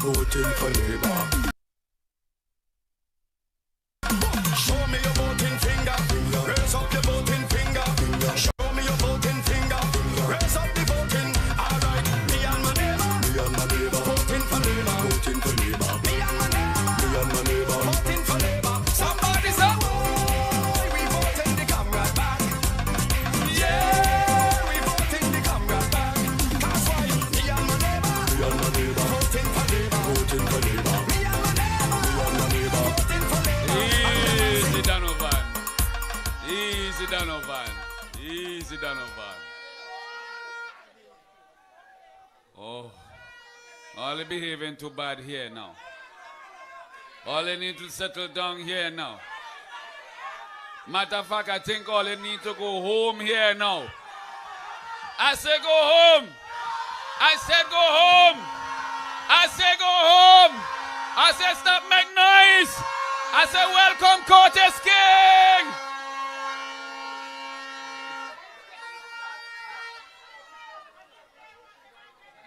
voting for Labour. Show me your voting finger. Raise up your voting finger. Show me your voting finger. Raise up the voting. All right, me and my neighbor. Voting for Labour. Voting for Labour. Me and my neighbor. Voting for Labour. Somebody say, oh, we voting the comrade back. Yeah, we voting the comrade back. That's why me and my neighbor. Voting for Labour. Voting for Labour. Me and my neighbor. Voting for Labour. Easy, Donovan. Easy, Donovan. Easy, Donovan. Oh, all they behaving too bad here now. All they need to settle down here now. Matter of fact, I think all they need to go home here now. I say go home. I said go home. I say go home. I said stop make noise. I say welcome Curtis King.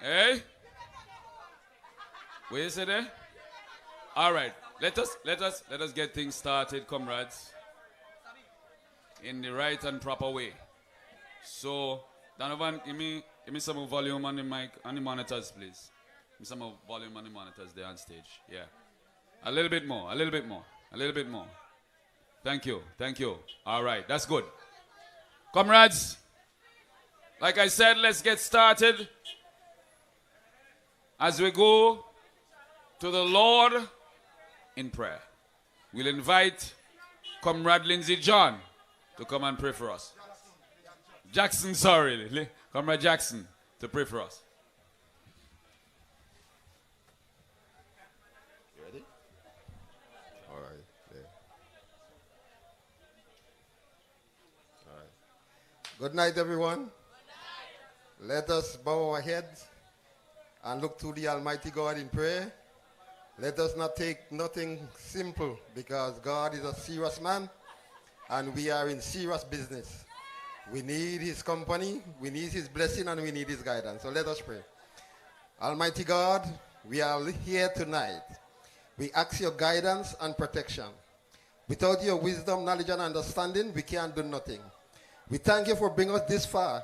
Hey? Where is it there? All right. Let us get things started, comrades. In the right and proper way. So, Donovan, give me some more volume on the mic, on the monitors, please. Give me some more volume on the monitors there on stage. Yeah. A little bit more, a little bit more, a little bit more. Thank you, thank you. All right, that's good. Comrades, like I said, let's get started. As we go to the Lord in prayer, we'll invite Comrade Lindsey John to come and pray for us. Jackson, sorry. Comrade Jackson to pray for us. You ready? All right. Yeah. All right. Good night, everyone. Good night. Let us bow our heads and look to the Almighty God in prayer. Let us not take nothing simple, because God is a serious man and we are in serious business. We need his company, we need his blessing, and we need his guidance. So let us pray. Almighty God, we are here tonight. We ask your guidance and protection. Without your wisdom, knowledge, and understanding, we can't do nothing. We thank you for bringing us this far.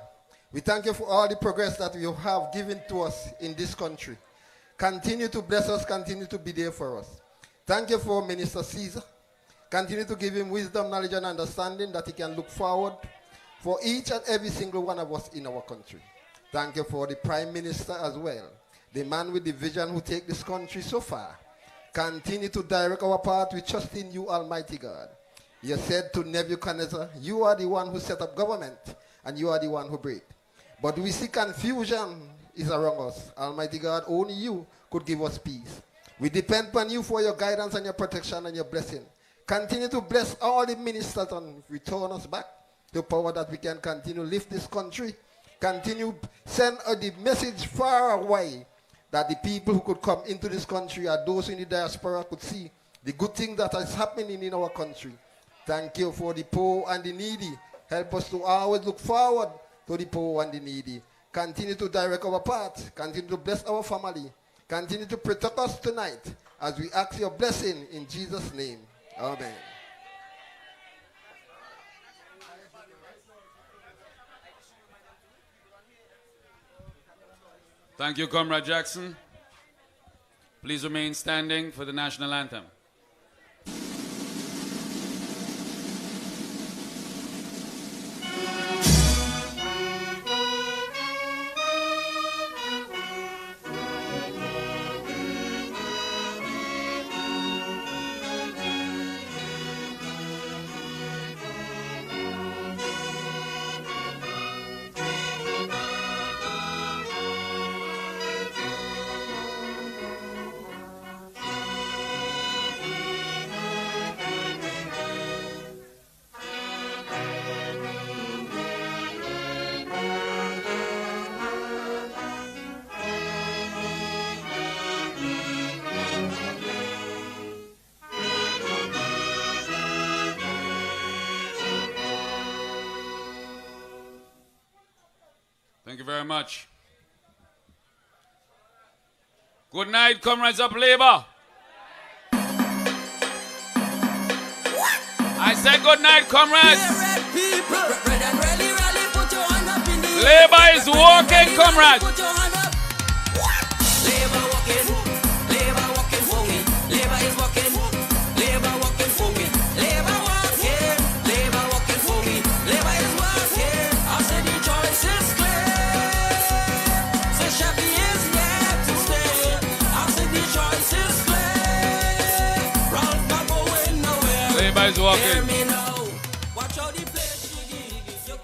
We thank you for all the progress that you have given to us in this country. Continue to bless us, continue to be there for us. Thank you for Minister Caesar. Continue to give him wisdom, knowledge, and understanding that he can look forward for each and every single one of us in our country. Thank you for the Prime Minister as well, the man with the vision who take this country so far. Continue to direct our path. We trust in you, Almighty God. You said to Nebuchadnezzar, you are the one who set up government, and you are the one who break. But we see confusion is around us. Almighty God, only you could give us peace. We depend upon you for your guidance and your protection and your blessing. Continue to bless all the ministers and return us back to power that we can continue to lift this country. Continue send the message far away that the people who could come into this country or those in the diaspora could see the good thing that is happening in our country. Thank you for the poor and the needy. Help us to always look forward to the poor and the needy. Continue to direct our path. Continue to bless our family. Continue to protect us tonight as we ask your blessing in Jesus' name. Amen. Thank you, Comrade Jackson. Please remain standing for the national anthem. Thank you very much. Good night, comrades of Labour. I said good night, comrades. Labour is walking, comrades. Labour walking, Labour walking for we. Labour is walking, Labour walking for we. Labour walking, Labour walking for we. Labour is walking. I said the choice is clear. So Shabby is here to stay. I said the choice is clear. Ralph not going nowhere. Labour is walking. Hear me now. Watch how the place.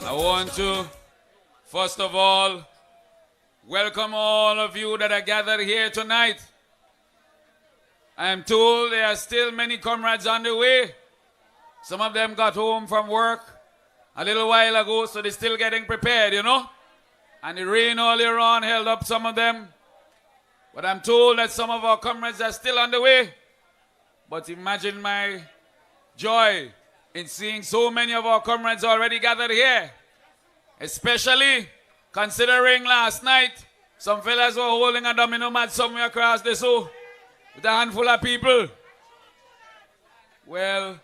I want to, first of all, welcome all of you that are gathered here tonight. I am told there are still many comrades on the way. Some of them got home from work a little while ago, so they're still getting prepared, you know. And the rain earlier on held up some of them. But I'm told that some of our comrades are still on the way. But imagine my joy in seeing so many of our comrades already gathered here. Especially considering last night, some fellas were holding a domino mat somewhere across the zoo with a handful of people. Well,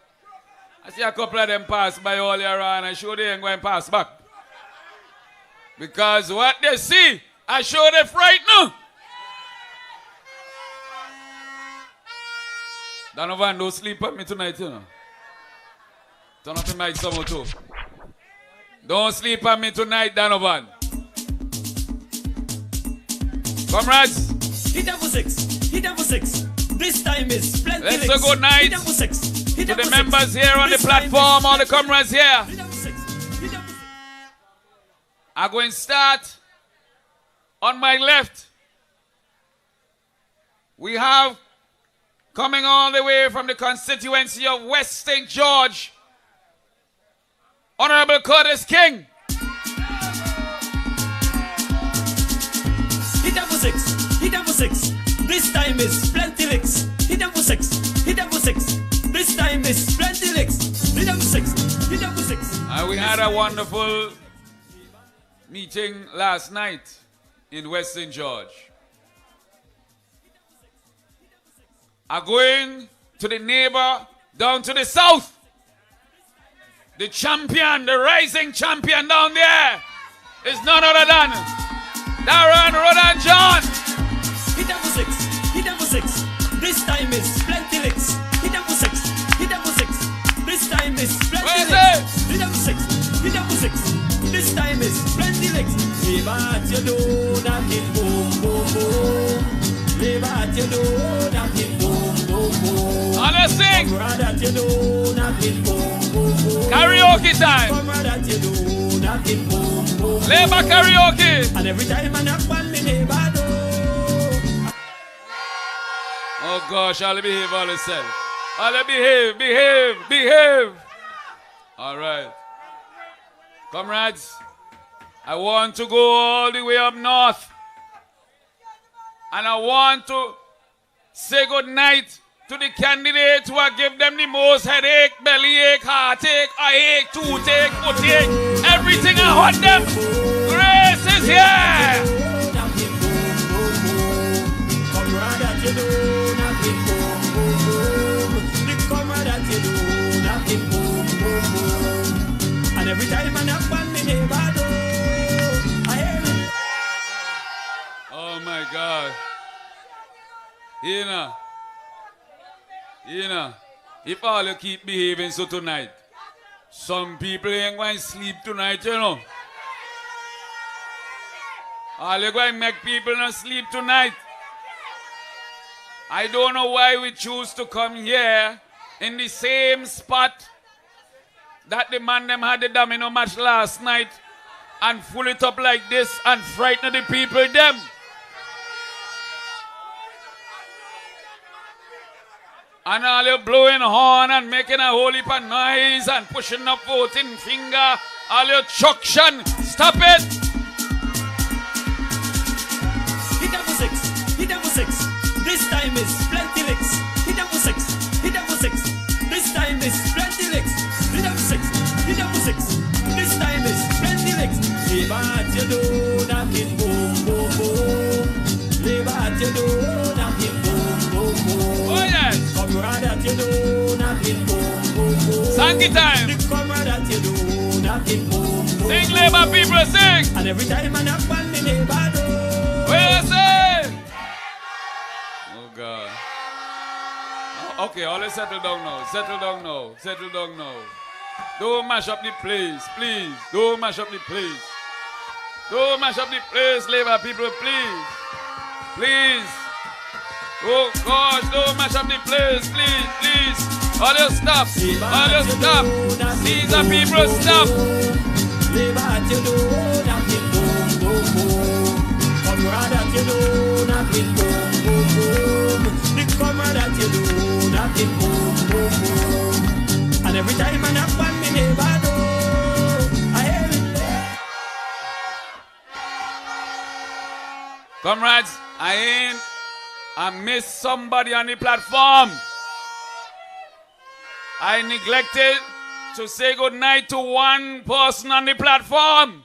I see a couple of them pass by earlier on. I'm sure they ain't going to pass back. Because what they see, I'm sure they're frightened. Donovan, don't sleep at me tonight, you know. Turn up the mic some more too. Don't sleep on me tonight, Donovan. Comrades. Hit up for six. Hit up for six. This time is plenty. Let's say good night Hit up for six. Hit to up the for members six. here on the This time platform, is all the plenty. comrades here. Hit up for six. Hit up for six. I'm going to start on my left. We have, coming all the way from the constituency of West St. George, Honorable Curtis King. Hit up for six. Hit up for six. This time is plenty licks. Hit up for six. Hit up for six. This time is plenty licks. Hit up for six. Hit up for six. And we had a wonderful meeting last night in West St. George. I'm going to the neighbor down to the south. The champion, the rising champion down there is none other than Darren Rodan John. Hit up for six. Hit up for six. This time is plenty licks. Hit up for six. Hit up for six. This time is Where plenty is licks. Hit up for six. Hit up for six. This time is plenty licks. Leave out your door, knock it, boom, boom, boom. Leave out your door, knock it, boom, boom, boom. And let's sing. Come right at your door, knock it, boom, boom, boom. Karaoke time. Come right at your door, knock it, boom, boom, boom. Labour karaoke. And every time I knock on me neighbor door. Oh gosh, I'll behave all itself. I'll behave. All right. Comrades, I want to go all the way up north. And I want to say good night to the candidates who are give them the most headache, bellyache, heartache, eyeache, toothache, footache, everything I want them. Grace is here. And every time I knock on me neighbor door, I hear it. Oh my God. Ina, if all you keep behaving so tonight, some people ain't going to sleep tonight, you know. All you going to make people not sleep tonight. I don't know why we choose to come here in the same spot that the man them had the domino match last night and full it up like this and frighten the people them. And all you blowing horn and making a whole heap of noise and pushing up voting finger, all your chuction, stop it! Hit up for six. Hit up for six. This time is plenty licks. Hit up for six. Hit up for six. This time is plenty licks. Hit up for six. Hit up for six. This time is plenty licks. Leave out your door, knock it, boom, boom, boom. Leave out your door, knock Hanky time. The comrade that you do, nothing boom, boom. Sing, Labour people, sing. And every time I knock on the neighbor door. Where you say? Oh, God. Okay, all let's settle down now. Settle down now. Settle down now. Don't mash up the place, please. Don't mash up the place. Don't mash up the place, Labour people, please. Please. Oh, gosh, don't mash up the place, please, please. All you stop. All you stop. These are people, stop. Labour that you do, nothing boom, boom, boom. Comrade that you do, nothing boom, boom, boom. The comrade that you do, nothing boom, boom, boom. And every time I knock on me neighbor door, I hear it. Comrades, I missed somebody on the platform. I neglected to say good night to one person on the platform.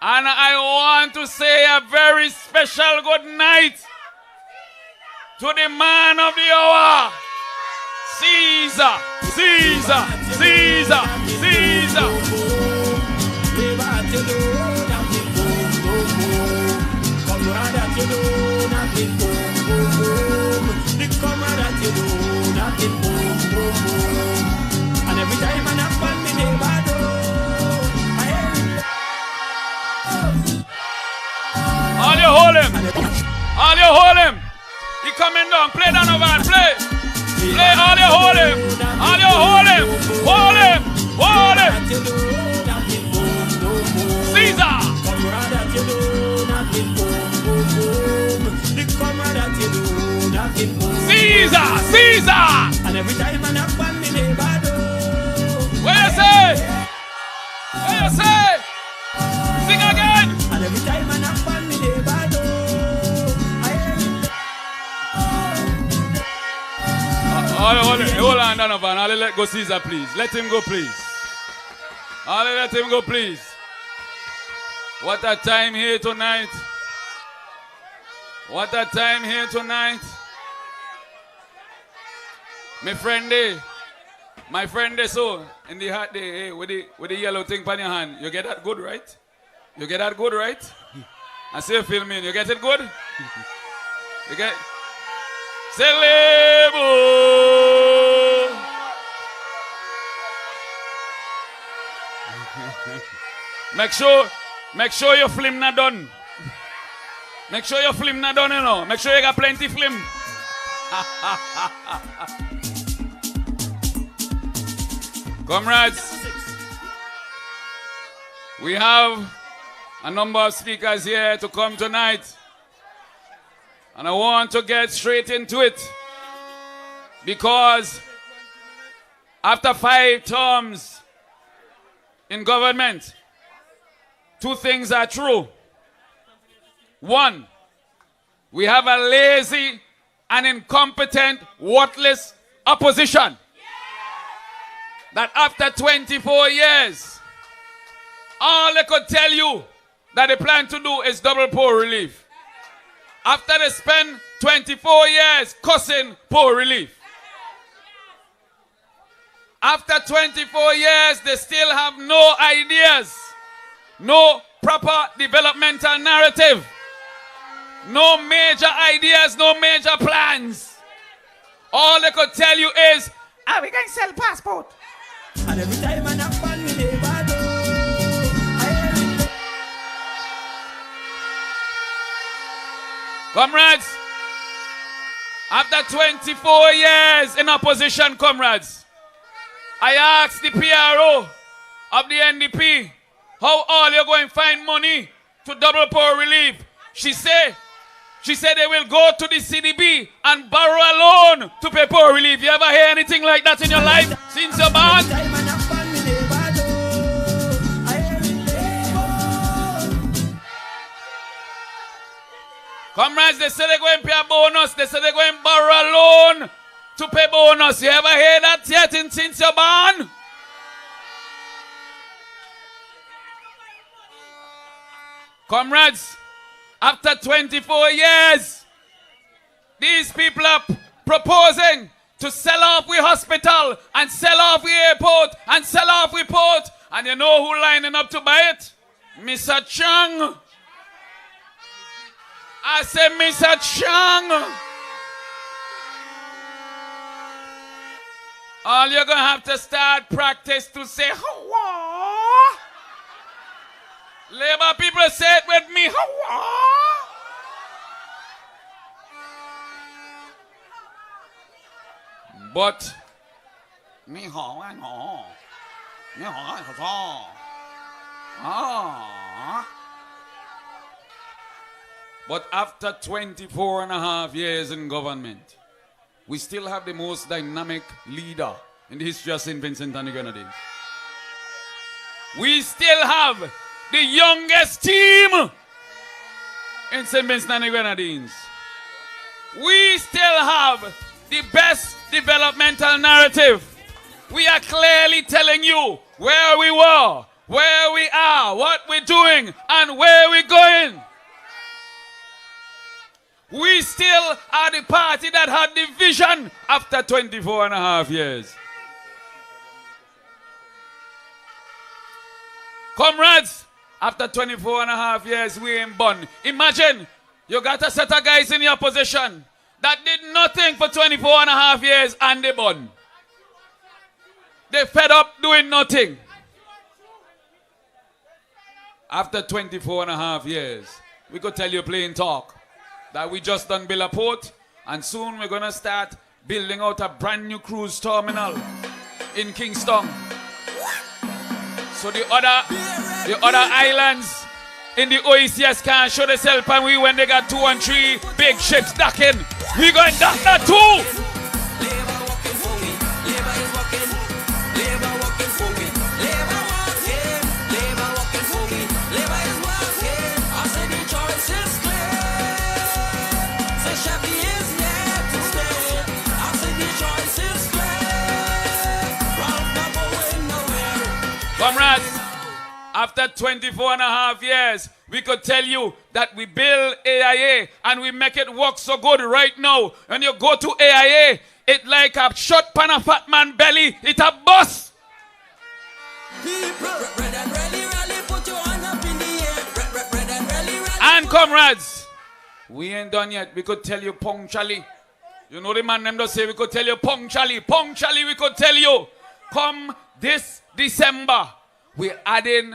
And I want to say a very special good night to the man of the hour, Caesar, Caesar, Caesar, Caesar. And every time I knock on me neighbor door, I hear it. All you hold him. All you hold him. He coming down. Play down over and play. Play. All you hold him. All you hold him. Hold him. Hold him. Caesar. Caesar. Caesar. And every time I knock on me neighbor door, What you say? What you say? Sing again. and every time I knock on me neighbor door, I hear it. Hold on, Donovan. I'll let go Caesar, please. Let him go, please. I'll let him go, please. What a time here tonight. What a time here tonight. My friend there, so in the hat there, hey, with the yellow thing on your hand. You get that good, right? You get that good, right? I see you filming. You get it good? You get Celebo. Make sure your film not done. Make sure your film not done, you know. Make sure you got plenty film. Comrades, we have a number of speakers here to come tonight. And I want to get straight into it. Because after 5 terms in government, 2 things are true. 1, we have a lazy and incompetent, worthless opposition. That after 24 years, all they could tell you that they plan to do is double poor relief. After they spend 24 years cussing poor relief. After 24 years, they still have no ideas, no proper developmental narrative, no major ideas, no major plans. All they could tell you is, we can sell passport. And every time I knock on me neighbor door, I hear it. Comrades, after 24 years in opposition, comrades, I asked the PRO of the NDP, how all you going to find money to double poor relief? She said they will go to the CDB and borrow a loan to pay poor relief. You ever hear anything like that in your life since you're born? Comrades, they say they're going to pay a bonus. They say they're going to borrow a loan to pay bonus. You ever hear that yet since you're born? Comrades, after 24 years, these people are proposing to sell off we hospital and sell off we airport and sell off we port. And you know who lining up to buy it? Mr. Chang. I say Mr. Chang. All you're going to have to start practice to say, Hawa. Labour people say it with me, Hawa. But, me ho and ho. Me ho and ho. Ah. But after 24 and a half years in government, we still have the most dynamic leader in the history of St. Vincent and the Grenadines. We still have the youngest team in St. Vincent and the Grenadines. We still have the best developmental narrative. We are clearly telling you where we were, where we are, what we're doing, and where we're going. We still are the party that had the vision after 24 and a half years. Comrades, after 24 and a half years, we ain't born. Imagine, you got a set of guys in your position that did nothing for 24 and a half years and they born. They fed up doing nothing. After 24 and a half years, we could tell you plain talk that we just done build a port and soon we're going to start building out a brand new cruise terminal in Kingston. So the other islands in the OECS can't show themselves and we when they got 2 and 3 big ships docking. We going to dock that too. Comrades, after 24 and a half years, we could tell you that we build AIA and we make it work so good right now. When you go to AIA, it's like a shot pan a fat man belly. It's a bus. And comrades, we ain't done yet. We could tell you punctually. You know the man them just say we could tell you punctually. Punctually we could tell you. Come this December, we're adding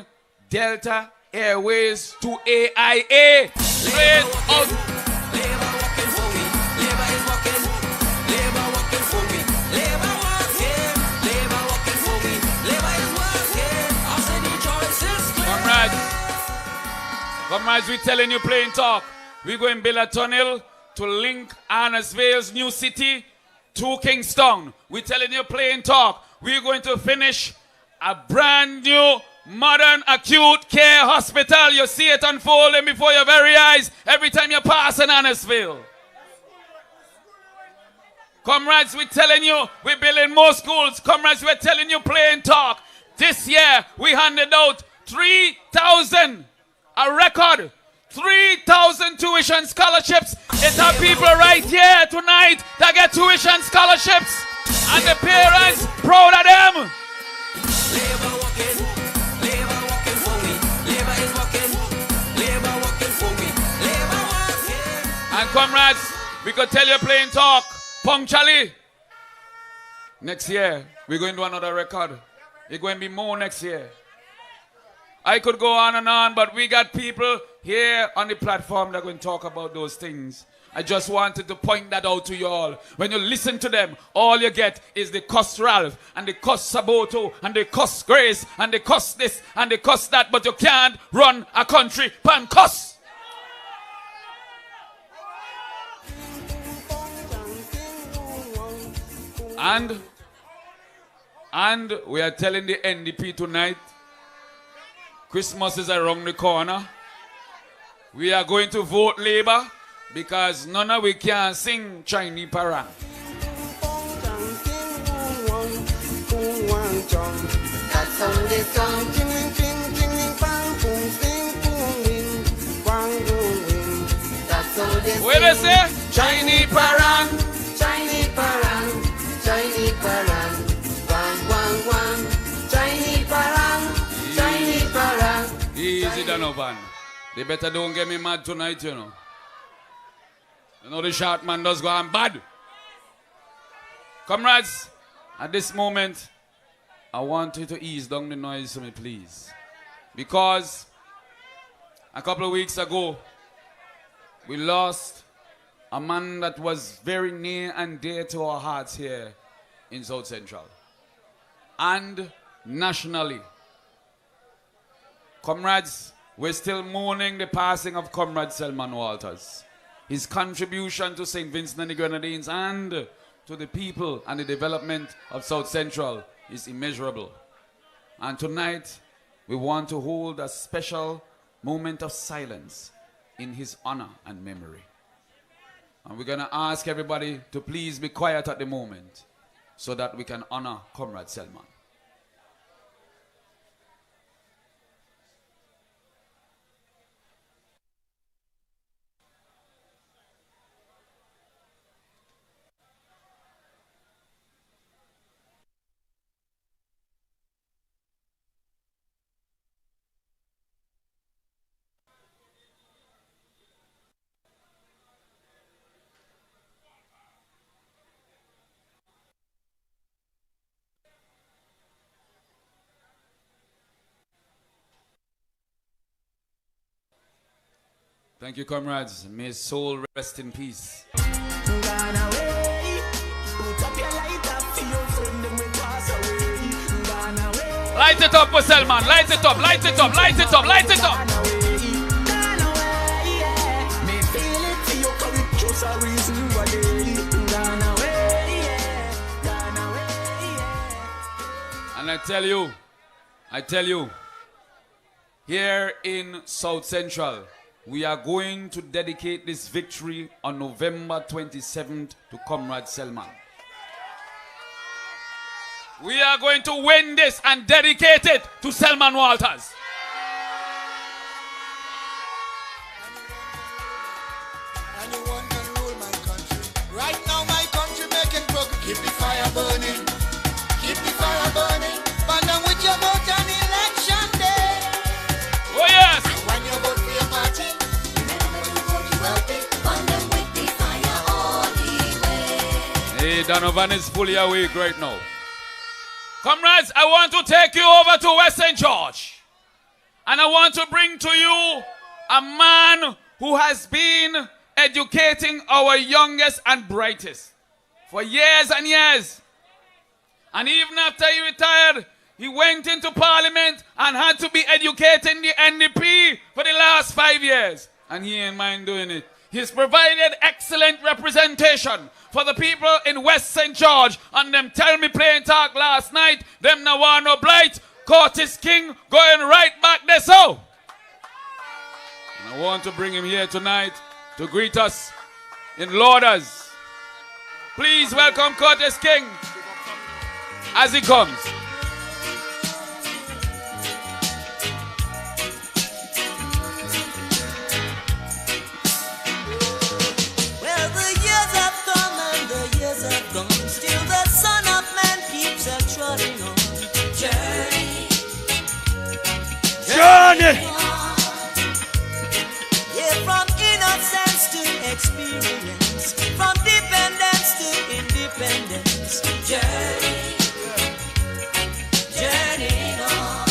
Delta Airways to AIA. Straight out. Comrades, we're telling you plain talk. We're going to build a tunnel to link Arnesville's new city to Kingston. We're telling you plain talk. We're going to finish a brand new modern acute care hospital. You see it unfolding before your very eyes every time you pass in Arnesville. Comrades, we're telling you we're building more schools. Comrades, we're telling you plain talk. This year we handed out 3,000, a record 3,000 tuition scholarships. It's our people right here tonight that get tuition scholarships. And the parents proud of them. Labor working for we. Labor is working. Labor working for we. Labor working. And comrades, we could tell you plain talk. Punctually. Next year, we're going to do another record. It's going to be more next year. I could go on and on, but we got people here on the platform that are going to talk about those things. I just wanted to point that out to you all. When you listen to them, all you get is the cuss Ralph, and the cuss Saboto, and the cuss Grace, and the cuss this, and the cuss that, but you can't run a country pan cuss. And we are telling the NDP tonight, Christmas is around the corner. We are going to vote Labour because none of we can sing Chinese parang. What they say? Chinese parang, Chinese parang, Donovan. They better don't get me mad tonight, you know. You know the short man does go on bad. Comrades, at this moment, I want you to ease down the noise for me, please. Because a couple of weeks ago, we lost a man that was very near and dear to our hearts here in South Central. And nationally. Comrades, we're still mourning the passing of Comrade Selman Walters. His contribution to St. Vincent and the Grenadines and to the people and the development of South Central is immeasurable. And tonight, we want to hold a special moment of silence in his honor and memory. And we're going to ask everybody to please be quiet at the moment so that we can honor Comrade Selman. Thank you, comrades. May his soul rest in peace. Light it up for Selman. Light it up, light it up, light it up, light it up. And I tell you, here in South Central, we are going to dedicate this victory on November 27th to Comrade Selman. We are going to win this and dedicate it to Selman Walters. Anyone can rule my country. Right now my country making progress. Keep the fire burning. Keep the fire burning. Burn them with your vote on election day. Oh yes. And when you vote for your party, remember you vote you wealthy. Burn them with the fire all the way. Hey, Donovan is fully awake right now. Comrades, I want to take you over to West St. George. And I want to bring to you a man who has been educating our youngest and brightest for years and years. And even after he retired, he went into Parliament and had to be educating the NDP for the last 5 years. And he ain't mind doing it. He's provided excellent representation for the people in West St. George. And them tell me plain talk last night, them no want no blight. Curtis King going right back there so. And I want to bring him here tonight to greet us in Lauders. Please welcome Curtis King as he comes. Still the Son of Man keeps a trotting on. Journey. Yeah, from innocence to experience, from dependence to independence. Journey on.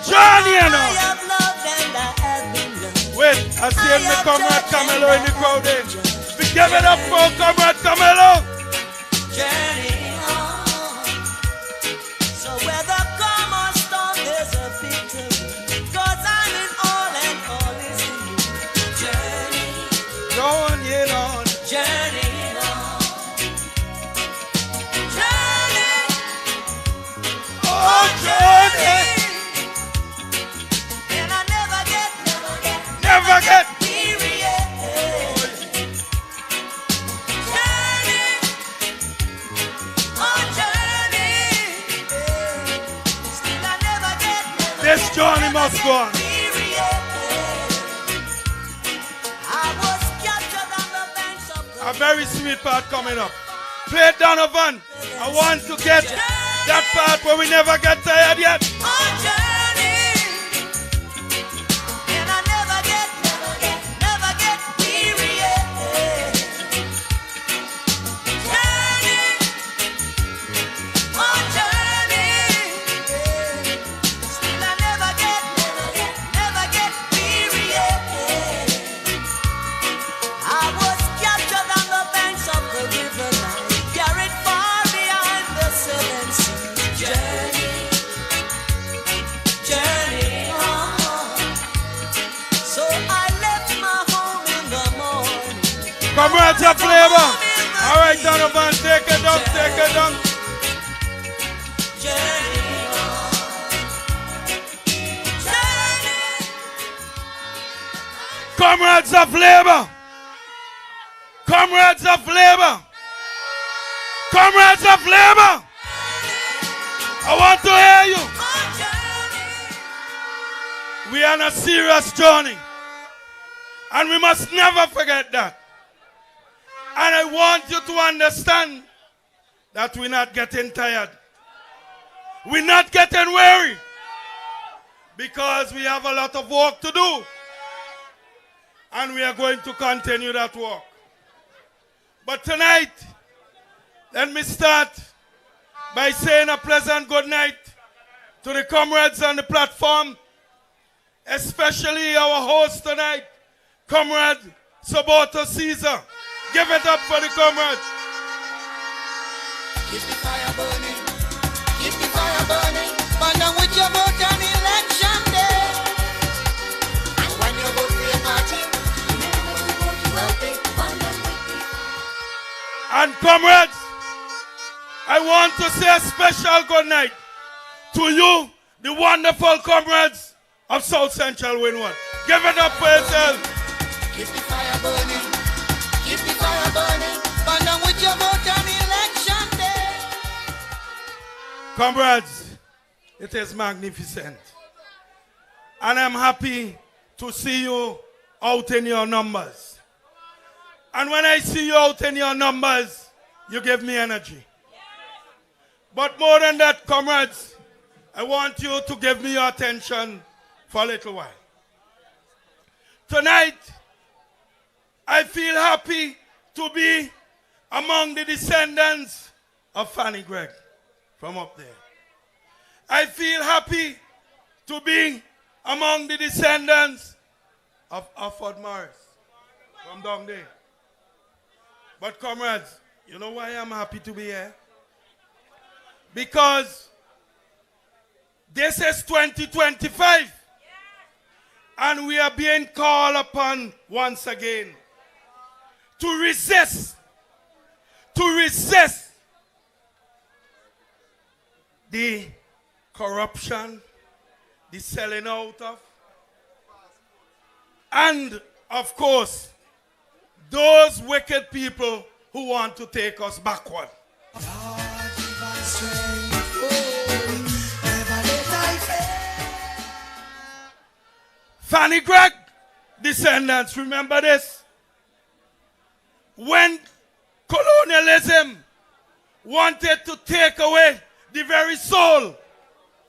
Journey on. I have loved and I have been loved. Wait, I see my comrade Camelo in the crowd there. Give it up for Comrade Camelo. Journey on. So whether come or storm, there's a victory. 'Cause I'm in all and all is in you. Journey. Journey on. Journey on. Journey. Oh, journey. And I never get. Never get. This journey must go on. A very sweet part coming up. Play it, Donovan. I want to get that part where we never get tired yet. Comrades of Labor. All right, Donovan, take it down, take it down. Comrades of Labor. Comrades of Labor. Comrades of Labor. I want to hear you. We are on a serious journey. And we must never forget that. And I want you to understand that we're not getting tired. We're not getting weary. Because we have a lot of work to do. And we are going to continue that work. But tonight, let me start by saying a pleasant good night to the comrades on the platform, especially our host tonight, Comrade Soboto Caesar. Give it up for the comrades. Keep the fire burning. Keep the fire burning. Burn down with your vote on election day. And when you vote for your party, remember the vote you will take. Burn down with me. And comrades, I want to say a special good night to you, the wonderful comrades of South Central WINDWARD. Give it up for yourself. Keep the fire burning. Keep the fire burning. Burn down with your vote on election day. Comrades, it is magnificent. And I'm happy to see you out in your numbers. And when I see you out in your numbers, you give me energy. But more than that, comrades, I want you to give me your attention for a little while. Tonight, I feel happy to be among the descendants of Fanny Gregg from up there. I feel happy to be among the descendants of Alfred Morris from down there. But comrades, you know why I'm happy to be here? Because this is 2025 and we are being called upon once again to resist the corruption, the selling out of, and of course, those wicked people who want to take us backward. Fanny Gregg descendants, remember this? When colonialism wanted to take away the very soul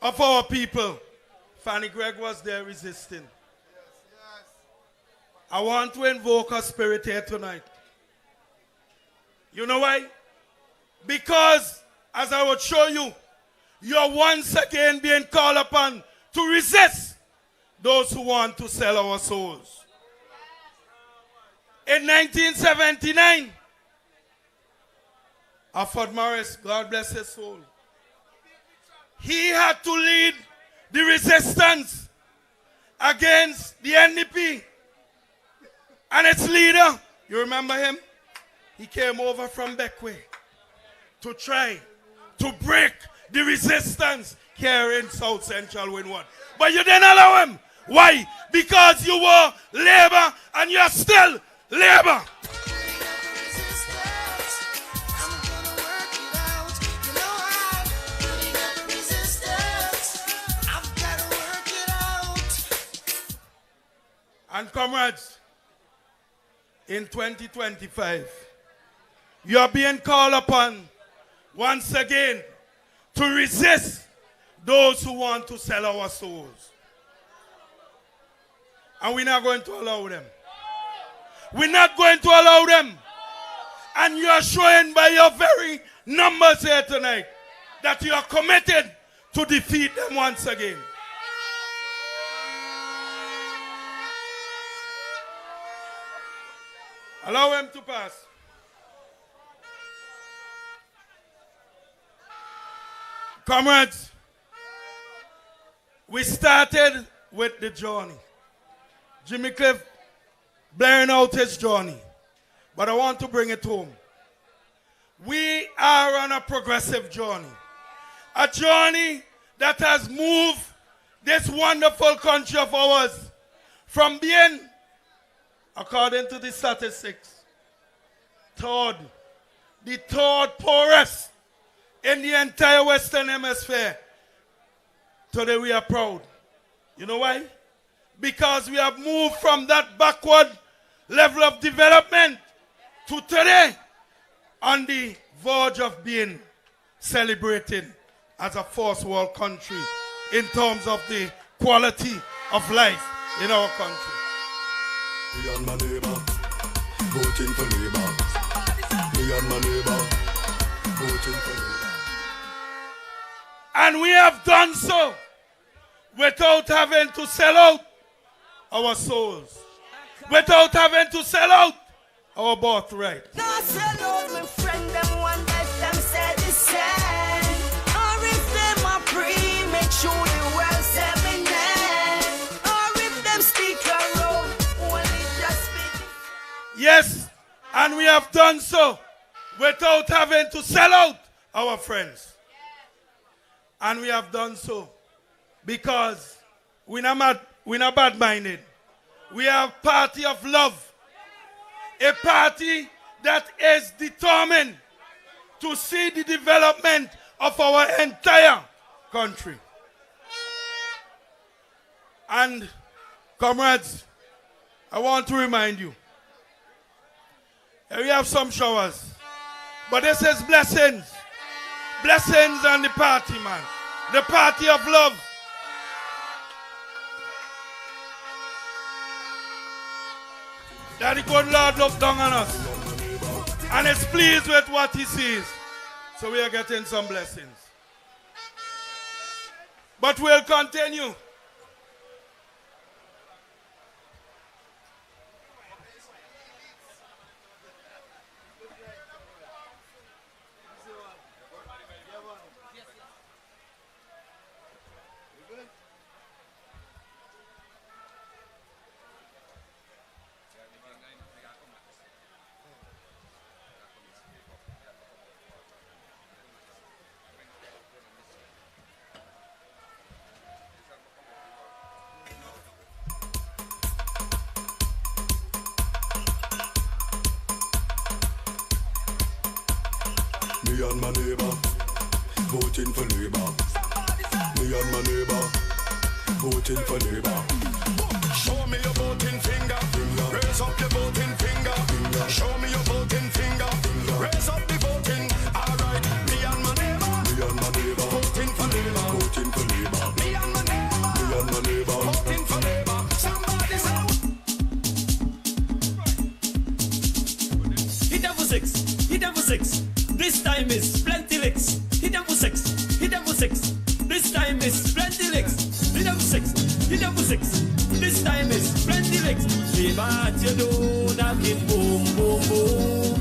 of our people, Fanny Gregg was there resisting. I want to invoke her spirit here tonight. You know why? Because, as I would show you, you're once again being called upon to resist those who want to sell our souls. In 1979, Alfred Morris, God bless his soul, he had to lead the resistance against the NDP. And its leader, you remember him? He came over from Beckway to try to break the resistance here in South Central WINDWARD. But you didn't allow him. Why? Because you were labor and you're still labor. And comrades, in 2025, you are being called upon once again to resist those who want to sell our souls. And we're not going to allow them. We're not going to allow them. And you are showing by your very numbers here tonight that you are committed to defeat them once again. Allow him to pass. Comrades, we started with the journey. Jimmy Cliff blaring out his journey. but I want to bring it home. We are on a progressive journey. A journey that has moved this wonderful country of ours from being, according to the statistics, the third poorest in the entire Western Hemisphere. Today we are proud. You know why? Because we have moved from that backward level of development to today on the verge of being celebrated as a first world country in terms of the quality of life in our country. Me and my neighbor, voting for Labour. Me and my neighbor, voting for Labour. And we have done so without having to sell out our souls, without having to sell out our birthright. No sell out, my friend, them one let them say the same. Or if them are free, make sure the world say me name. Or if them stick around, only just be. Yes, and we have done so without having to sell out our friends. And we have done so because we're not bad-minded. We are a party of love. A party that is determined to see the development of our entire country. And comrades, I want to remind you, we have some showers, but this is blessings. Blessings on the party, man. The party of love. That the good Lord look down on us and is pleased with what he sees. So we are getting some blessings. But we'll continue. Me and my neighbor, voting for Labour. Me and my neighbor, voting for Labour. Show me your voting finger. Raise up your voting finger. Show me your voting finger. Raise up the voting. Alright. Me and my neighbor, voting for Labour. Voting for Labour. Me and my neighbor, voting for Labour. Somebody say. Hit them for six. Hit them for six. This time is plenty licks. Hit them for six. Hit them for six. This time is plenty licks. Hit them for six. Hit them for six. This time is plenty licks. Leave at your door, knock it boom, boom, boom.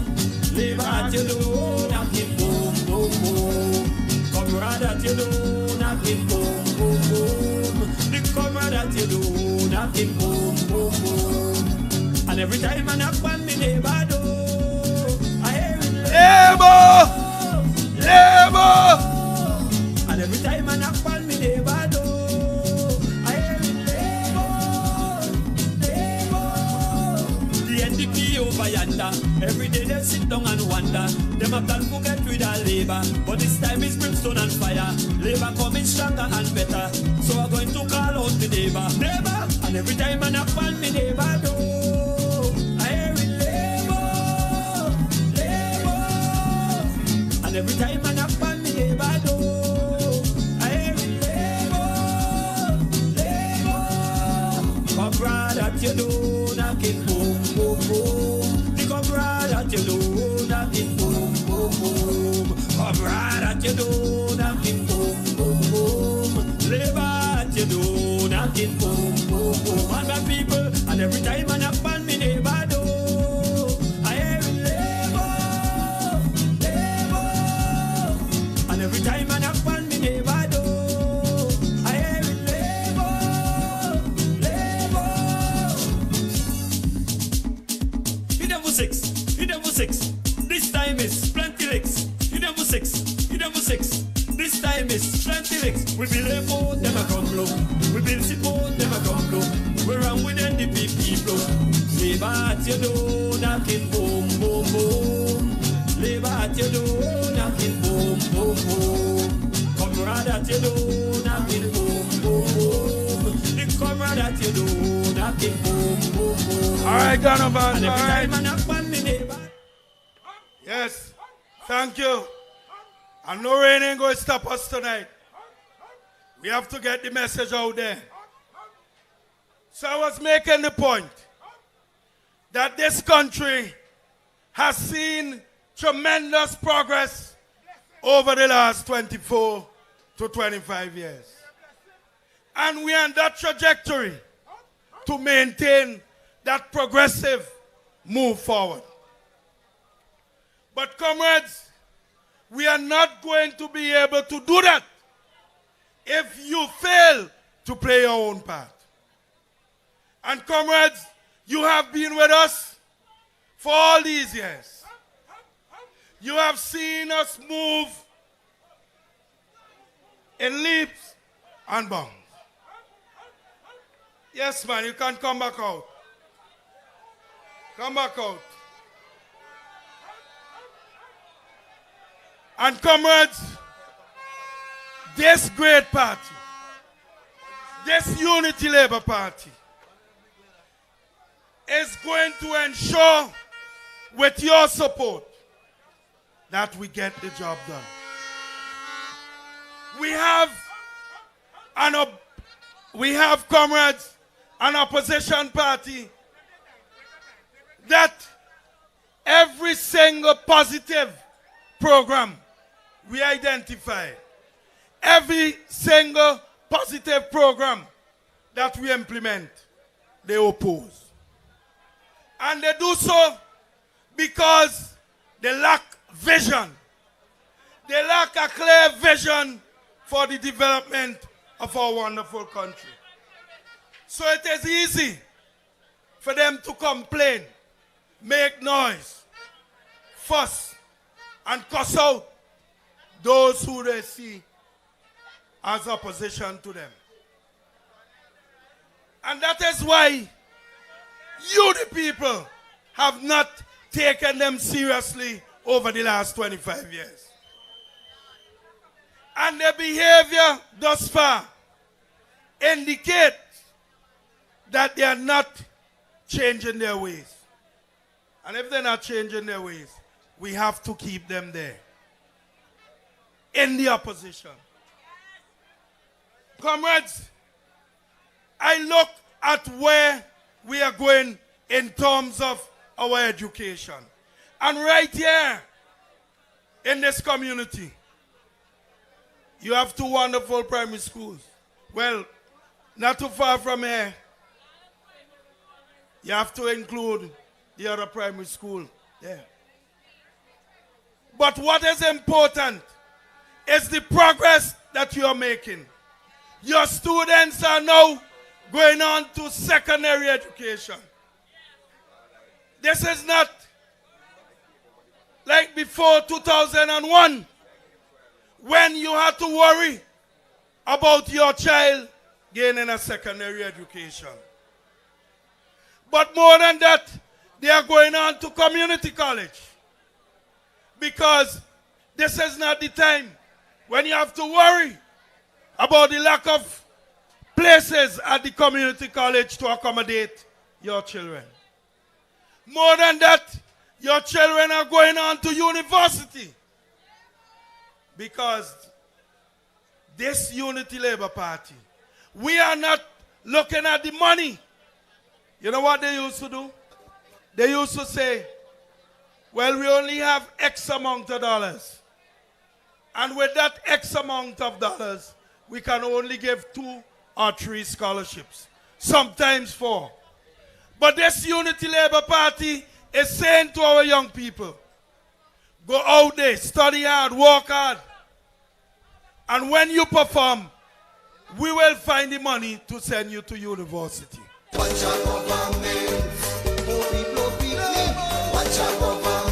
Leave at your door, knock it boom, boom, boom. Comrade at your door, knock it boom, boom, boom. The comrade at your door, knock it boom, boom, boom. And every time I knock on me neighbor door, I hear it. Labour! Labour! And every time I knock on me neighbor door, I hear it. Labour! The NDP over yonder, every day they sit down and wonder. Them have done forget with our Labour, but this time it's brimstone and fire. Labour coming stronger and better, so I'm going to call out the neighbor. Neighbor! And every time I knock on me neighbor door, I hear it. Every time I knock on me neighbor door, I hear it. Labour, Labour. Comrade at your door, knock it boom, boom, boom. The comrade at your door, knock it boom, boom, boom. Comrade at your door, knock it boom, boom, boom. Labour at your door, knock it boom, boom, boom. And my people, and every time I knock on me neighbor door, every time I knock on me neighbor door, I hear it. Labour, Labour. Hit them for six. hit them for 6. This time is plenty licks. Hit them for 6. Hit them for 6. This time is plenty licks. We build a boat, them a come blow. We build a boat, them a come blow. We run with NDP blow. Labor at your door, knocking boom, boom, boom. Labor at your door, knocking boom, boom, boom. Comrade at your door, knocking boom, boom, boom. The comrade at your door, knocking boom, boom, boom. All right, Donovan. And every All right. time I knock on me neighbor. Yes. Thank you. And no rain ain't going to stop us tonight. We have to get the message out there. So I was making the point that this country has seen tremendous progress over the last 24 to 25 years. And we are on that trajectory to maintain that progressive move forward. But comrades, we are not going to be able to do that if you fail to play your own part. And comrades, you have been with us for all these years. You have seen us move in leaps and bounds. Yes, man, you can come back out. Come back out. And comrades, this great party, this Unity Labour Party, is going to ensure, with your support, that we get the job done. We have, comrades, an opposition party that every single positive program we identify, every single positive program that we implement, they oppose. And they do so because they lack vision. They lack a clear vision for the development of our wonderful country. So it is easy for them to complain, make noise, fuss, and cuss out those who they see as opposition to them. And that is why you, the people, have not taken them seriously over the last 25 years. And their behavior thus far indicates that they are not changing their ways. And if they're not changing their ways, we have to keep them there in the opposition. Comrades, I look at where we are going in terms of our education. And right here in this community, you have two wonderful primary schools. Well, not too far from here, you have to include the other primary school there. But what is important is the progress that you are making. Your students are now going on to secondary education. This is not like before 2001, when you had to worry about your child gaining a secondary education. But more than that, they are going on to community college, because this is not the time when you have to worry about the lack of places at the community college to accommodate your children. More than that, your children are going on to university, because this Unity Labour Party, we are not looking at the money. You know what they used to do? They used to say, well, we only have X amount of dollars. And with that X amount of dollars, we can only give 2 or 3 scholarships, sometimes 4. But this Unity Labour Party is saying to our young people, go out there, study hard, work hard. And when you perform, we will find the money to send you to university. Watch our government, oh people, watch our government.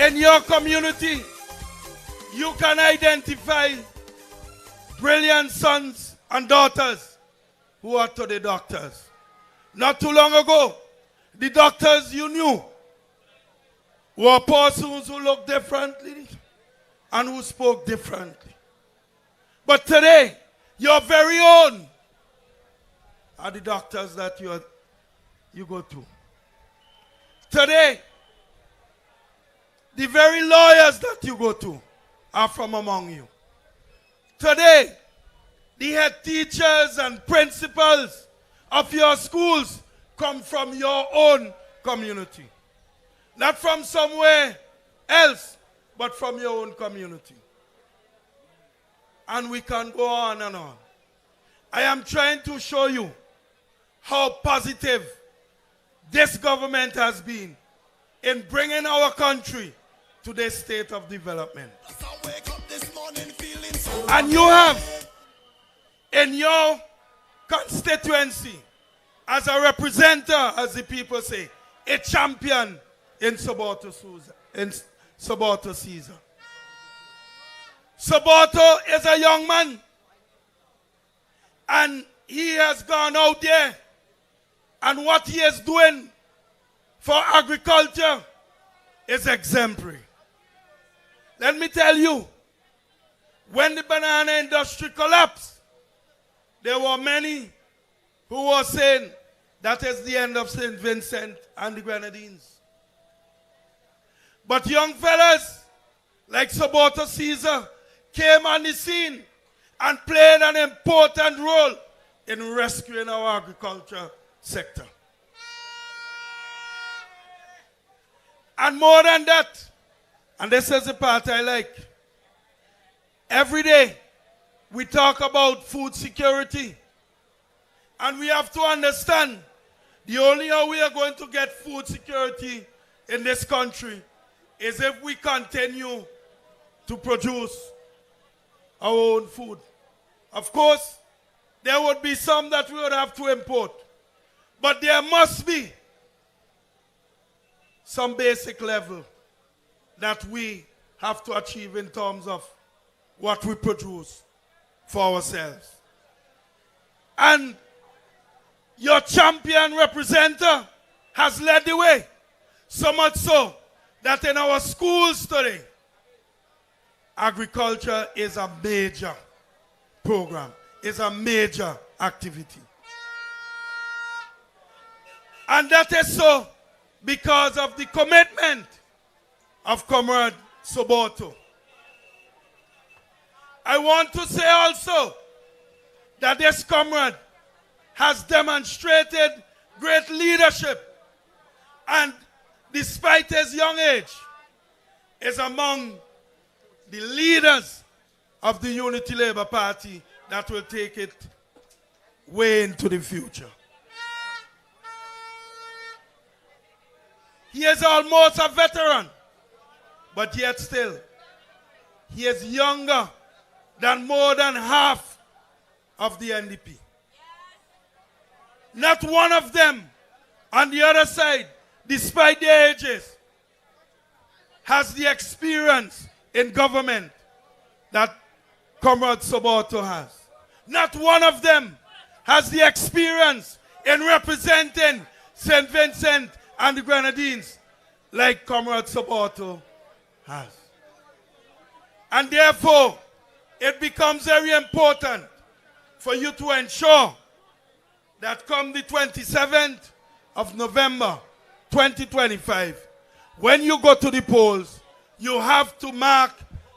in your community, you can identify brilliant sons and daughters who are today doctors. Not too long ago, the doctors you knew were persons who looked differently and who spoke differently. But today, your very own are the doctors that you go to. Today, the very lawyers that you go to are from among you. Today, the head teachers and principals of your schools come from your own community. Not from somewhere else, but from your own community. And we can go on and on. I am trying to show you how positive this government has been in bringing our country to this state of development. And you have in your constituency, as a representative, as the people say, a champion in Soboto Caesar. Soboto is a young man, and he has gone out there, and what he is doing for agriculture is exemplary. Let me tell you, when the banana industry collapsed, there were many who were saying that is the end of St. Vincent and the Grenadines. But young fellas like Soboto Caesar came on the scene and played an important role in rescuing our agriculture sector. And more than that, and this is the part I like, every day we talk about food security, and we have to understand the only way we are going to get food security in this country is if we continue to produce our own food. Of course, there would be some that we would have to import, but there must be some basic level that we have to achieve in terms of what we produce for ourselves. And your champion representative has led the way, so much so that in our schools today, agriculture is a major program, is a major activity. And that is so because of the commitment of Comrade Soboto. I want to say also that this comrade has demonstrated great leadership, and despite his young age, is among the leaders of the Unity Labour Party that will take it way into the future. He is almost a veteran, but yet still, he is younger than more than half of the NDP. Not one of them on the other side, despite their ages, has the experience in government that Comrade Soboto has. Not one of them has the experience in representing St. Vincent and the Grenadines like Comrade Soboto has. And therefore, it becomes very important for you to ensure that come the 27th of November 2025, when you go to the polls, you have to mark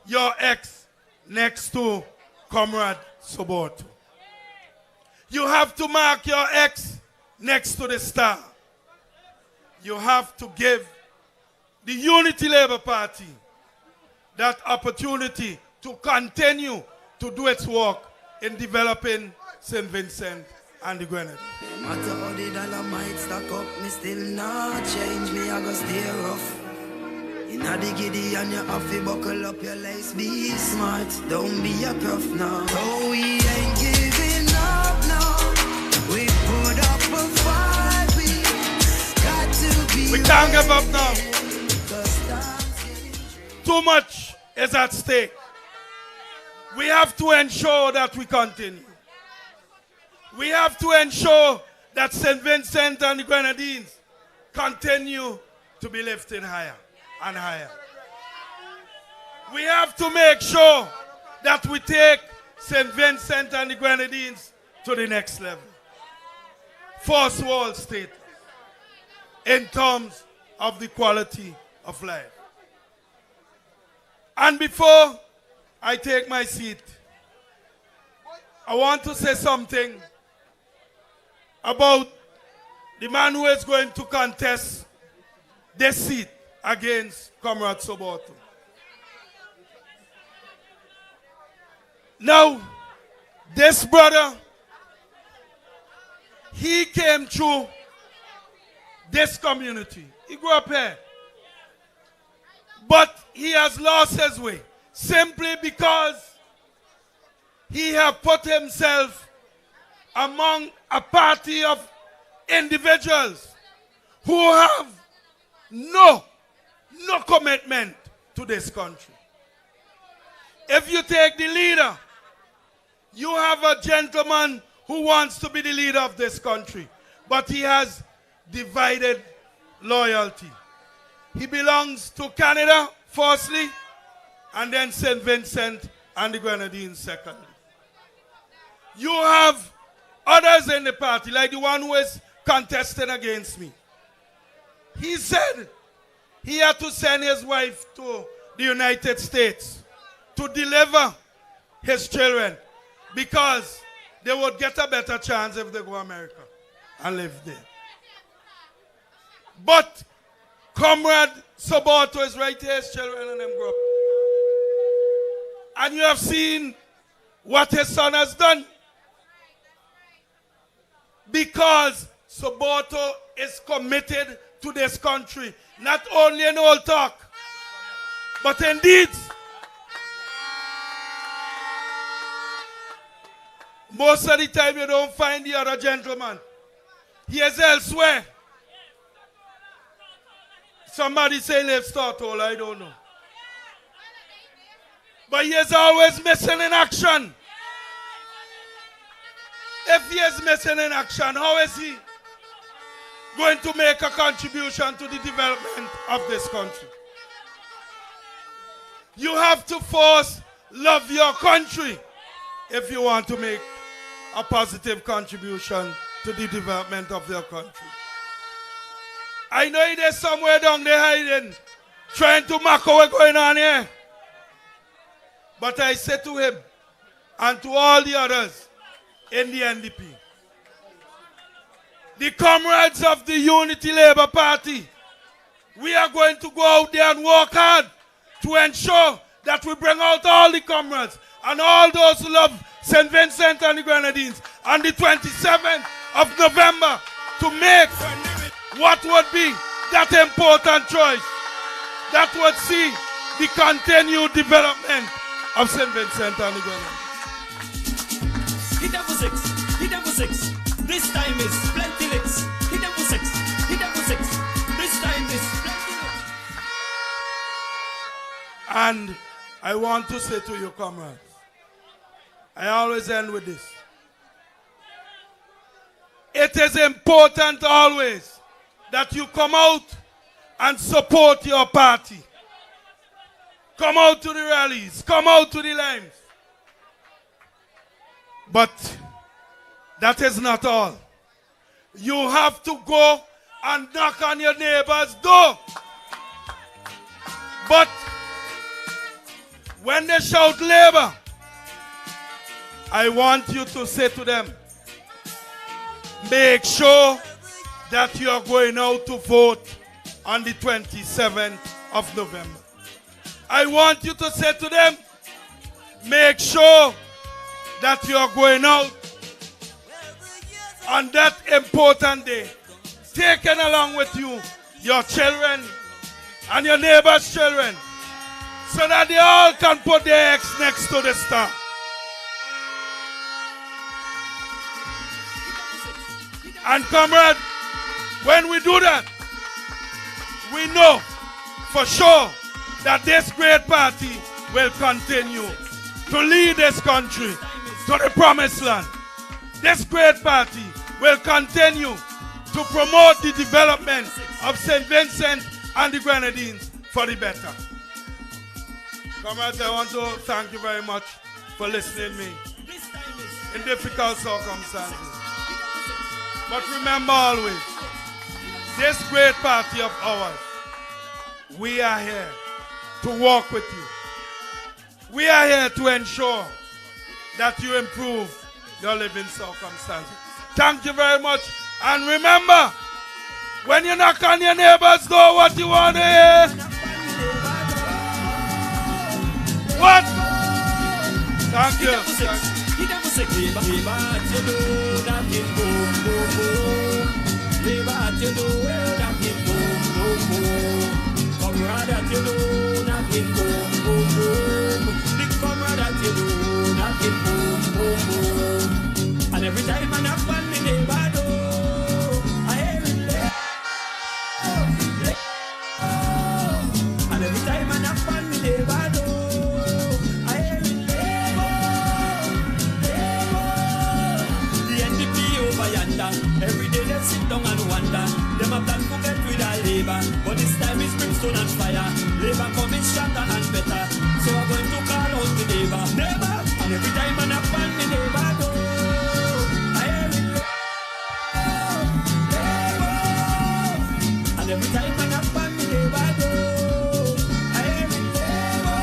your X next to Comrade Soboto. You have to mark your X next to the star. You have to give the Unity Labour Party that opportunity to continue to do its work in developing St. Vincent and the Grenadines. Matter how the dollar might stack up, me still not change, me I go stay rough. Inna the giddy and you have to buckle up your lace, be smart, don't be a prof now. Oh, we ain't giving up now, we put up a fight, we got to be. We can't give up now. too much is at stake. We have to ensure that we continue. We have to ensure that St. Vincent and the Grenadines continue to be lifted higher and higher. We have to make sure that we take St. Vincent and the Grenadines to the next level. First world state in terms of the quality of life. And before I take my seat, I want to say something about the man who is going to contest this seat against Comrade Soboto. Now, this brother, he came through this community. He grew up here. But he has lost his way simply because he has put himself among a party of individuals who have no commitment to this country. If you take the leader, you have a gentleman who wants to be the leader of this country, but he has divided loyalty. He belongs to Canada, firstly, and then St. Vincent and the Grenadines, secondly. You have others in the party, like the one who is contesting against me. He said he had to send his wife to the United States to deliver his children because they would get a better chance if they go to America and live there. But Comrade Soboto is right here, his children and them grow up. And you have seen what his son has done. Because Soboto is committed to this country, not only in old talk, but in deeds. Most of the time you don't find the other gentleman. He is elsewhere. Somebody say live Startall, I don't know. But he is always missing in action. If he is missing in action, how is he going to make a contribution to the development of this country? You have to first love your country if you want to make a positive contribution to the development of your country. I know he is somewhere down there hiding, trying to mark what's going on here. But I say to him and to all the others in the NDP, the comrades of the Unity Labour Party, we are going to go out there and work hard to ensure that we bring out all the comrades and all those who love St. Vincent and the Grenadines on the 27th of November to make what would be that important choice that would see the continued development of St. Vincent and the Grenadines. Hit them for six. Hit them for six. This time is plenty licks. Hit them for six. Hit them for six. This time is plenty licks. And I want to say to you, comrades, I always end with this. It is important always that you come out and support your party. Come out to the rallies. Come out to the lines. But that is not all. You have to go and knock on your neighbor's door. But when they shout labor, I want you to say to them, make sure that you are going out to vote on the 27th of November. I want you to say to them, make sure that you are going out on that important day, taking along with you your children and your neighbor's children, so that they all can put their X next to the star. And comrade, when we do that, we know for sure that this great party will continue to lead this country to the promised land. This great party will continue to promote the development of St. Vincent and the Grenadines for the better. Comrades, I want to thank you very much for listening to me in difficult circumstances. But remember always, this great party of ours, we are here to walk with you. We are here to ensure that you improve your living circumstances. Thank you very much. And remember, when you knock on your neighbor's door, what you want to hear? What? Thank you. And every time I knock on my neighbor door, I hear it and every time I knock on my neighbor door, I hear it the NDP over yonder, every day they sit down and wonder, them a plan to get rid of labor, but this time it's brimstone and fire, labor coming stronger and better, so I'm going to call out the neighbor, and every time I knock on my neighbor door, every time I knock on the neighbor door, I hear it labor.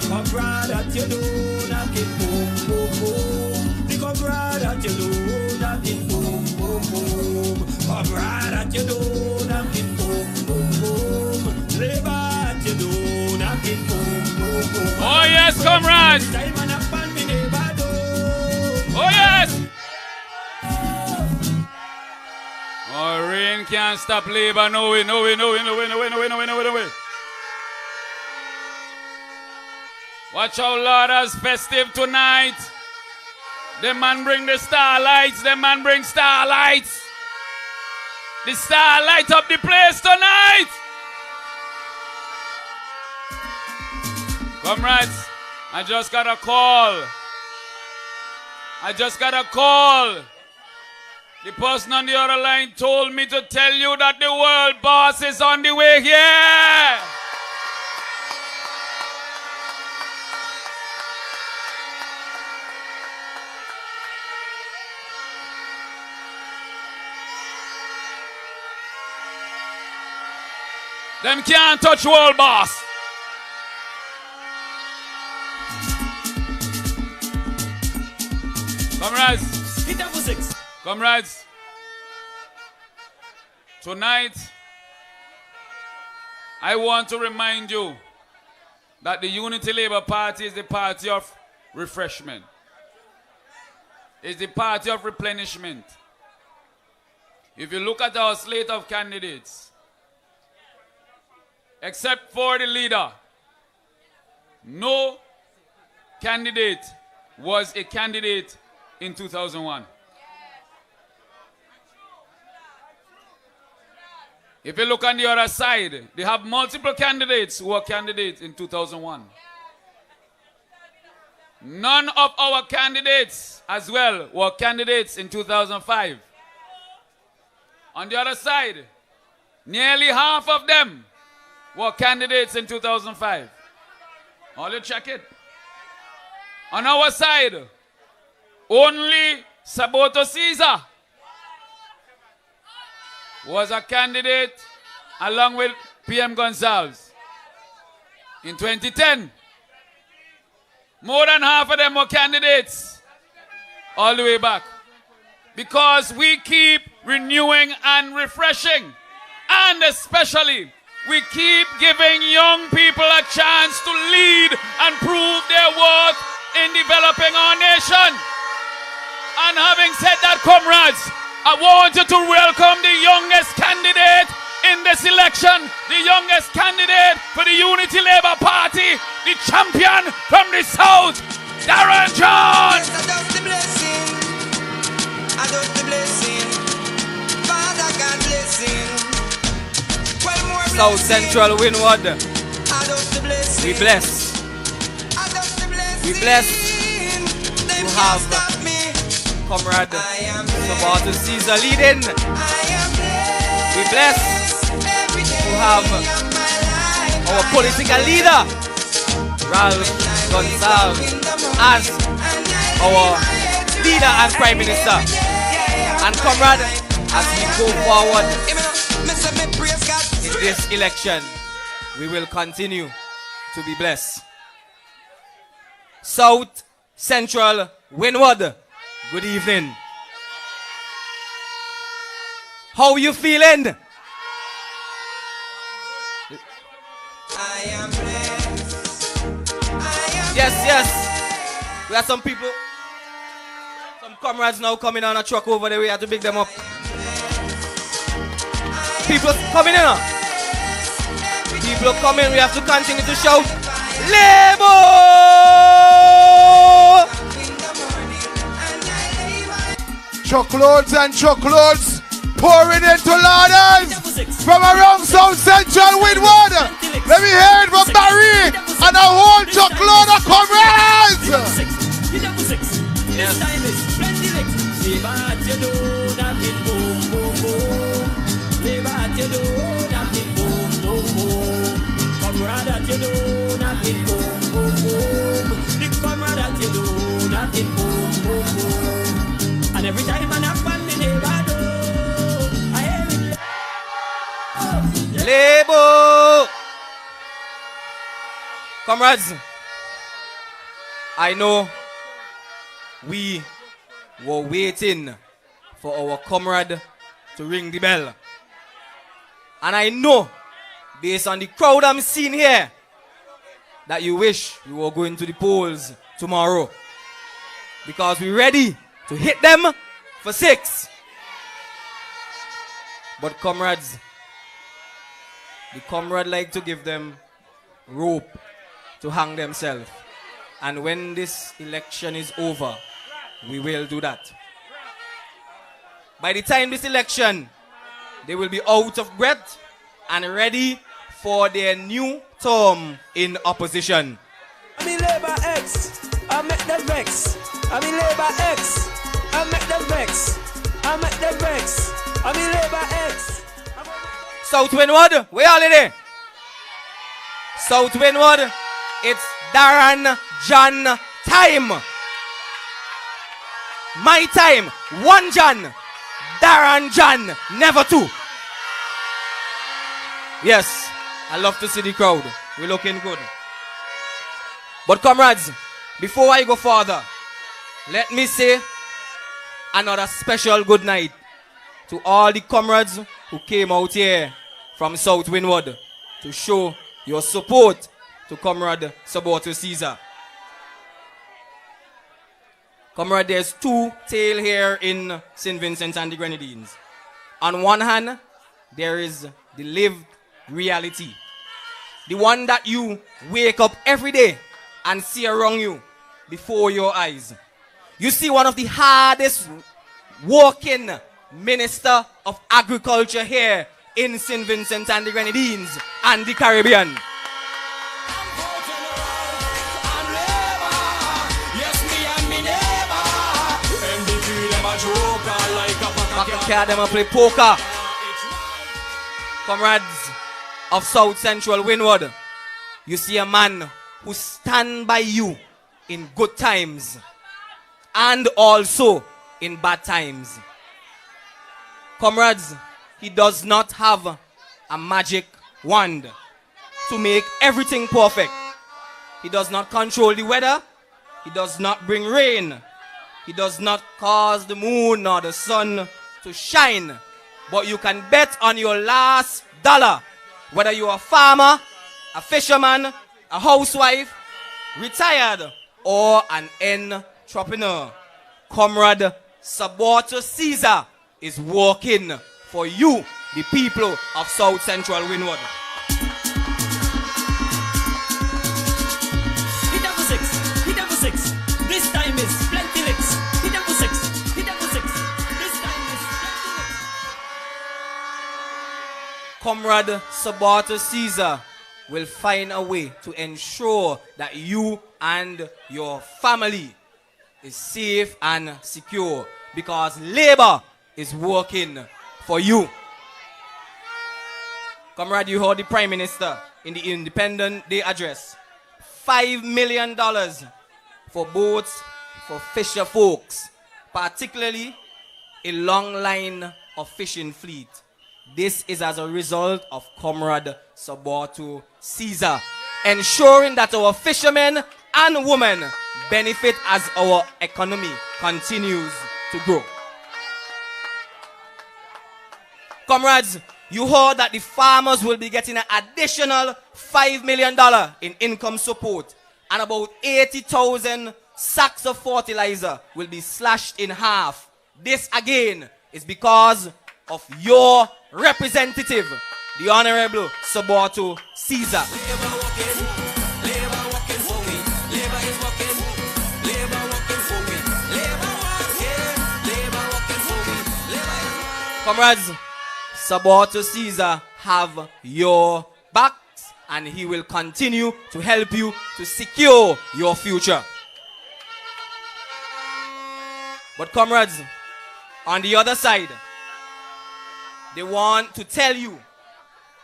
Come brother at your door, knocking boom, boom, boom. Because brother at your door, knocking boom, boom, boom. Come brother at your door, knocking boom, boom, boom. Labor at your door, knocking boom, boom, boom. Oh yes, comrades. Every time I knock on the neighbor door. Oh yes. Oh, rain can't stop labor. No way, no way, no way, no way, no way, no way, no way, no way, no way. Watch out, Lauders, festive tonight. The man bring the starlights. The man bring starlights. The star light up the place tonight. Comrades, I just got a call. The person on the other line told me to tell you that the world boss is on the way here. Them can't touch world boss. Comrades. Hit that for 6. Comrades, tonight I want to remind you that the Unity Labour Party is the party of refreshment. It's the party of replenishment. If you look at our slate of candidates, except for the leader, no candidate was a candidate in 2001. If you look on the other side, they have multiple candidates who were candidates in 2001. None of our candidates as well were candidates in 2005. On the other side, nearly half of them were candidates in 2005. All you check it. On our side, only Saboto Caesar was a candidate along with PM Gonzalez. In 2010, more than half of them were candidates all the way back. Because we keep renewing and refreshing. And especially, we keep giving young people a chance to lead and prove their worth in developing our nation. And having said that, comrades, I want you to welcome the youngest candidate in this election, the youngest candidate for the Unity Labour Party, the champion from the South, Darren John. Yes, I does the blessing. I does the blessing. Father God blessing. 12 more blessings. South Central Windward. We bless. We bless to have Comrade Barbados Caesar leading. We bless to have our political leader, Ralph Gonsalves, as our leader and Prime Minister. And Comrade, as we go forward in this election, we will continue to be blessed. South Central Windward, good evening. How you feeling? Yes. We have some people, some comrades now coming on a truck over there. We have to pick them up. People coming in. People coming. We have to continue to shout, Labour! Truckloads and truckloads pouring into Lauders from around South Central Windward. Let me hear it from Barry and a whole truckload of comrades. And every time I knock on the neighbor door, I hear it. Labour! Comrades, I know we were waiting for our comrade to ring the bell. And I know, based on the crowd I'm seeing here, that you wish we were going to the polls tomorrow. Because we're ready to hit them for 6. But comrades, the comrade like to give them rope to hang themselves. And when this election is over, we will do that. By the time this election, they will be out of breath and ready for their new term in opposition. I mean Labour X, I make them vex. I mean Labour X, I make them vex. I make them vex. I mean Labour X. South Windward, where are they? South Windward, it's Darren John time. My time, 1 John. Darren John, never 2. Yes, I love to see the crowd. We're looking good. But comrades, before I go further, let me say another special good night to all the comrades who came out here from South Windward to show your support to Comrade Barbados Caesar. Comrade, there's 2 tales here in St. Vincent and the Grenadines. On one hand, there is the lived reality. The one that you wake up every day and see around you before your eyes. You see one of the hardest working Minister of Agriculture here in St. Vincent and the Grenadines and the Caribbean. Them play poker. Comrades of South Central Windward, you see a man who stand by you in good times and also in bad times. Comrades, he does not have a magic wand to make everything perfect. He does not control the weather. He does not bring rain. He does not cause the moon or the sun to shine. But you can bet on your last dollar, whether you're a farmer, a fisherman, a housewife, retired, or an entrepreneur. Comrade Barbados Caesar is working for you, the people of South Central Windward. Hit them for 6. Hit them for 6. This time is plenty licks. Hit them for 6. Hit them for 6. This time is plenty licks. Comrade Sabato Caesar will find a way to ensure that you and your family is safe and secure, because Labour is working for you. Comrade, you heard the Prime Minister in the Independent Day address. $5 million for boats for fisher folks, particularly a long line of fishing fleet. This is as a result of Comrade Sabato Caesar, ensuring that our fishermen and women benefit as our economy continues to grow. Comrades, you heard that the farmers will be getting an additional $5 million in income support, and about 80,000 sacks of fertilizer will be slashed in half. This again is because of your representative, the Honorable Sabato Caesar. Comrades, Sabato Caesar have your backs, and he will continue to help you to secure your future. But comrades, on the other side, they want to tell you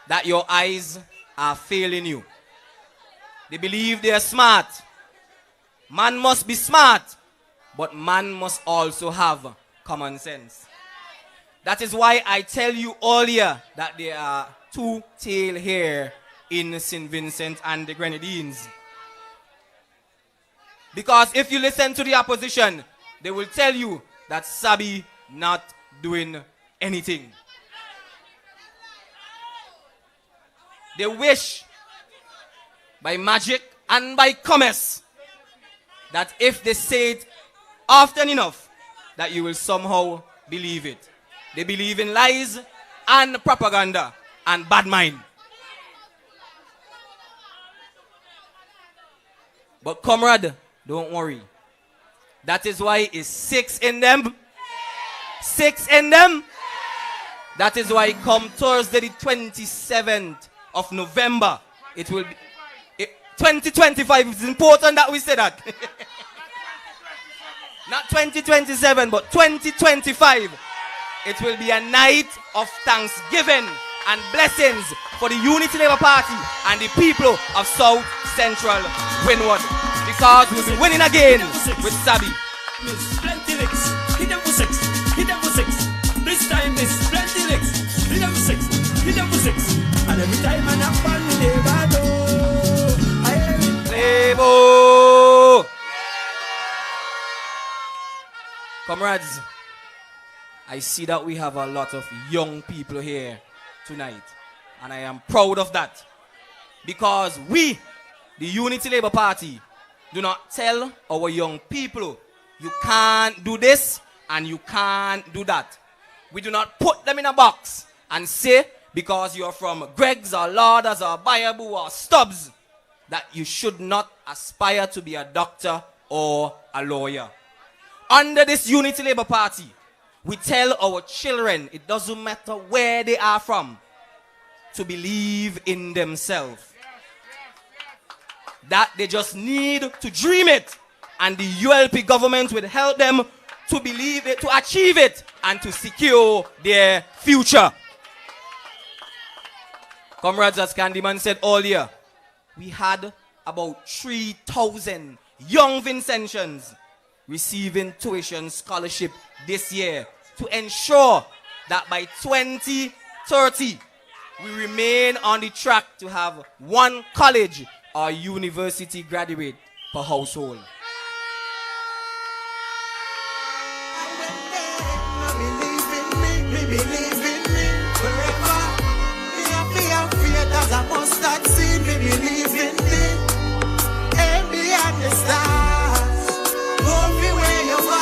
that your eyes are failing you. They believe they are smart. Man must be smart, but man must also have common sense. That is why I tell you earlier that there are two tail here in St. Vincent and the Grenadines. Because if you listen to the opposition, they will tell you that Sabi not doing anything. They wish by magic and by commerce that if they say it often enough, that you will somehow believe it. They believe in lies and propaganda and bad mind. But comrade, don't worry. That is why it's 6 in them. 6 in them. That is why come Thursday the 27th of November, it will be 2025. It's important that we say that. Not 2027, but 2025. It will be a night of thanksgiving and blessings for the Unity Labour Party and the people of South Central Windward. Because we'll be winning again with Sabi. Plenty licks. Hit them for 6. Hit them for 6. This time is plenty licks. Hit them for 6. Hit them for 6. And every time I knock on the Labour door, I hear it. Labour! Comrades, I see that we have a lot of young people here tonight, and I am proud of that, because we, the Unity Labour Party, do not tell our young people you can't do this and you can't do that. We do not put them in a box and say because you're from Greg's or Lauders or Bayabu or Stubbs that you should not aspire to be a doctor or a lawyer. Under this Unity Labour Party, we tell our children, it doesn't matter where they are from, to believe in themselves. That they just need to dream it, and the ULP government will help them to believe it, to achieve it, and to secure their future. Comrades, as Candyman said earlier, we had about 3,000 young Vincentians receiving tuition scholarship this year to ensure that by 2030 we remain on the track to have one college or university graduate per household.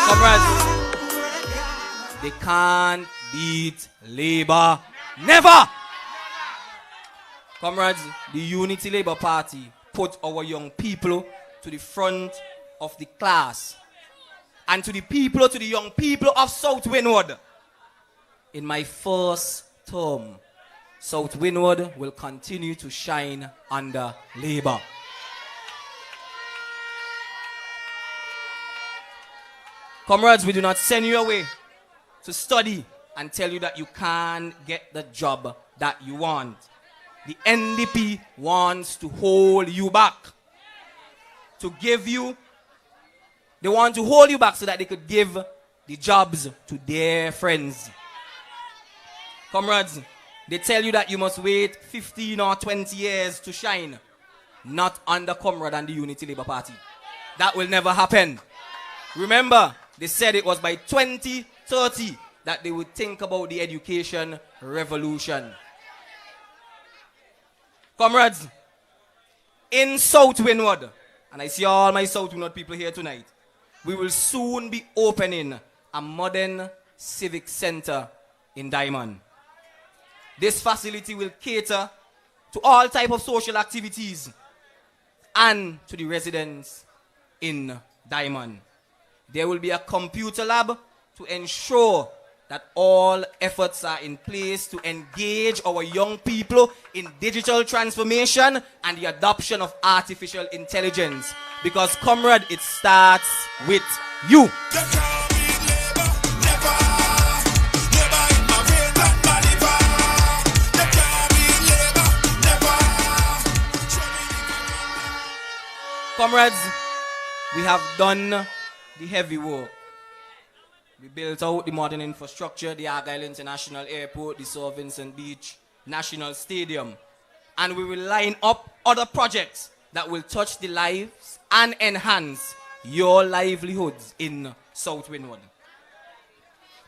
Comrades, they can't beat Labour. Never! Comrades, the Unity Labour Party put our young people to the front of the class. And to the young people of South Windward. In my first term, South Windward will continue to shine under Labour. Comrades, we do not send you away to study and tell you that you can't get the job that you want. The NDP wants to hold you back. They want to hold you back so that they could give the jobs to their friends. Comrades, they tell you that you must wait 15 or 20 years to shine. Not under Comrade and the Unity Labour Party. That will never happen. Remember, they said it was by 2030 that they would think about the education revolution. Comrades, in South Windward, and I see all my South Windward people here tonight, we will soon be opening a modern civic center in Diamond. This facility will cater to all types of social activities and to the residents in Diamond. There will be a computer lab to ensure that all efforts are in place to engage our young people in digital transformation and the adoption of artificial intelligence. Because, comrade, it starts with you. Comrades, we have done the heavy work. We built out the modern infrastructure, the Argyle International Airport, the Sir Vincent Beach National Stadium. And we will line up other projects that will touch the lives and enhance your livelihoods in South Windward.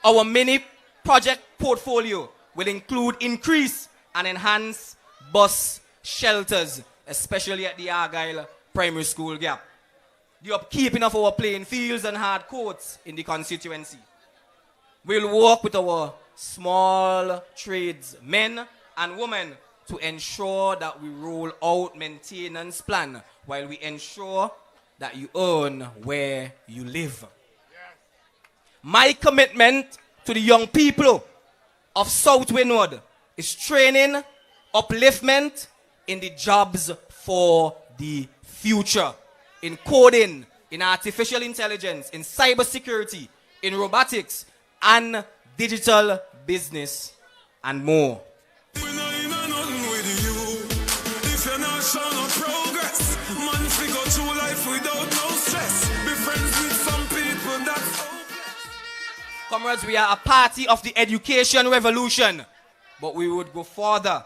Our mini project portfolio will include increase and enhance bus shelters, especially at the Argyle Primary School gap. The upkeeping of our playing fields and hard courts in the constituency. We'll work with our small trades, men and women, to ensure that we roll out maintenance plan while we ensure that you earn where you live. My commitment to the young people of South Windward is training, upliftment in the jobs for the future, in coding, in artificial intelligence, in cybersecurity, in robotics, and digital business, and more. Comrades, we are a party of the education revolution, but we would go further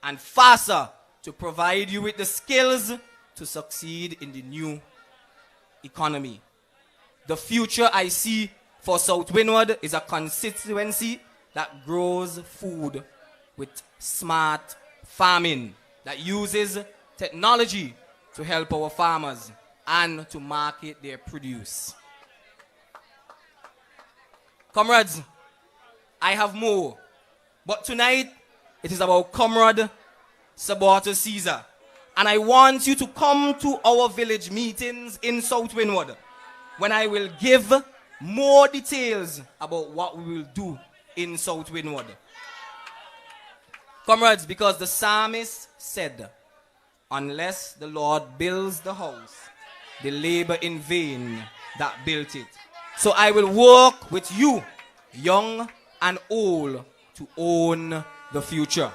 and faster to provide you with the skills to succeed in the new economy. The future I see for South Windward is a constituency that grows food with smart farming, that uses technology to help our farmers and to market their produce. Comrades, I have more, but tonight it is about Comrade Sabato Caesar. And I want you to come to our village meetings in South Windward when I will give more details about what we will do in South Windward. Comrades, because the psalmist said, unless the Lord builds the house, they labor in vain that built it. So I will work with you, young and old, to own the future.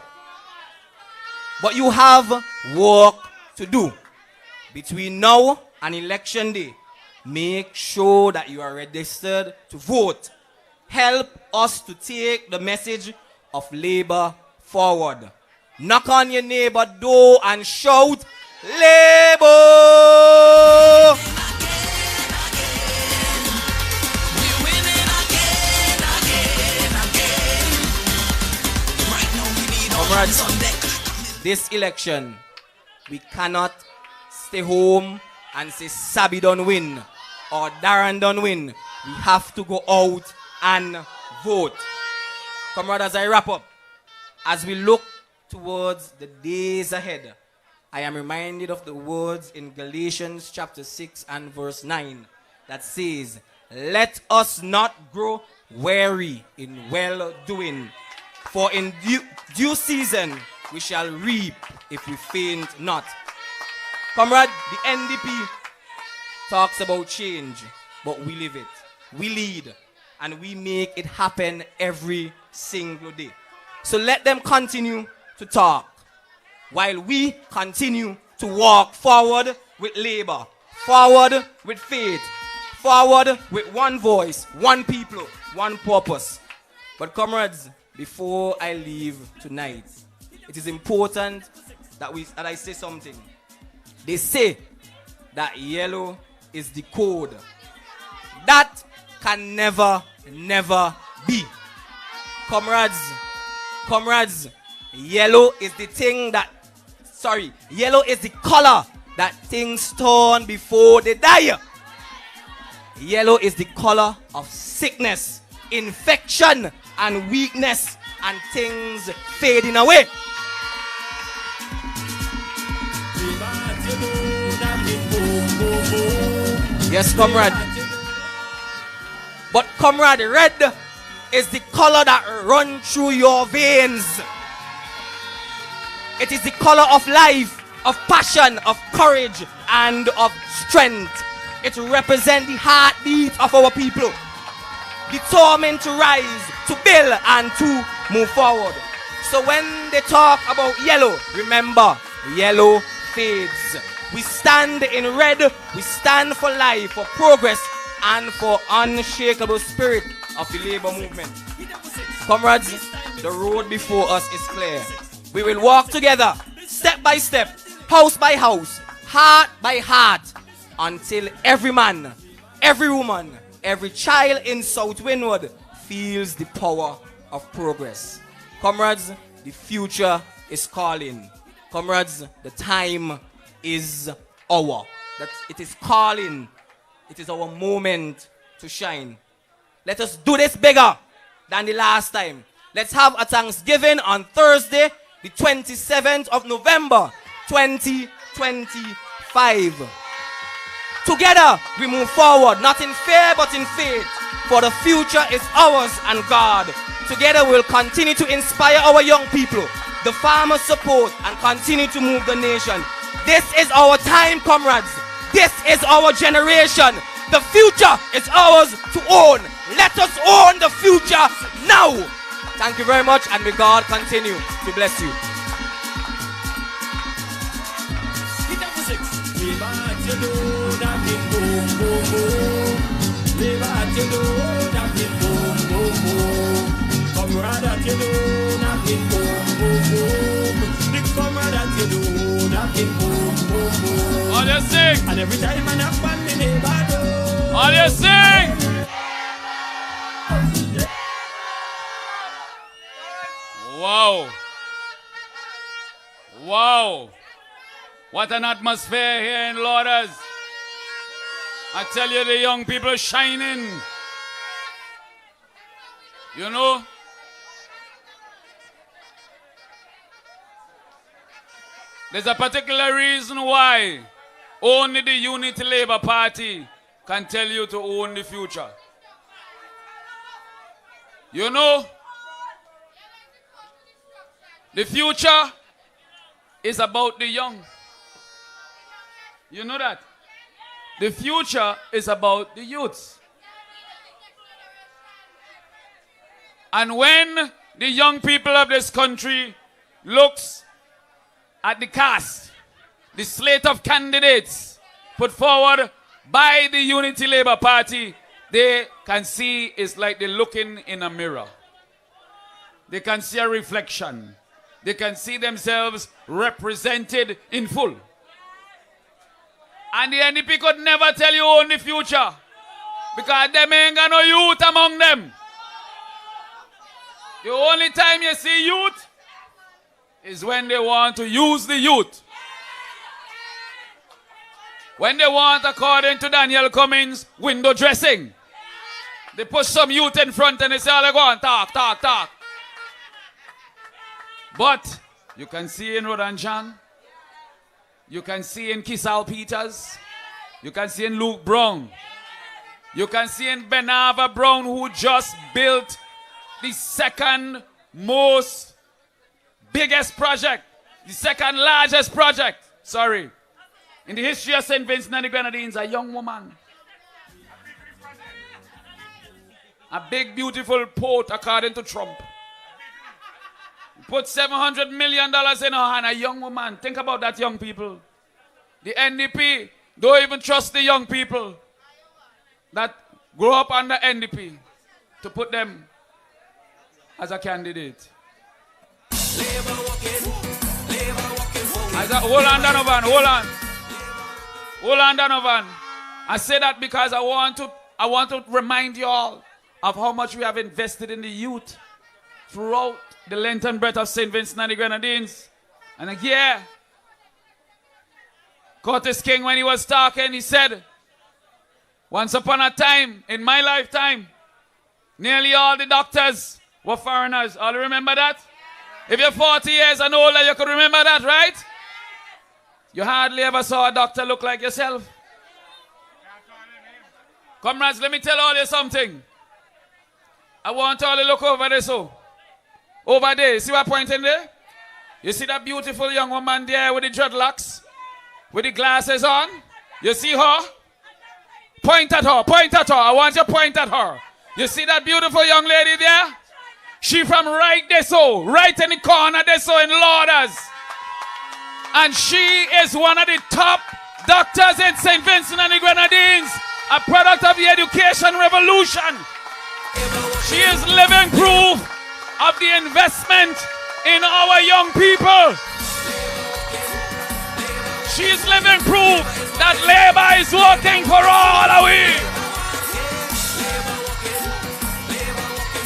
But you have work to do. Between now and election day, make sure that you are registered to vote. Help us to take the message of Labour forward. Knock on your neighbor door and shout, Labour! Comrades, this election, we cannot stay home and say Sabi don't win or Darren don't win. We have to go out and vote. Comrades, as I wrap up, as we look towards the days ahead, I am reminded of the words in Galatians chapter 6 and verse 9 that says, let us not grow weary in well-doing, for in due season we shall reap if we faint not. Comrade, the NDP talks about change, but we live it. We lead, and we make it happen every single day. So let them continue to talk, while we continue to walk forward with labor, forward with faith, forward with one voice, one people, one purpose. But comrades, before I leave tonight, it is important that I say something. They say that yellow is the code. That can never be. Comrades, yellow is the thing that, yellow is the color that things turn before they die. Yellow is the color of sickness, infection, and weakness, and things fading away. Yes, comrade. But comrade, red is the color that runs through your veins. It is the color of life, of passion, of courage, and of strength. It represents the heartbeat of our people, determined to rise, to build, and to move forward. So when they talk about yellow, remember, yellow fades. We stand in red, we stand for life, for progress, and for unshakable spirit of the labor movement. Comrades, the road before us is clear. We will walk together, step by step, house by house, heart by heart, until every man, every woman, every child in South Windward feels the power of progress. Comrades, the future is calling. Comrades, the time is our. That it is calling. It is our moment to shine. Let us do this bigger than the last time. Let's have a Thanksgiving on Thursday, the 27th of November, 2025. Together, we move forward, not in fear, but in faith. For the future is ours and God. Together, we'll continue to inspire our young people, the farmers' support, and continue to move the nation. This is our time, comrades. This is our generation. The future is ours to own. Let us own the future now. Thank you very much, and may God continue to bless you. All you sing. And every time I knock on the neighbor door. All you sing. Wow. Wow. What an atmosphere here in Lauders. I tell you, the young people shining. You know, there's a particular reason why only the Unity Labour Party can tell you to own the future. You know, the future is about the young. You know that? The future is about the youths. And when the young people of this country looks at the cast, the slate of candidates put forward by the Unity Labour Party, they can see it's like they're looking in a mirror. They can see a reflection. They can see themselves represented in full. And the NDP could never tell you own the future, because them ain't got no youth among them. The only time you see youth is when they want to use the youth. When they want, according to Daniel Cummings, window dressing. They put some youth in front and they say, oh, go on, talk. But you can see in Rodan John, you can see in Kisal Peters, you can see in Luke Brown, you can see in Benava Brown, who just built the second most biggest project, the second largest project, sorry, in the history of St. Vincent and the Grenadines, a young woman. A big, beautiful port, according to Trump. Put $700 million in her hand, a young woman. Think about that, young people. The NDP don't even trust the young people that grow up under NDP to put them as a candidate. Hold on, Donovan, hold on. Hold on, Donovan. I say that because I want to remind you all of how much we have invested in the youth throughout the length and breadth of St. Vincent and the Grenadines. And yeah, Curtis King, when he was talking, he said, once upon a time, in my lifetime, nearly all the doctors were foreigners. All remember that? If you're 40 years and older, you could remember that, right? You hardly ever saw a doctor look like yourself. Comrades, let me tell all you something. I want all to look over there, so. Over there, see what I'm pointing there? You see that beautiful young woman there with the dreadlocks? With the glasses on? You see her? Point at her, point at her. I want you to point at her. You see that beautiful young lady there? She from right there, so. Right in the corner there, so in Lauders. And she is one of the top doctors in St. Vincent and the Grenadines. A product of the education revolution. She is living proof of the investment in our young people. She is living proof that labor is working for all of we.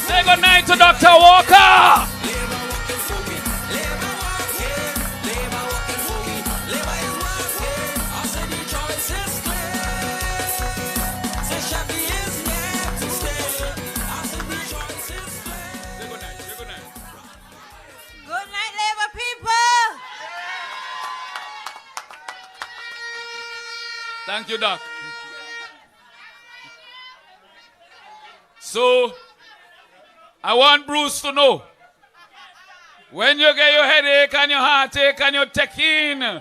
Say good night to Dr. Walker. Thank you, Doc. So, I want Bruce to know, when you get your headache and your heartache and your tequine,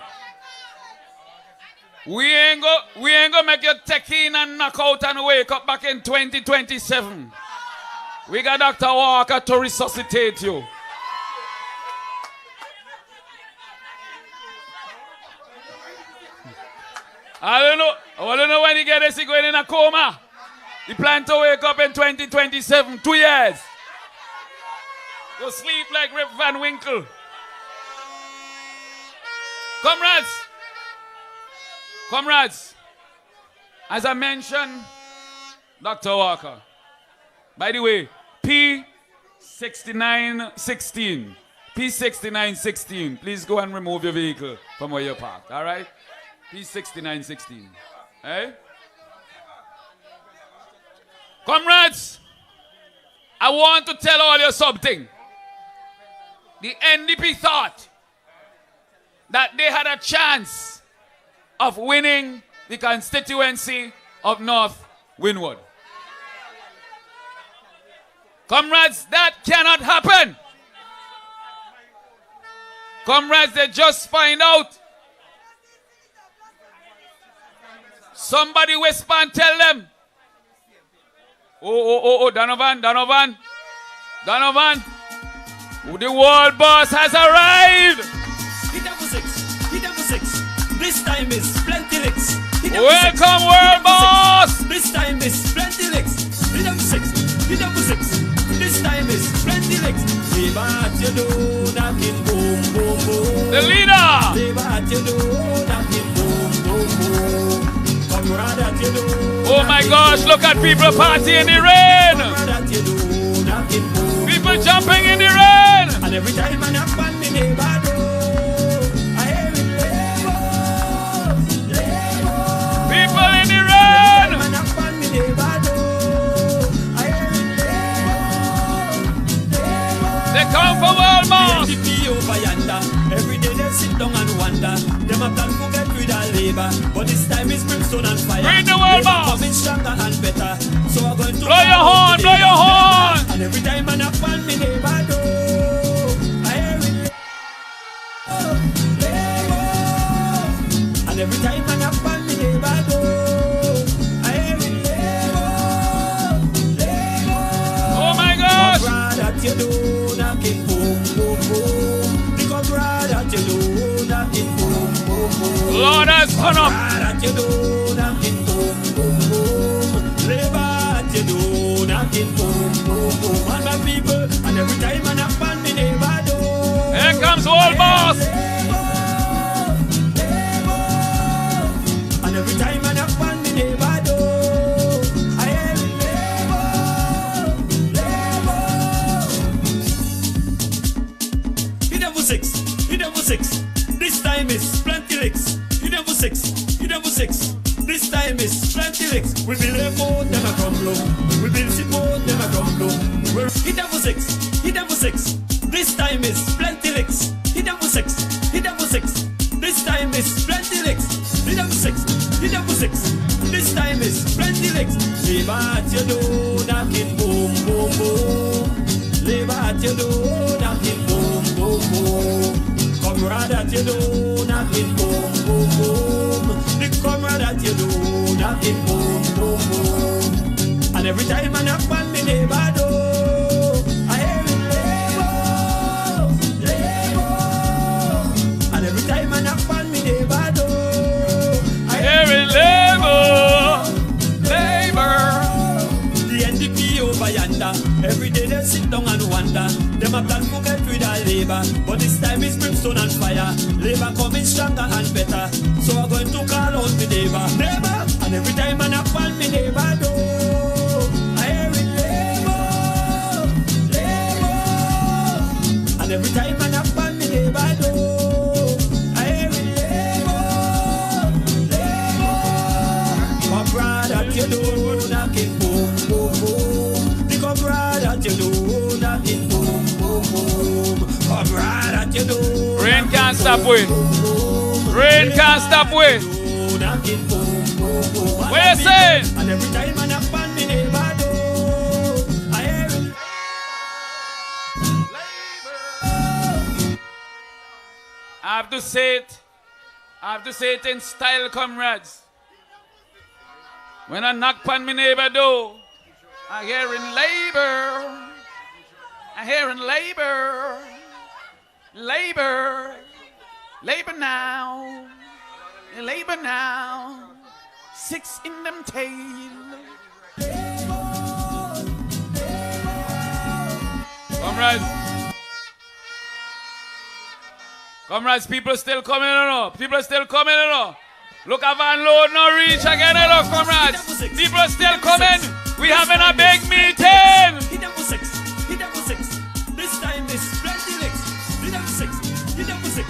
we ain't go make you tequine and knock out and wake up back in 2027. We got Dr. Walker to resuscitate you. I don't know when he gets this, he going in a coma. He plans to wake up in 2027, 2 years. Go sleep like Rip Van Winkle. Comrades, as I mentioned, Dr. Walker. By the way, P6916. P6916. Please go and remove your vehicle from where you're parked, all right? P6916. Eh? Comrades, I want to tell all you something. The NDP thought that they had a chance of winning the constituency of North Windward. Comrades, that cannot happen. Comrades, they just find out. Somebody whisper and tell them. Oh, Donovan. The world boss has arrived. Hit up for six. This time is plenty licks. Welcome, world boss. This time is plenty licks. Hit up for six. This time is plenty licks. The leader. Oh my gosh, look at people partying in the rain. People jumping in the rain. And every time I knock on the neighbor door, I hear it labor. People in the rain. Every time I knock on the neighbor door, I hear it labor. They come for world boss. The NDP over yonder. Every day they sit down and wonder. Them a plan to get rid of labor, but this time is brimstone and fire. Bring the world boss. Coming stronger and better. So I'm going to blow your horn. And every time I knock on me neighbor door, I hear it. Lauders, turn up. That you do, knocking boom, boom, boom. Labor, you do, knocking boom, boom, boom. And my people, and every time I knock on me neighbor door. Here comes old boss. And every time I knock on me neighbor door, I hear labor. Hit them for six. Hit them for six. This time is plenty licks. Hit them for six. Hit them for six. This time is plenty licks. We build a boat, them a come low. We build a boat, them a come low. Hit them for six. Hit them for six. This time is plenty licks. Hit them for six. Hit them for six. This time is plenty licks. Hit them for six. Hit them for six. This time is plenty licks. Labor at your door, knocking boom, boom, boom. Labor at your door, knocking boom, boom, boom. Comrade at your door, knocking boom, boom, boom. The comrade at your door, knocking boom, boom, boom. And every time I knock on me neighbor door, I hear it labor, labor. And every time I knock on me neighbor door, I hear it labor, labor. The NDP over yonder, every day they sit down and wonder. Them a plan to get rid of labor, but this time it's brimstone and fire. Labor coming stronger and better, so I'm going to call out the neighbor, neighbor. And every time I knock on me neighbor door, I hear it labor, labor. And every time I knock on me neighbor door, I hear it labor, labor. Comrade at your door, knocking boom, boom, boom. The comrade at your door, knocking boom, boom, boom. Comrade at your door. Rain can't stop we. Rain can't stop we. What you saying? And every time I knock on me neighbor door, I hear it. I have to say it. I have to say it in style, comrades. When I knock on me neighbor door, I hear in labor. I hear in labor. Labor. Labor now. Labor now. Six in them tail. Comrades. Comrades, people still coming or no? People still coming or no? Look at Van Load no reach again, hello, comrades. People still coming. We having a big meeting. Hit them for six. Hit them for six. This time is plenty licks. Hit them for six. Hit them for six.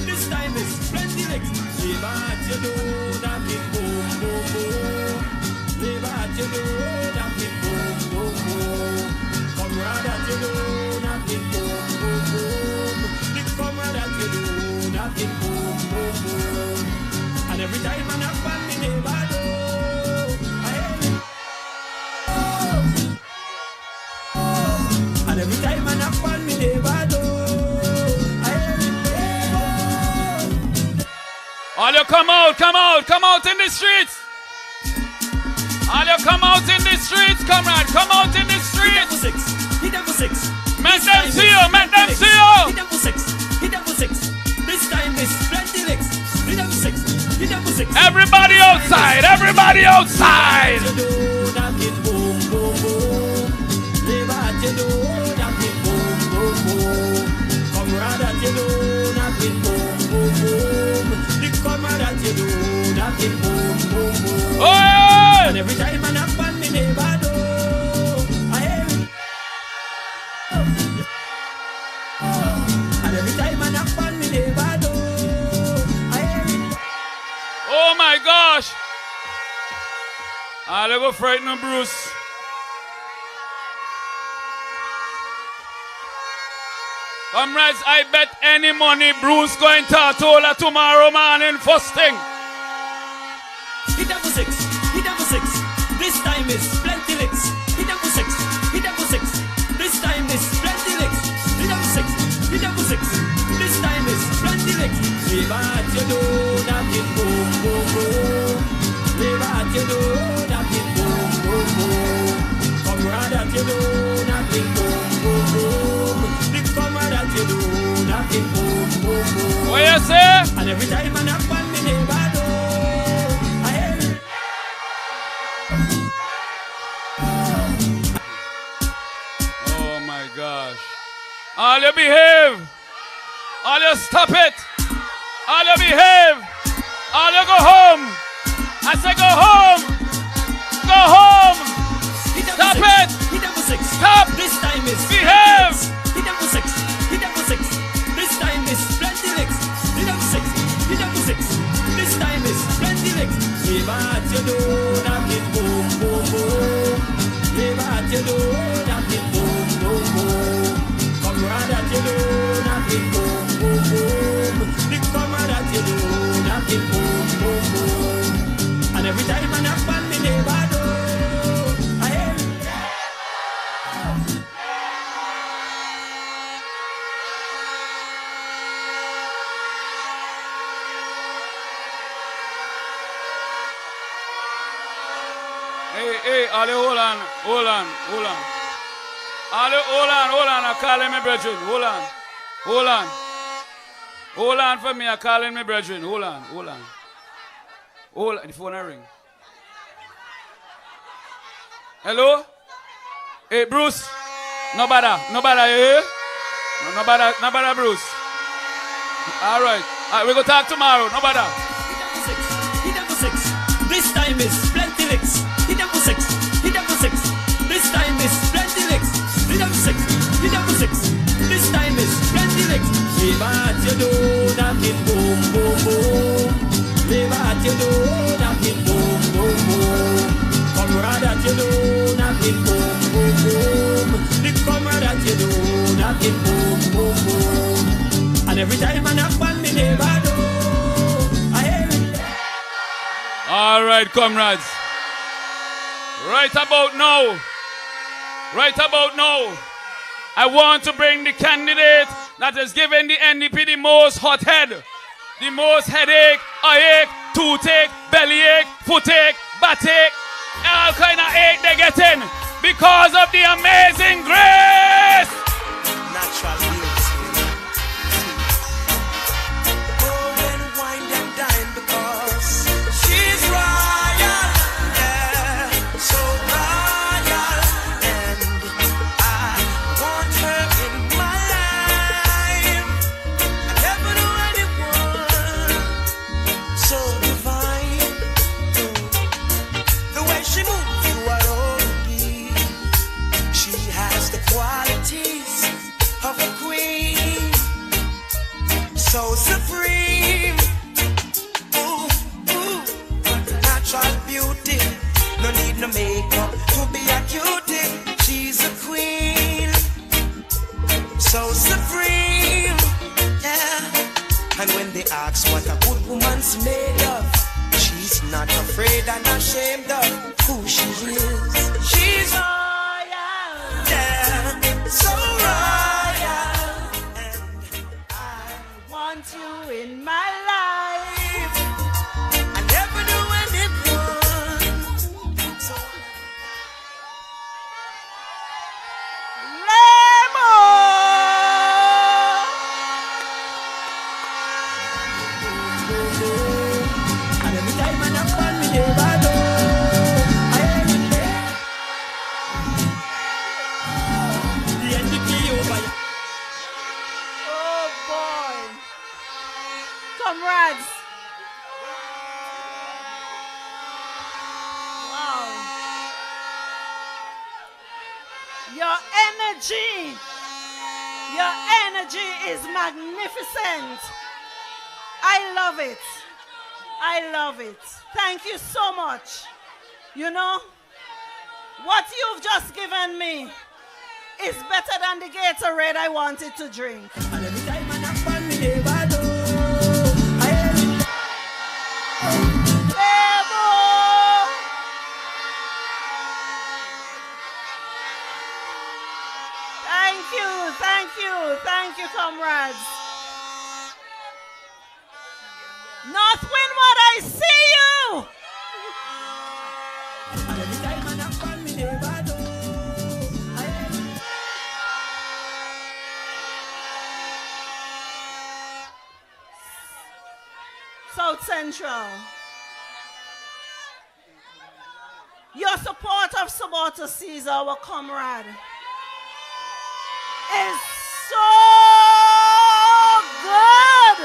This time is plenty licks. Labor at your door, knocking boom, boom, boom. Labor at your door, knocking boom, boom, boom. Comrade at your door, knocking boom, boom, boom. The comrade at your door, knocking boom, boom, boom. And every time I knock on me neighbor door, I hear it. And every time I knock on me neighbor door, I hear it. All you come out in the streets. All you come out in the streets, comrade, come out in the streets. Hit them for six. Make them see you, make them see you. Hit them for six. Hit them for six. This time is plenty licks. Hit them for six. Hit them for six. Everybody outside, everybody outside. Oh! And every time I knock on me neighbor door, I hear it. And every time I knock on me neighbor door, I hear it. Oh my gosh! I'll go frighten Bruce. Comrades, I bet any money Bruce going to Atola tomorrow morning first thing. Hit them for six. Hit them for six. This time is plenty licks. Hit them for six. Hit them for six. This time is plenty licks. Hit them for six. Hit them for six. This time is plenty licks. Labor at your door, knocking boom, boom, boom. Labor at your door, knocking boom, boom, boom. Comrade at your door, knocking boom, boom, boom. The comrade at your door, knocking boom, boom, boom. What you say? And every time I knock on me neighbor All you behave. All you stop it. All you behave. All you go home. I say go home. Go home. Stop it. Stop. This time is behave. Hit them for 6. Hit them for 6. This time is plenty licks. Hit them for 6. Hit them for 6. This time is plenty licks. Leave out your door, knock it boom, boom, boom. Leave out your door, knock it boom, boom, boom. Come right at your door, knock it boom, boom, boom. Come right at your door, knock it boom, boom, boom. And every time I knock on me neighbor door, I hear it. Hey, Ali, hold on. Ali, hold on. I'm calling my brethren. Hold on for me. I'm calling my brethren. Hold on. The phone ring. Hello? Hey, Bruce. No bother, you hear? No bother, Bruce. All right. We're going to talk tomorrow. No bother. Hit them for 6. This time is plenty licks. Hit them for 6. Hit them for 6. This time is plenty licks. Hit them for 6. Hit them for 6. This time is plenty licks. Leave out your door, knock it boom, boom, boom. Leave out your door, knock it boom, boom, boom. Come right at your door, knock it boom, boom, boom. Come right at your door, knock it boom, boom, boom. And every time I knock on me neighbor door, I hear it. All right, comrades. Right about now, I want to bring the candidate that has given the NDP the most hot head, the most headache, eye-ache, toothache, bellyache, footache, backache, all kind of ache they're getting because of the amazing grace. Natural beauty. Go and wine and dine because she's royal, yeah, so royal, and I want her in my life. I never knew anyone so divine. The way she moves, you are only. She has the qualities of a queen, so supreme. Ooh, ooh, natural beauty. No need no makeup to be a cutie. She's a queen, so supreme. Yeah. And when they ask what a good woman's made of, she's not afraid and ashamed of who she is. She's royal, yeah, so royal, and I want you in my life. I never knew anyone so. And every time I knock on me neighbor door, I hear it there. The NDP over. Oh boy. Comrades. Wow. Your energy is magnificent. I love it. Thank you so much. You know, what you've just given me is better than the Gatorade I wanted to drink. And every time I knock on me neighbor door, I hear it. Thank you, comrades. North Windward, I see you. And every time I knock on me neighbor door, I hear it. South Central. Your support of Sabota Caesar, our comrade, is so good.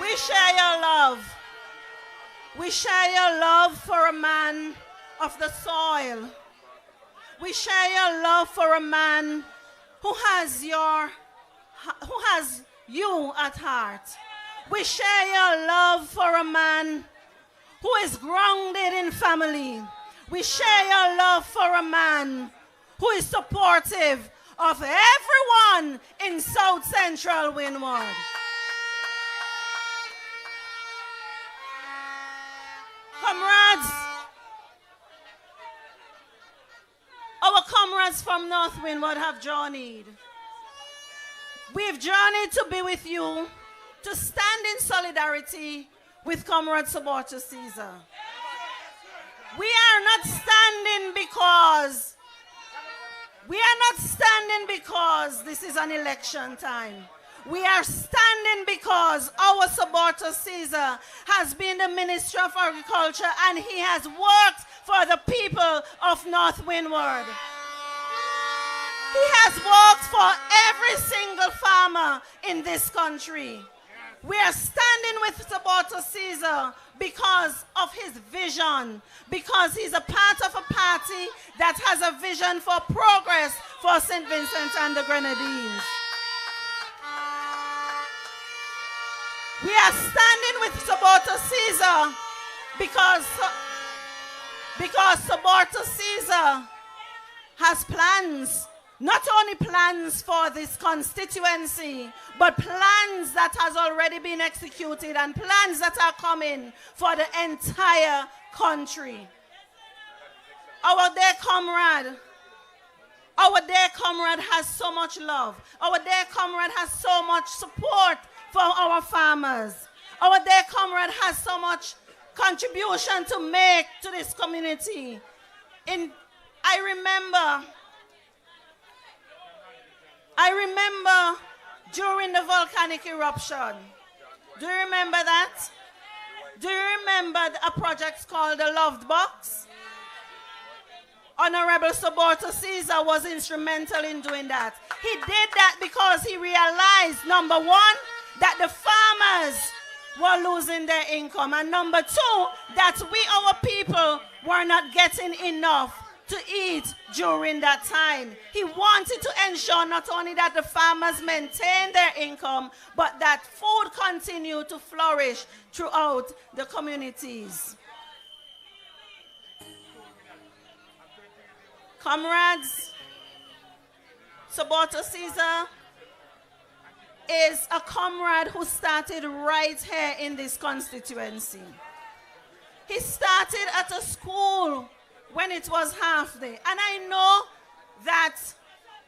We share your love. We share your love for a man of the soil. We share your love for a man who has you at heart. We share your love for a man who is grounded in family. We share your love for a man who is supportive of everyone in South Central Windward. Comrades, our comrades from North Windward have journeyed. We've journeyed to be with you, to stand in solidarity with Comrade Saborta Caesar. We are not standing because this is an election time. We are standing because our Saborta Caesar has been the Minister of Agriculture and he has worked for the people of North Windward. He has worked for every single farmer in this country. We are standing with Saborta Caesar because of his vision, because he's a part of a party that has a vision for progress for St. Vincent and the Grenadines. We are standing with Saborta Caesar because Saborta Caesar has plans, not only plans for this constituency, but plans that has already been executed and plans that are coming for the entire country. Our dear comrade has so much love. Our dear comrade has so much support for our farmers. Our dear comrade has so much contribution to make to this community. I remember during the volcanic eruption. Do you remember that? Do you remember a project called the Loved Box? Honorable Saborta Caesar was instrumental in doing that. He did that because he realized, number one, that the farmers were losing their income, and number two, that we, our people, were not getting enough to eat during that time. He wanted to ensure not only that the farmers maintain their income, but that food continued to flourish throughout the communities. Comrades, Saborta Caesar is a comrade who started right here in this constituency. He started at a school when it was half day. And I know that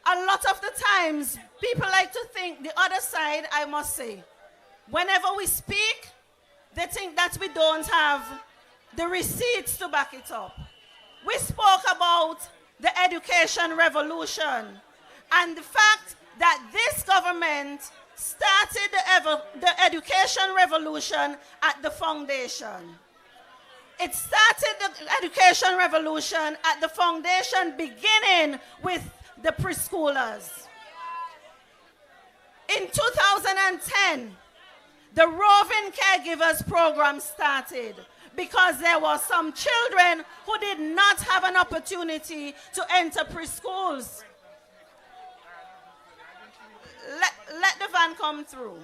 a lot of the times people like to think the other side, I must say, whenever we speak, they think that we don't have the receipts to back it up. We spoke about the education revolution and the fact that this government started the education revolution at the foundation. It started the education revolution at the foundation, beginning with the preschoolers. In 2010, the roving caregivers program started because there were some children who did not have an opportunity to enter preschools. Let the van come through.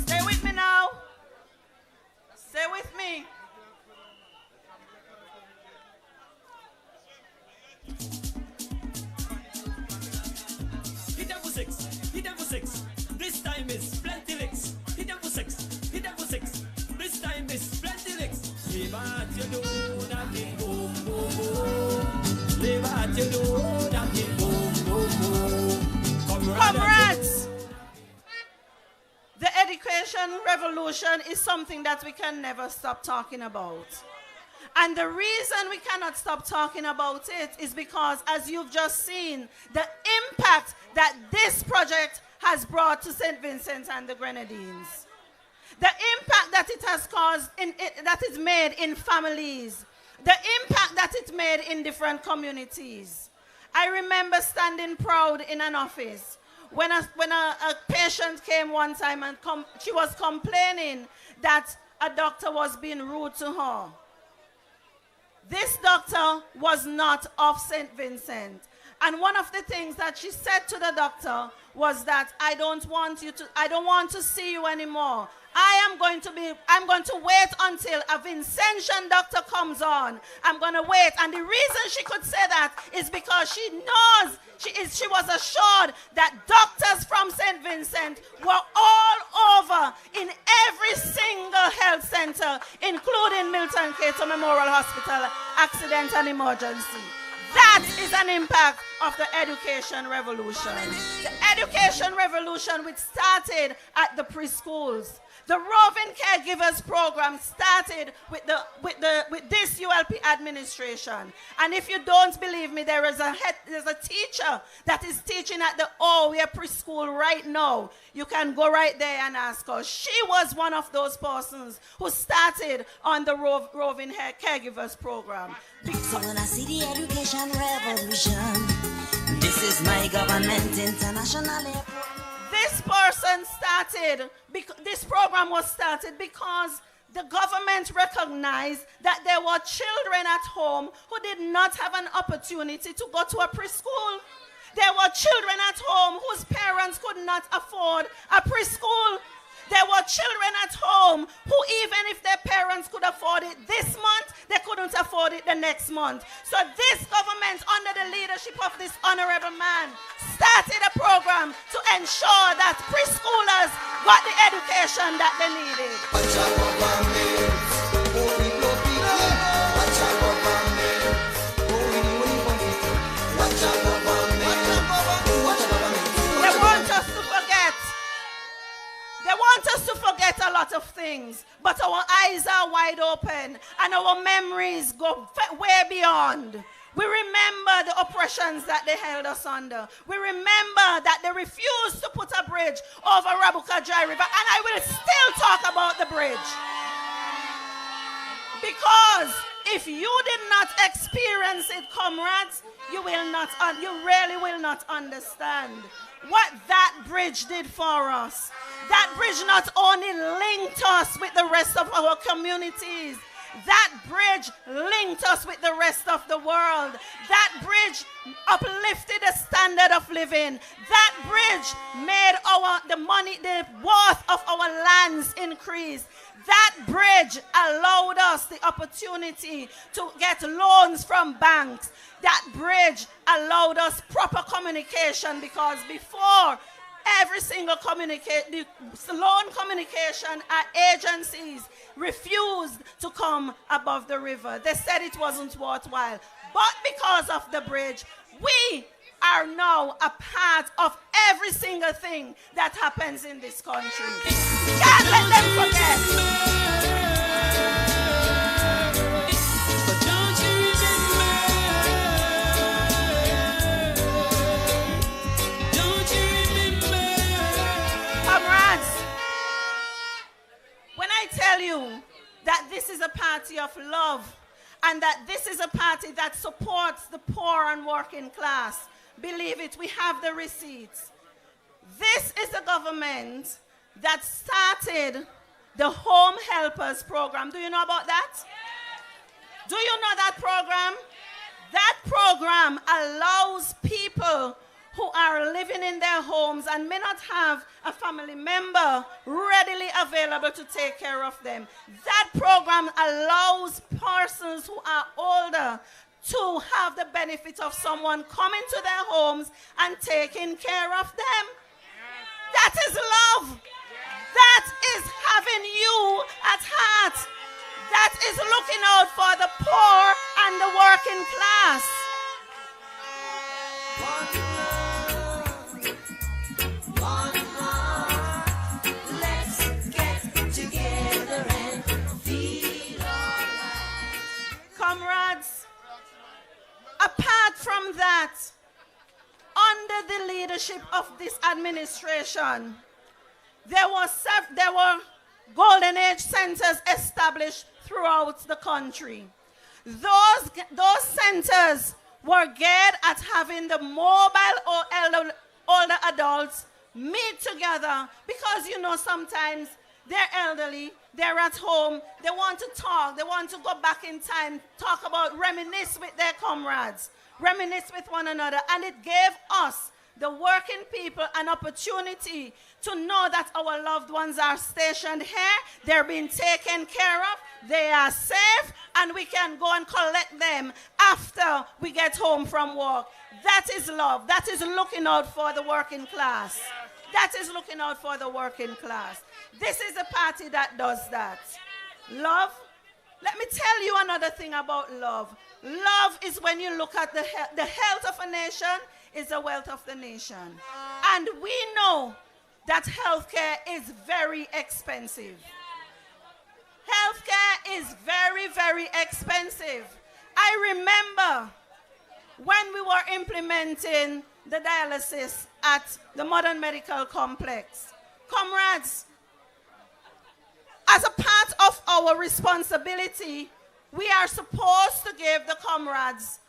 Stay with me now. Stay with me. Hit them for six. Hit them for six. This time is plenty licks. Hit them for six. Hit them for six. This time is plenty licks. Leave out your door, that thing boom, boom, boom. Leave out your door, that thing boom, boom, boom. Comrades, the education education revolution is something that we can never stop talking about. And the reason we cannot stop talking about it is because, as you've just seen, the impact that this project has brought to St. Vincent and the Grenadines. The impact that it has caused, that is made in families. The impact that it made in different communities. I remember standing proud in an office when a patient came one time and she was complaining that a doctor was being rude to her. This doctor was not of St. Vincent. And one of the things that she said to the doctor was that I don't want to see you anymore. I'm going to wait until a Vincentian doctor comes on. I'm going to wait. And the reason she could say that is because she knows, she was assured that doctors from St. Vincent were all over in every single health center, including Milton Cato Memorial Hospital, accident and emergency. That is an impact of the education revolution. The education revolution, which started at the preschools. The roving caregivers program started with this ULP administration. And if you don't believe me, there's a teacher that is teaching at the Owe preschool right now. You can go right there and ask her. She was one of those persons who started on the roving caregivers program. So when I see the education revolution, this is my government internationally. This program was started because the government recognized that there were children at home who did not have an opportunity to go to a preschool. There were children at home whose parents could not afford a preschool. There were children at home who, even if their parents could afford it this month, they couldn't afford it the next month. So this government, under the leadership of this honorable man, started a program to ensure that preschoolers got the education that they needed. They want us to forget a lot of things, but our eyes are wide open and our memories go way beyond. We remember the oppressions that they held us under. We remember that they refused to put a bridge over Rabuka Dry River, and I will still talk about the bridge. Because if you did not experience it, comrades, you really will not understand what that bridge did for us. That bridge not only linked us with the rest of our communities, that bridge linked us with the rest of the world. That bridge uplifted the standard of living. That bridge made the worth of our lands increase. That bridge allowed us the opportunity to get loans from banks. That bridge allowed us proper communication, because before, every single loan communication agencies refused to come above the river. They said it wasn't worthwhile. But because of the bridge, we are now a part of every single thing that happens in this country. Can't let them forget. When I tell you that this is a party of love and that this is a party that supports the poor and working class, believe it, we have the receipts. This is the government that started the Home Helpers program. Do you know about that? Do you know that program? That program allows people who are living in their homes and may not have a family member readily available to take care of them. That program allows persons who are older to have the benefit of someone coming to their homes and taking care of them. That is love. That is having you at heart. That is looking out for the poor and the working class. Let's get leadership of this administration, there were Golden Age centers established throughout the country. Those centers were geared at having the mobile or older adults meet together because, you know, sometimes they're elderly, they're at home, they want to talk, they want to go back in time, talk about, reminisce with their comrades, reminisce with one another. And it gave us, the working people, an opportunity to know that our loved ones are stationed here, they're being taken care of, they are safe, and we can go and collect them after we get home from work. That is love. That is looking out for the working class. That is looking out for the working class. This is a party that does that. Love. Let me tell you another thing about love. Love is when you look at the health of a nation is the wealth of the nation. And we know that healthcare is very expensive. Healthcare is very, very expensive. I remember when we were implementing the dialysis at the Modern Medical Complex. Comrades, as a part of our responsibility, we are supposed to give the comrades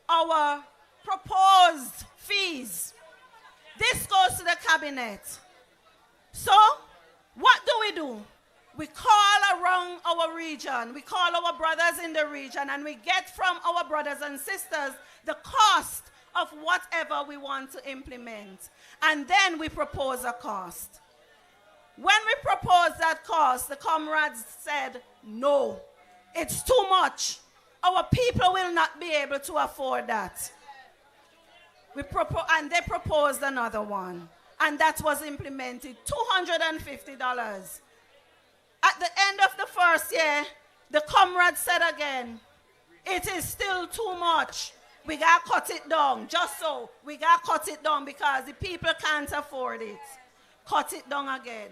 our proposed fees. This goes to the cabinet. So, what do? We call around our region, we call our brothers in the region, and we get from our brothers and sisters the cost of whatever we want to implement. And then we propose a cost. When we proposed that cost, the comrades said, no, it's too much. Our people will not be able to afford that. And they proposed another one. And that was implemented, $250. At the end of the first year, the comrades said again, it is still too much. We got to cut it down, just so. We got to cut it down because the people can't afford it. Cut it down again.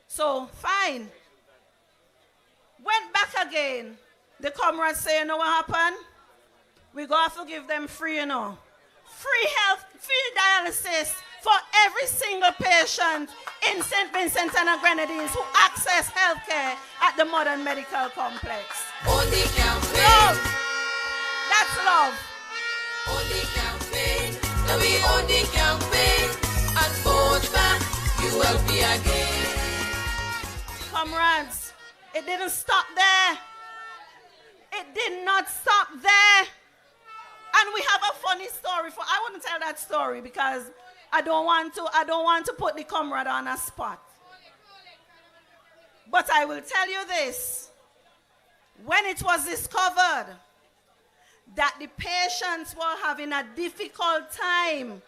So, fine. Went back again. The comrades say, you know what happened? We got to give them free, you know. Free health, free dialysis for every single patient in St. Vincent and the Grenadines who access healthcare at the Modern Medical Complex. Only campaign. Love. That's love. Only campaign. Now we only campaign. And vote back. You will be again. Comrades, it didn't stop there. It did not stop there. And we have a funny story. I wouldn't tell that story because I don't want to put the comrade on a spot. But I will tell you this. When it was discovered that the patients were having a difficult time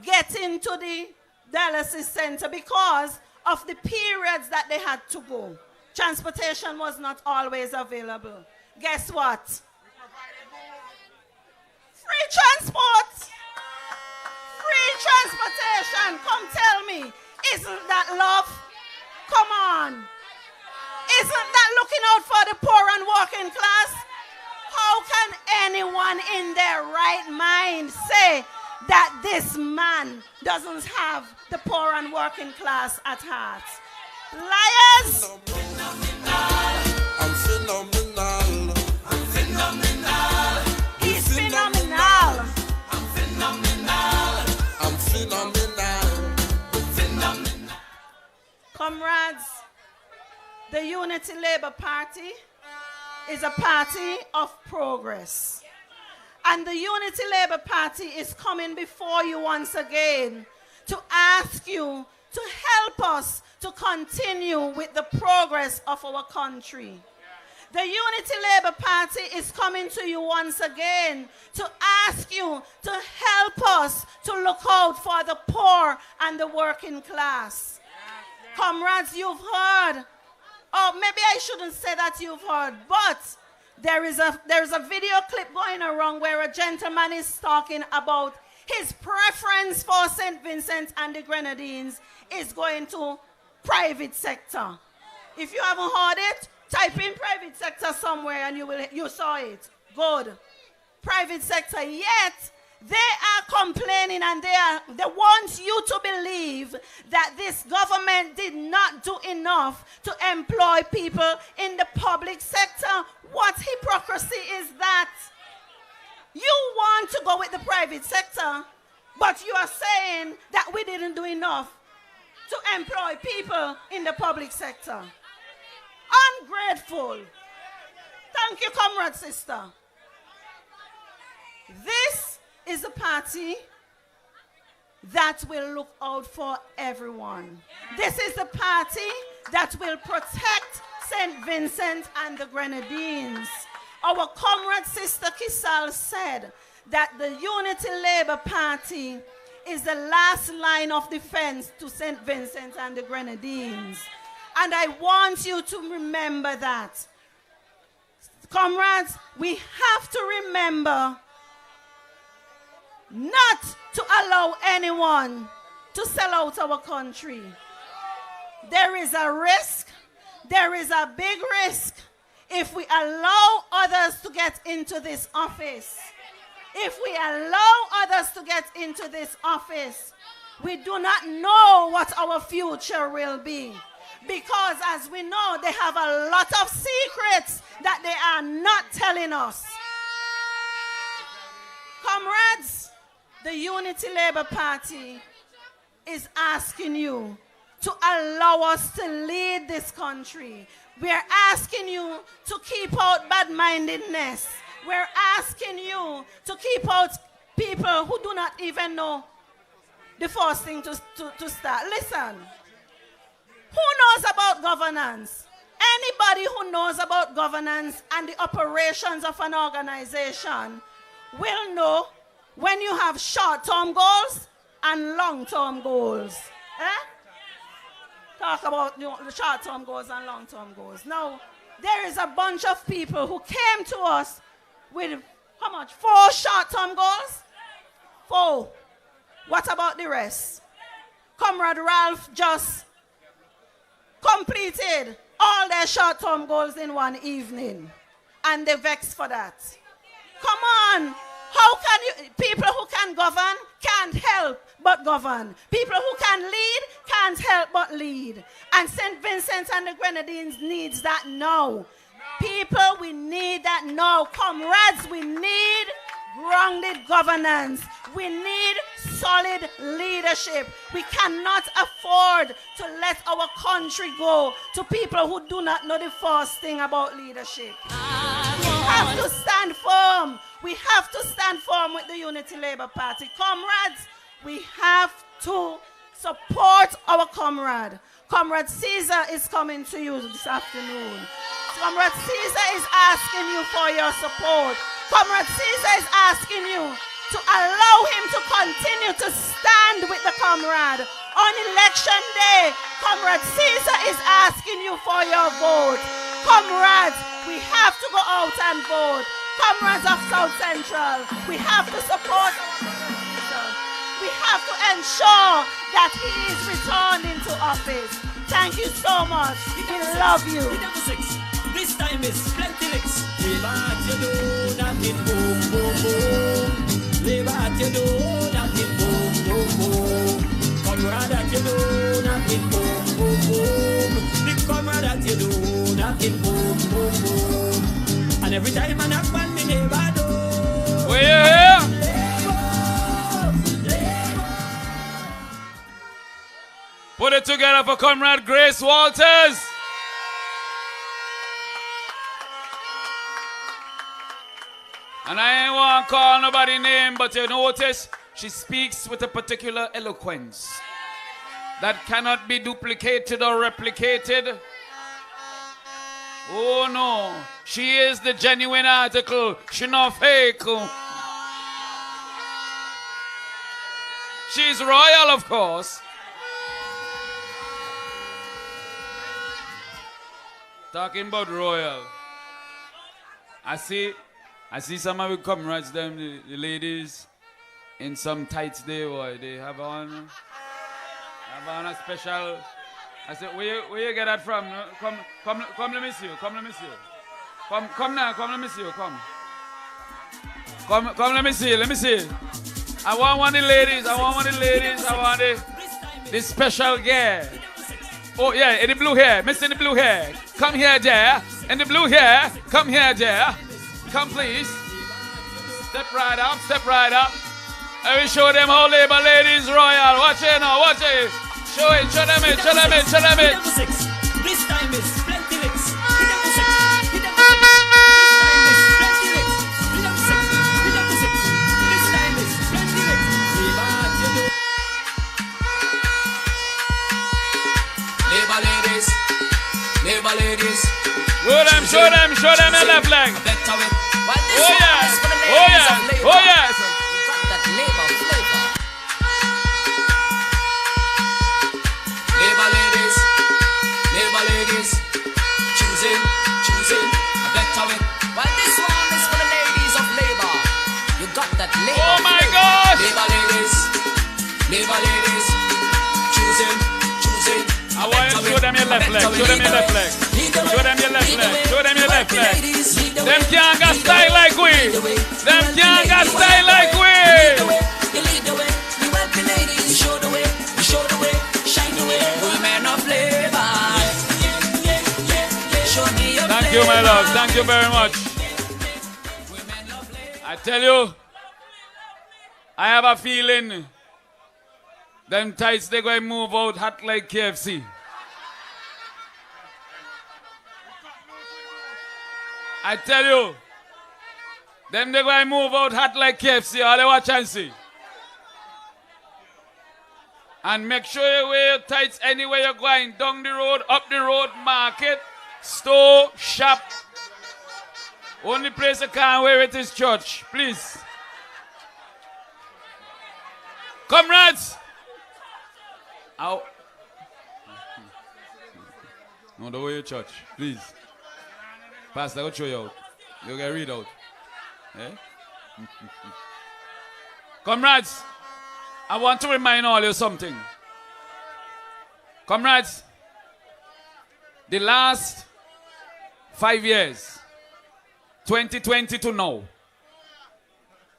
getting to the dialysis center because of the periods that they had to go, transportation was not always available. Guess what? Free transport! Free transportation! Come tell me, isn't that love? Come on. Isn't that looking out for the poor and working class? How can anyone in their right mind say that this man doesn't have the poor and working class at heart? Liars! I'm phenomenal. I'm phenomenal. He's phenomenal. I'm phenomenal. I'm phenomenal. Phenomenal. Comrades, the Unity Labour Party is a party of progress. And the Unity Labour Party is coming before you once again to ask you to help us to continue with the progress of our country. The Unity Labour Party is coming to you once again to ask you to help us to look out for the poor and the working class. Comrades, you've heard, or maybe I shouldn't say that you've heard, but there is a video clip going around where a gentleman is talking about his preference for St. Vincent and the Grenadines is going to private sector. If you haven't heard it, type in private sector somewhere and you saw it. Good. Private sector. Yet, They are complaining and they want you to believe that this government did not do enough to employ people in the public sector. What hypocrisy is that? You want to go with the private sector, but you are saying that we didn't do enough to employ people in the public sector. Ungrateful. Thank you, comrade sister. This is a party that will look out for everyone. This is a party that will protect St. Vincent and the Grenadines. Our comrade sister Kisal said that the Unity Labour Party is the last line of defense to St. Vincent and the Grenadines. And I want you to remember that. Comrades, we have to remember not to allow anyone to sell out our country. There is a risk, there is a big risk if we allow others to get into this office. If we allow others to get into this office, we do not know what our future will be. Because as we know, they have a lot of secrets that they are not telling us. Comrades, the Unity Labour Party is asking you to allow us to lead this country. We are asking you to keep out bad-mindedness. We're asking you to keep out people who do not even know the first thing to start. Listen, who knows about governance? Anybody who knows about governance and the operations of an organization will know when you have short-term goals and long-term goals. Talk about the short-term goals and long-term goals. Now, there is a bunch of people who came to us with, how much? 4 short-term goals? 4. What about the rest? Comrade Ralph just completed all their short-term goals in one evening. And they vexed for that. Come on. How can you, people who can govern can't help but govern. People who can lead can't help but lead. And St. Vincent and the Grenadines needs that now. People, we need that now. Comrades, we need grounded governance. We need solid leadership. We cannot afford to let our country go to people who do not know the first thing about leadership. We have to stand firm. We have to stand firm with the Unity Labour Party. Comrades, we have to support our comrade. Comrade Caesar is coming to you this afternoon. Comrade Caesar is asking you for your support. Comrade Caesar is asking you to allow him to continue to stand with the comrade. On election day, Comrade Caesar is asking you for your vote. Comrades, we have to go out and vote. Comrades of South Central, we have to support our Comrade Caesar. We have to ensure that he is returned into office. Thank you so much. We love you. This time is plenty licks. Leave at you do nothing, boom, boom, boom. Leave at you do nothing, boom, boom, boom. Comrade at you do nothing, boom, boom, boom. The comrade at you do nothing, boom, boom, boom. And every time I knock on me neighbor door. Where you here? Put it together for Comrade Grace Walters. And I ain't want to call nobody name, but you notice she speaks with a particular eloquence that cannot be duplicated or replicated. Oh no, she is the genuine article. She not fake. She's royal, of course. Talking about royal. I see some of the comrades, them, the ladies, in some tights there, boy. They have on a special. I said, where you get that from? Come, let me see you. Come, let me see you. Come now, come, let me see you. Come, let me see you. Let me see you. I want one of the ladies. I want the special girl. Oh yeah, in the blue hair. Miss in the blue hair. Come here, dear. In the blue hair. Come here, dear. Come please. Step right up. I will show them how Labour ladies royal. Watch it now. Show them it. This time is plenty licks. Labour ladies. Show them your left leg. Oh yes. That Labour flavor. Labour ladies. Choosing a better way. Well, this one is for the ladies of Labour. You got that Labour. Oh my gosh. Labour ladies. Choosing. I want you to show them your left leg. Them can't got style like we. You lead the way, you help the ladies. You show the way, shine the way. Women of Labour. Show me your Thank you, my love. Thank you very much. I tell you, I have a feeling them tights they going to move out hot like KFC. I tell you, them they going to move out hot like KFC. All they watch and see. And make sure you wear your tights anywhere you're going. Down the road, up the road, market, store, shop. Only place you can't wear it is church. Please. Comrades. Ow. No, don't wear your church. Please. Pastor, I'll show you out. You get read out. Eh? Comrades, I want to remind all you something. Comrades, the last 5 years, 2020 to now,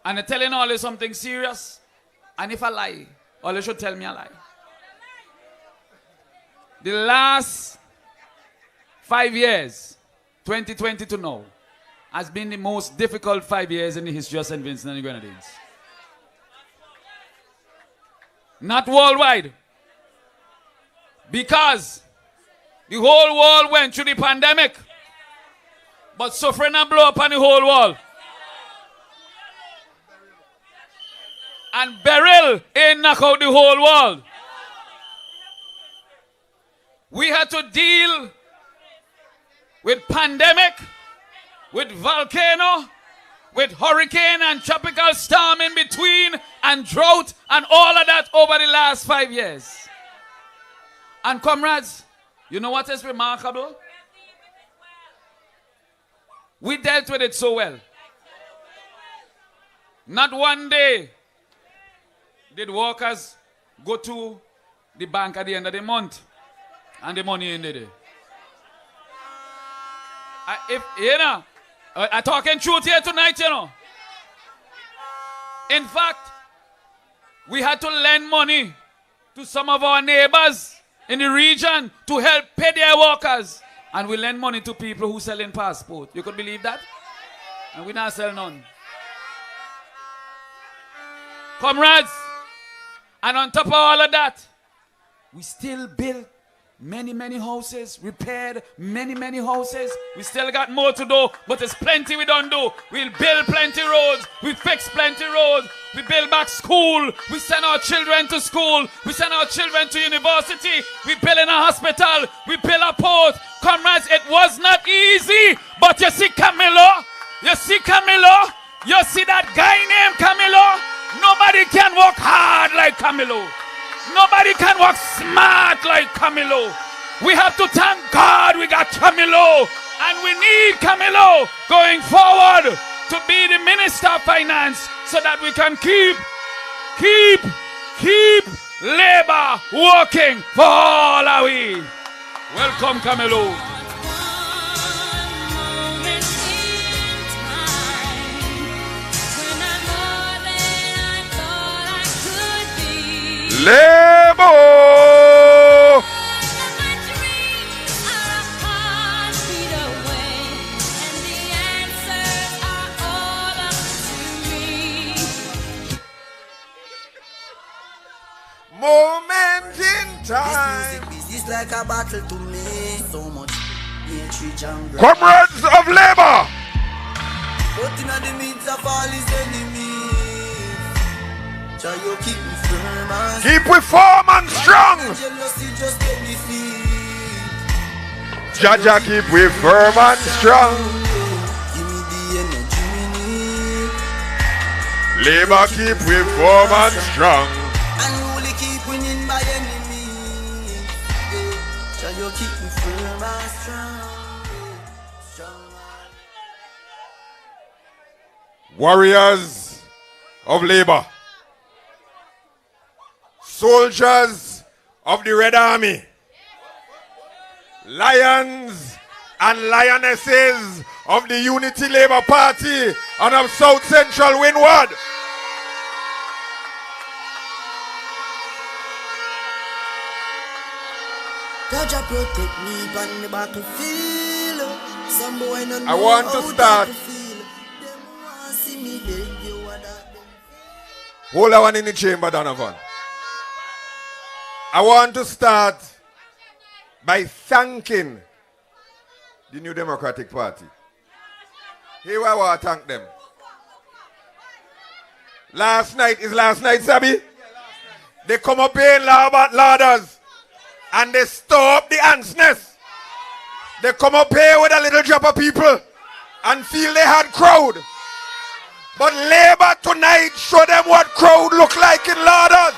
and I'm telling all you something serious, and if I lie, all you should tell me a lie. The last 5 years, 2020 to now, has been the most difficult 5 years in the history of St. Vincent and the Grenadines. Not worldwide. Because the whole world went through the pandemic. But suffering and blow up on the whole world. And beryl ain't knock out the whole world. We had to deal with pandemic, with volcano, with hurricane and tropical storm in between, and drought, and all of that over the last 5 years. And comrades, you know what is remarkable? We dealt with it so well. Not one day did workers go to the bank at the end of the month and the money in the day. I'm talking truth here tonight, you know. In fact, we had to lend money to some of our neighbors in the region to help pay their workers. And we lend money to people who selling passport. You could believe that? And we not sell none. Comrades, and on top of all of that, we still build many houses, repaired many houses. We still got more to do, but there's plenty we don't do. We'll build plenty roads, we fix plenty roads, we build back school, we send our children to school, we send our children to university, we build in a hospital, we build a port. Comrades, it was not easy, but you see Camilo, you see that guy named Camilo? Nobody can work hard like Camilo. Nobody can work smart like Camilo. We have to thank God we got Camilo. And we need Camilo going forward to be the Minister of Finance so that we can keep Labour working for all our we. Welcome, Camilo. Labor! Moment in time. This music is like a battle to me. So much hatred and grudge. Comrades of labor. But in the midst of all his enemies, shall you keep me firm and Keep we firm and strong. jealousy just get me feet. Jaja keep we firm and strong. Give me the energy we need. Labor keep we firm and strong. And only keep winning my enemies. Shall you keep me firm and strong? Warriors of labor, soldiers of the Red Army, lions and lionesses of the Unity Labour Party and of South Central Windward. God just protect me on the battlefield. Some boy no know I want to how start. to feel. Them want see me dead, you what that them. Hold that one in the chamber, Donovan. I want to start by thanking the New Democratic Party. Here I want to thank them. Last night, Sabi? They come up here in Lauders and they store up the ants nest. They come up here with a little drop of people and feel they had crowd. But Labour tonight show them what crowd look like in Lauders.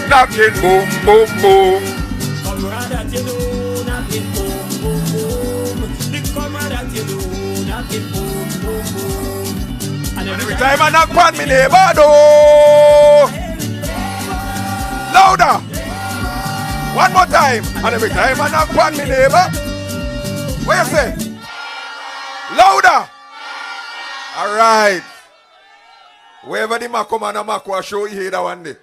Knocking boom, boom, boom. Comrade that you know, knocking boom, boom, boom. The comrade that you know, knocking boom, boom, boom. And every time I knock on me neighbor door. Louder. One more time. And every time I knock on me neighbor. What you say? Louder. All right. Wherever the Mako man and Mako show you hear that one day.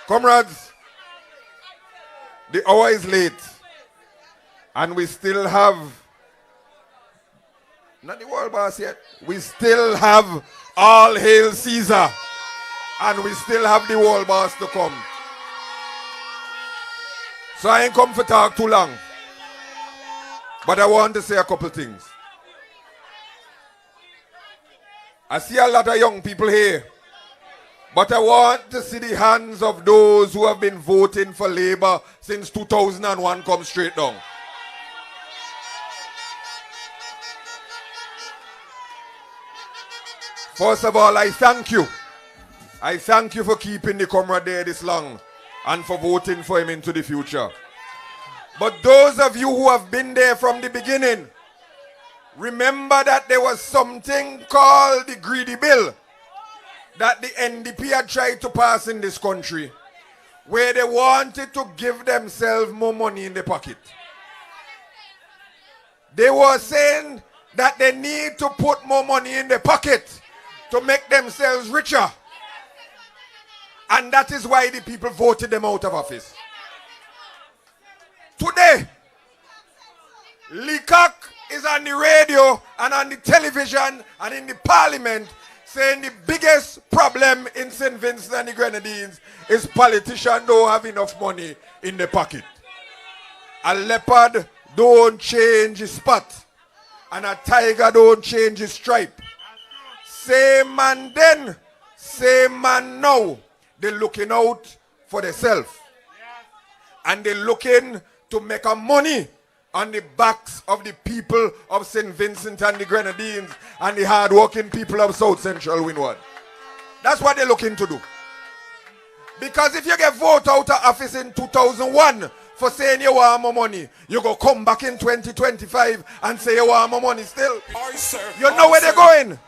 Comrades, the hour is late and we still have, not the world boss yet, we still have All Hail Caesar and we still have the world boss to come. So I ain't come for talk too long, but I want to say a couple things. I see a lot of young people here. But I want to see the hands of those who have been voting for Labour since 2001 come straight down. First of all, I thank you. I thank you for keeping the comrade there this long and for voting for him into the future. But those of you who have been there from the beginning, remember that there was something called the Greedy Bill that the NDP had tried to pass in this country, where they wanted to give themselves more money in the pocket. They were saying that they need to put more money in the pocket to make themselves richer. And that is why the people voted them out of office. Today, Leacock is on the radio and on the television and in the parliament saying the biggest problem in St. Vincent and the Grenadines is politicians don't have enough money in the pocket. A leopard don't change his spot and a tiger don't change his stripe. Same man then, same man now. They're looking out for themselves. And they're looking to make a money on the backs of the people of St. Vincent and the Grenadines and the hard-working people of South Central Windward. That's what they're looking to do. Because if you get voted out of office in 2001 for saying you want more money. You go come back in 2025 and say you want more money still. I sir. You know where they're going.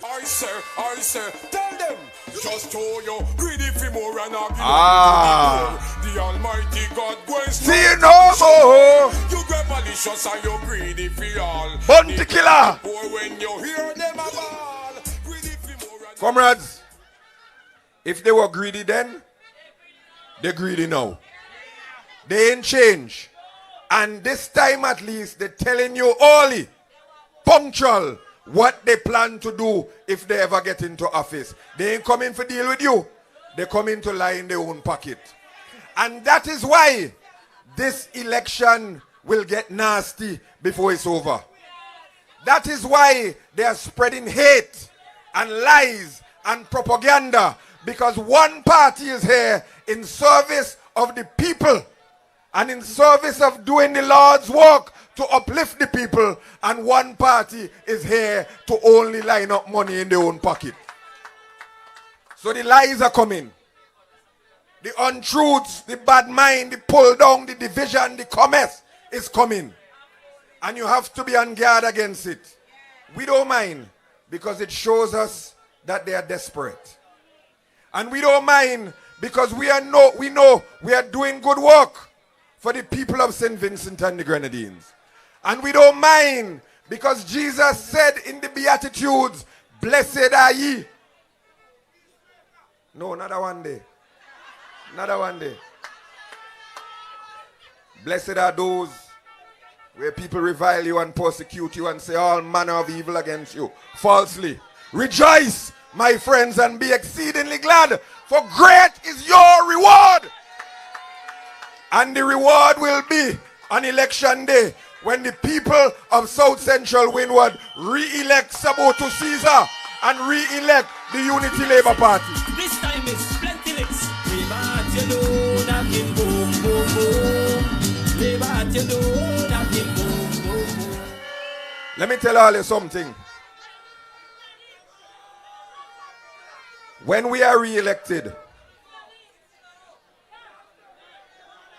I sir. Tell them. Just show you greedy for more and argue. The Almighty God going see you no more. You get malicious and you greedy for all. Bounty killer. Or when you hear them all. Greedy for more and comrades, if they were greedy then, they're greedy now. They ain't change. And this time at least, they're telling you only, punctual, what they plan to do if they ever get into office. They ain't coming to deal with you. They come in to lie in their own pocket. And that is why this election will get nasty before it's over. That is why they are spreading hate and lies and propaganda, because one party is here in service of the people and in service of doing the Lord's work to uplift the people, and one party is here to only line up money in their own pocket. So the lies are coming. The untruths, the bad mind, the pull down, the division, the commerce is coming. And you have to be on guard against it. We don't mind, because it shows us that they are desperate. And we don't mind because we know we are doing good work for the people of St. Vincent and the Grenadines. And we don't mind because Jesus said in the Beatitudes, blessed are ye. No, not a one day. Not a one day. Blessed are those where people revile you and persecute you and say all manner of evil against you falsely. Rejoice, my friends, and be exceedingly glad, for great is your reward. And the reward will be on election day when the people of South Central Windward re-elect Saboto Caesar and re-elect the Unity Labour Party. This time is plenty licks. Leave out your load, knocking boom, boom, boom. Leave out your load, knocking boom, boom, boom. Let me tell all you something. When we are re-elected,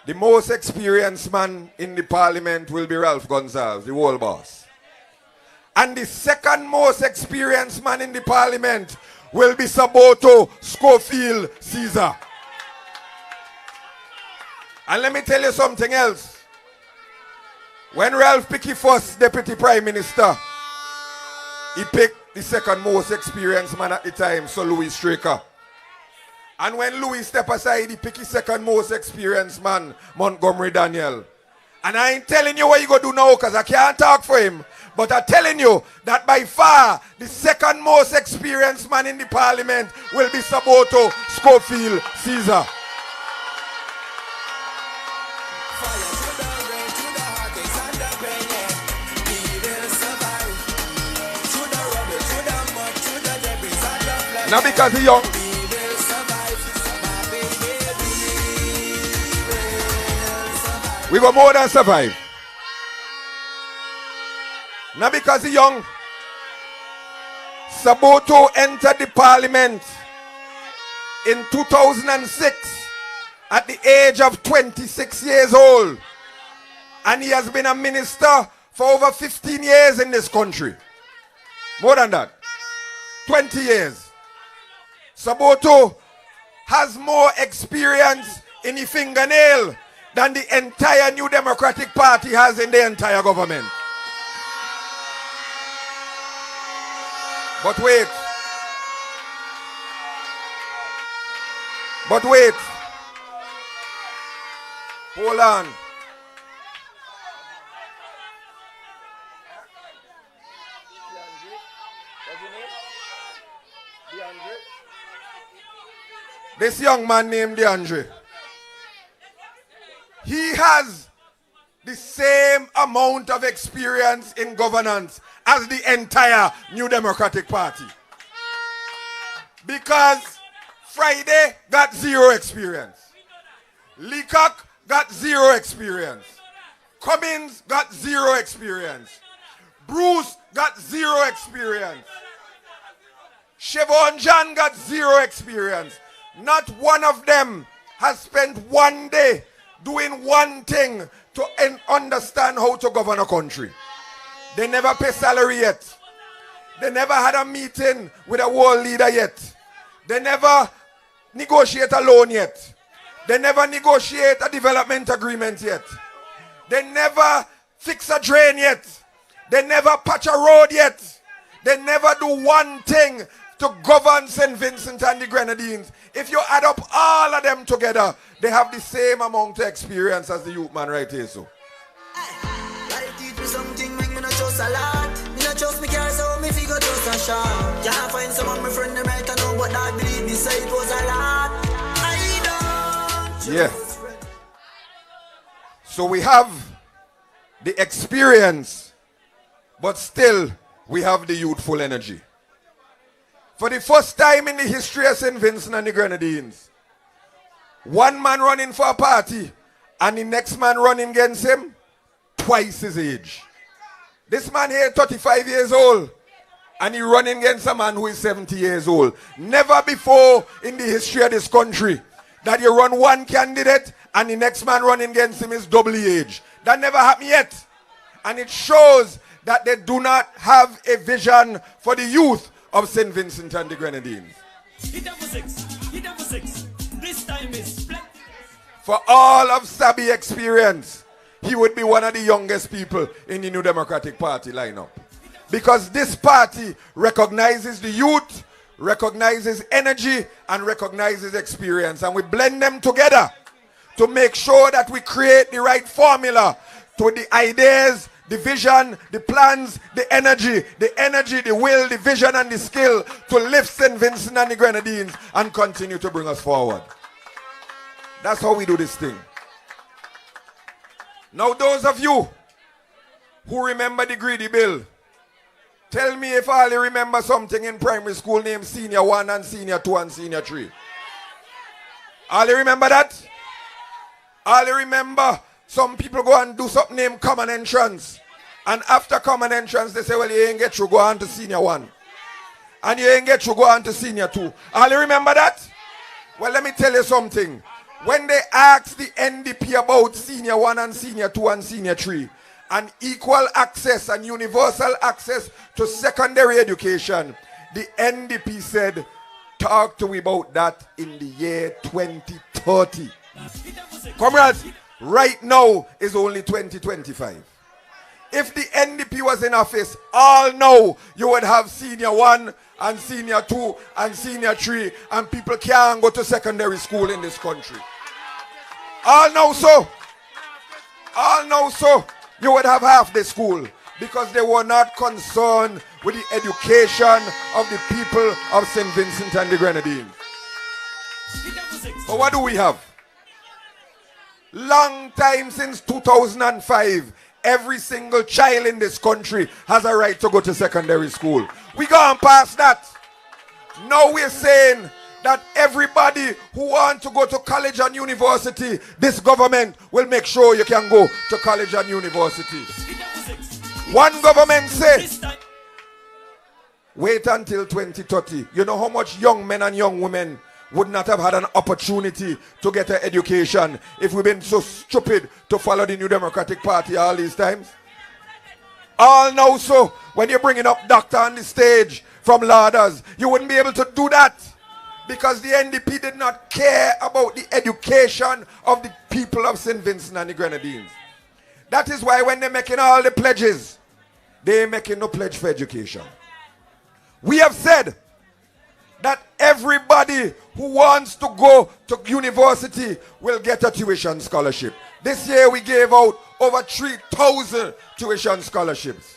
the most experienced man in the parliament will be Ralph Gonsalves, the world boss. And the second most experienced man in the parliament will be Saboto Schofield Caesar. And let me tell you something else. When Ralph picked his first deputy prime minister, he picked the second most experienced man at the time, Sir Louis Straker. And when Louis stepped aside, he picked his second most experienced man, Montgomery Daniel. And I ain't telling you what you going to do now because I can't talk for him. But I'm telling you that by far, the second most experienced man in the parliament will be Saboto Schofield Caesar. Not because he's young. We go more than survive. Not because he's young. Saboto entered the parliament in 2006 at the age of 26 years old. And he has been a minister for over 15 years in this country. More than that. 20 years. Saboto has more experience in the fingernail than the entire New Democratic Party has in the entire government. But wait. But wait. Hold on. This young man named DeAndre, he has the same amount of experience in governance as the entire New Democratic Party. Because Friday got zero experience. Leacock got zero experience. Cummins got zero experience. Bruce got zero experience. Chevron John got zero experience. Not one of them has spent one day doing one thing to understand how to govern a country. They never pay salary yet. They never had a meeting with a world leader yet. They never negotiate a loan yet. They never negotiate a development agreement yet. They never fix a drain yet. They never patch a road yet. They never do one thing to govern St. Vincent and the Grenadines. If you add up all of them together, they have the same amount of experience as the youth man right here. So. Life teach me something, make me not trust a lot. Me not trust me care, so me figure just a shot. Can't find someone my friend them right know, but I believe me say it was a lot. I don't. Yeah. So we have the experience, but still we have the youthful energy. For the first time in the history of St. Vincent and the Grenadines, one man running for a party and the next man running against him, twice his age. This man here, 35 years old, and he running against a man who is 70 years old. Never before in the history of this country that you run one candidate and the next man running against him is double the age. That never happened yet. And it shows that they do not have a vision for the youth of St. Vincent and the Grenadines. This time is for all of Sabi's experience, he would be one of the youngest people in the New Democratic Party lineup. Because this party recognizes the youth, recognizes energy, and recognizes experience. And we blend them together to make sure that we create the right formula to the ideas, the vision, the plans, the energy, the will, the vision, and the skill to lift St. Vincent and the Grenadines and continue to bring us forward. That's how we do this thing. Now, those of you who remember the greedy bill, tell me if I only remember something in primary school named Senior 1 and Senior 2 and Senior 3. All you remember that? All you remember some people go and do something named common entrance. And after common entrance, they say, well, you ain't get to go on to Senior 1. And you ain't get to go on to Senior 2. All you remember that? Well, let me tell you something. When they asked the NDP about Senior 1 and Senior 2 and Senior 3, and equal access and universal access to secondary education, the NDP said, talk to me about that in the year 2030. Comrades, right now is only 2025. If the NDP was in office, all now you would have Senior 1 and Senior 2 and Senior 3, and people can't go to secondary school in this country. All now so, you would have half the school because they were not concerned with the education of the people of St. Vincent and the Grenadines. But what do we have? Long time since 2005, every single child in this country has a right to go to secondary school. We gone past that. Now we're saying that everybody who wants to go to college and university, this government will make sure you can go to college and university. One government says, wait until 2030. You know how much young men and young women would not have had an opportunity to get an education if we've been so stupid to follow the New Democratic Party all these times? All now so, when you're bringing up doctor on the stage from Lauders, you wouldn't be able to do that because the NDP did not care about the education of the people of St. Vincent and the Grenadines. That is why when they're making all the pledges, they're making no pledge for education. We have said that everybody who wants to go to university will get a tuition scholarship. This year we gave out over 3,000 tuition scholarships.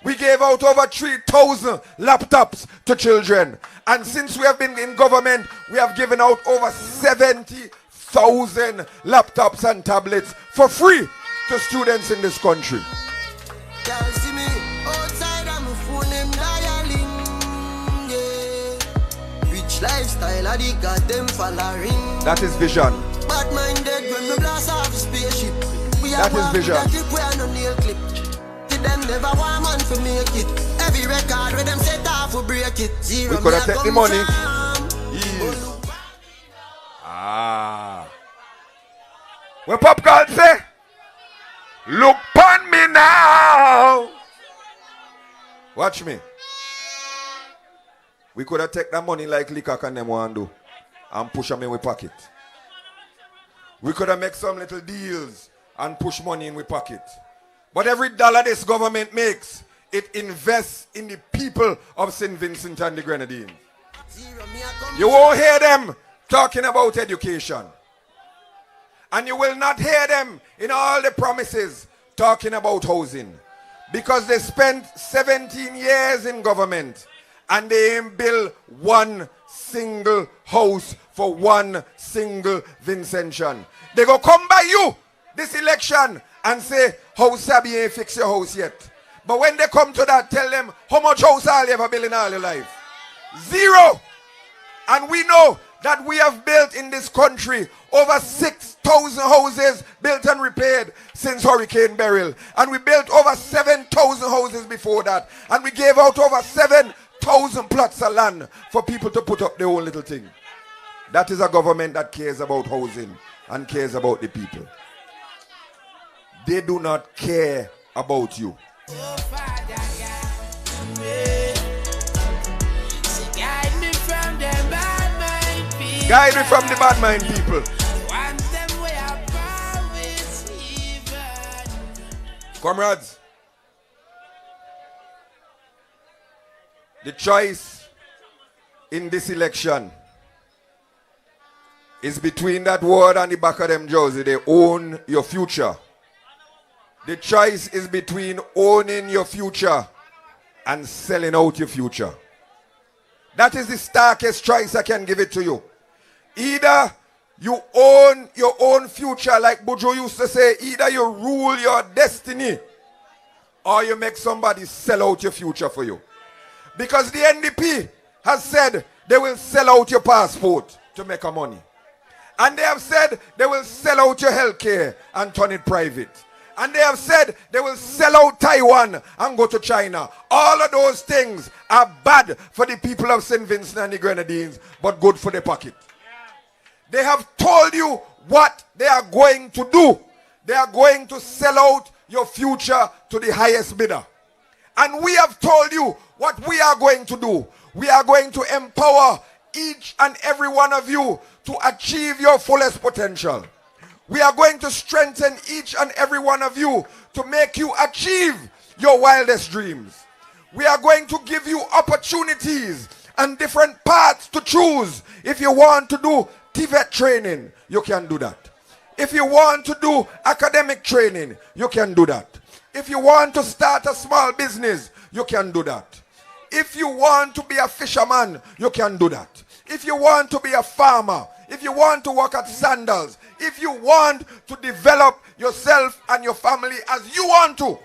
We gave out over 3,000 laptops to children. And since we have been in government, we have given out over 70,000 laptops and tablets for free to students in this country. Lifestyle, I got them following. That is vision. Bad minded when we blast off the spaceship. That is vision. We are no nail clip. Them never want man to make it. Every record with them set off will break it. Zero we could have taken the money. When Pop God say, look upon me now. Watch me. We could have taken that money like liquor can them want do and push them in our pocket. We could have made some little deals and push money in our pocket. But every dollar this government makes, it invests in the people of St. Vincent and the Grenadines. You won't hear them talking about education. And you will not hear them in all the promises talking about housing. Because they spent 17 years in government and they ain't built one single house for one single Vincentian. They go come by you this election and say, how Sabi ain't fix your house yet. But when they come to that, tell them, how much house have you ever built in all your life? Zero. And we know that we have built in this country over 6,000 houses built and repaired since Hurricane Beryl. And we built over 7,000 houses before that. And we gave out over 7,000 plots of land for people to put up their own little thing. That is a government that cares about housing and cares about the people. They do not care about you. Guide me from the bad mind people. Comrades, the choice in this election is between that word and the back of them jersey. They own your future. The choice is between owning your future and selling out your future. That is the starkest choice I can give it to you. Either you own your own future, like Bujo used to say, either you rule your destiny or you make somebody sell out your future for you. Because the NDP has said they will sell out your passport to make a money. And they have said they will sell out your health care and turn it private. And they have said they will sell out Taiwan and go to China. All of those things are bad for the people of St. Vincent and the Grenadines, but good for the pocket. They have told you what they are going to do. They are going to sell out your future to the highest bidder. And we have told you what we are going to do. We are going to empower each and every one of you to achieve your fullest potential. We are going to strengthen each and every one of you to make you achieve your wildest dreams. We are going to give you opportunities and different paths to choose. If you want to do TVET training, you can do that. If you want to do academic training, you can do that. If you want to start a small business, you can do that. If you want to be a fisherman, you can do that. If you want to be a farmer, if you want to work at Sandals, if you want to develop yourself and your family as you want to,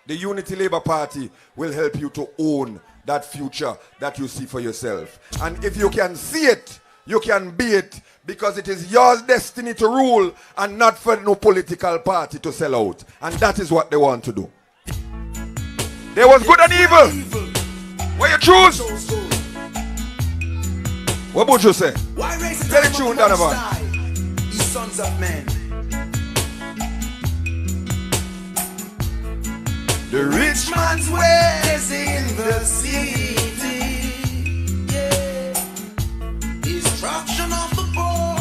the Unity Labour Party will help you to own that future that you see for yourself. And if you can see it, you can be it, because it is your destiny to rule and not for no political party to sell out. And that is what they want to do. There was good and evil. What you choose? What would you say? Tell the tune, Donovan. Ye sons of men. The rich man's ways in the city. Yeah. Destruction of the poor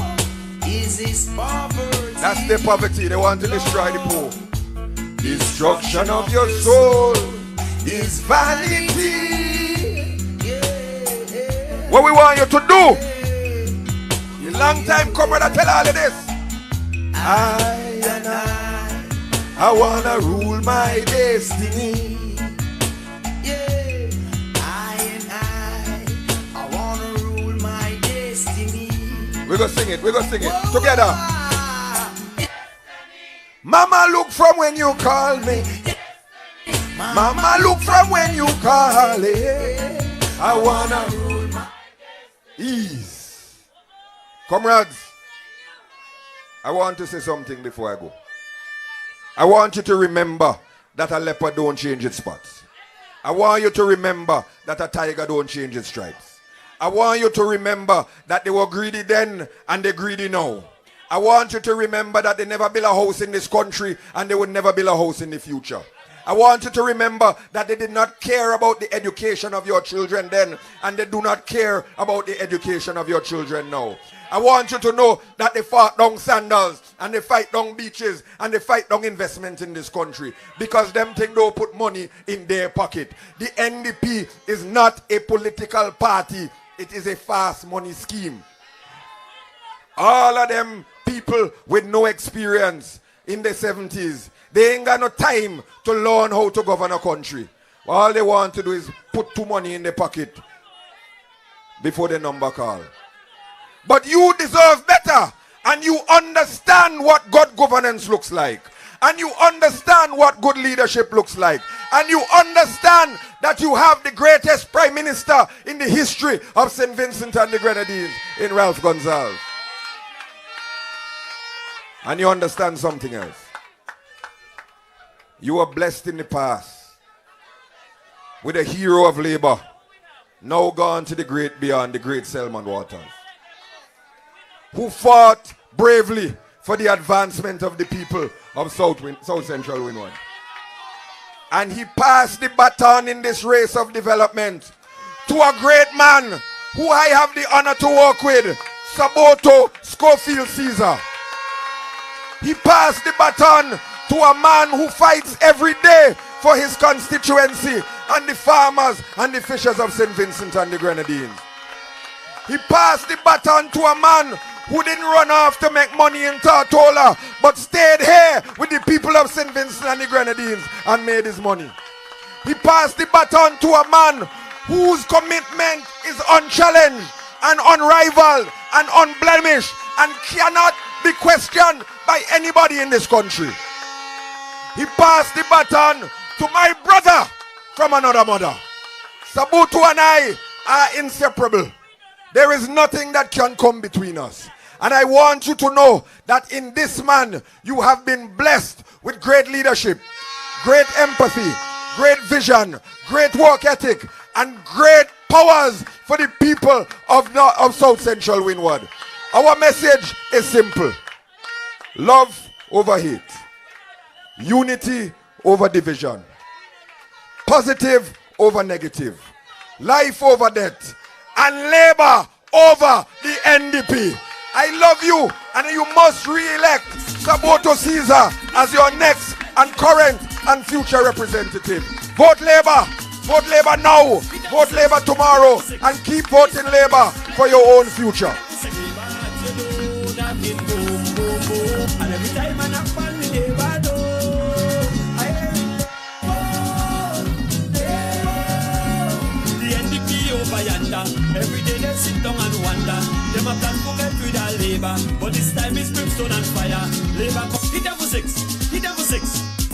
is his poverty. That's the poverty. They want to destroy the poor. Destruction of your soul is vanity. What we want you to do? A long time comrade, I tell all of this. I wanna rule my destiny. Yeah, I wanna rule my destiny. We're gonna sing it together. Mama, look from when you call me. Mama, look from when you call it. I wanna rule my ease. Comrades, I want to say something before I go. I want you to remember that a leopard don't change its spots. I want you to remember that a tiger don't change its stripes. I want you to remember that they were greedy then and they're greedy now. I want you to remember that they never built a house in this country and they will never build a house in the future. I want you to remember that they did not care about the education of your children then, and they do not care about the education of your children now. I want you to know that they fought down sandals, and they fight down beaches, and they fight down investment in this country, because them think they'll put money in their pocket. The NDP is not a political party. It is a fast money scheme. All of them people with no experience in the 70s, they ain't got no time to learn how to govern a country. All they want to do is put too money in their pocket before the number call. But you deserve better, and you understand what good governance looks like, and you understand what good leadership looks like, and you understand that you have the greatest prime minister in the history of St. Vincent and the Grenadines in Ralph Gonsalves. And you understand something else. You were blessed in the past with a hero of labor, now gone to the great beyond, the great Selman Waters, who fought bravely for the advancement of the people of South Central Windward. And he passed the baton in this race of development to a great man who I have the honor to work with, Saboto Schofield Caesar. He passed the baton to a man who fights every day for his constituency and the farmers and the fishers of St. Vincent and the Grenadines. He passed the baton to a man who didn't run off to make money in Tortola, but stayed here with the people of St. Vincent and the Grenadines and made his money. He passed the baton to a man whose commitment is unchallenged and unrivaled and unblemished and cannot be questioned by anybody in this country. He passed the baton to my brother from another mother. Sabutu and I are inseparable. There is nothing that can come between us. And I want you to know that in this man, you have been blessed with great leadership, great empathy, great vision, great work ethic, and great powers for the people of South Central Windward. Our message is simple. Love over hate. Unity over division. Positive over negative. Life over death. And labor over the NDP. I love you, and you must re-elect Saboto Caesar as your next and current and future representative. Vote Labour. Vote Labour now. Vote Labour tomorrow. And keep voting Labour for your own future. And every time I knock on the neighbor door, I the NDP over yonder. Every day they sit down and wonder. Them a plan to get rid of Labour, but this time it's brimstone and fire. Labour hit them for 6, hit them for 6.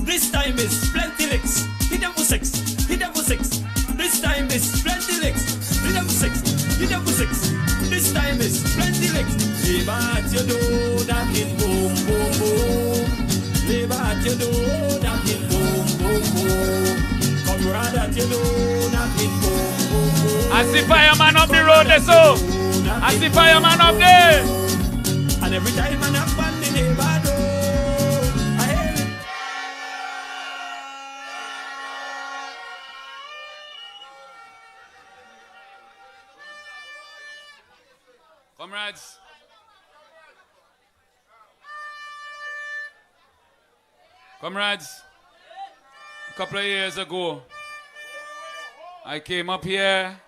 This time is plenty licks. Hit them for 6, hit them for 6. This time is plenty licks. Hit them for 6, hit them for 6. This time is plenty licks. Labour at your door, knocking boom, boom, boom. Labour at your door, knocking boom, boom, boom. Comrade at your door, knocking boom, boom, boom. I see fireman up the road there, so. I see fireman up there. And every time I knock on the neighbor door, I hear it. Comrades. Comrades, a couple of years ago, I came up here.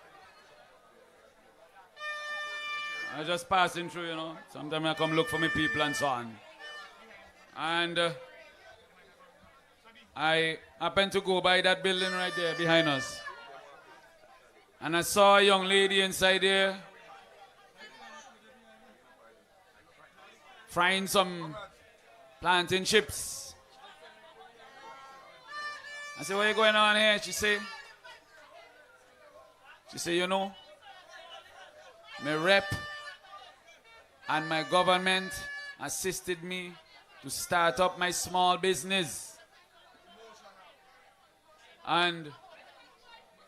I was just passing through, you know. Sometimes I come look for my people and so on. And I happened to go by that building right there behind us. And I saw a young lady inside there frying some plantain chips. I said, what are going on here? She said, you know, my rep and my government assisted me to start up my small business. And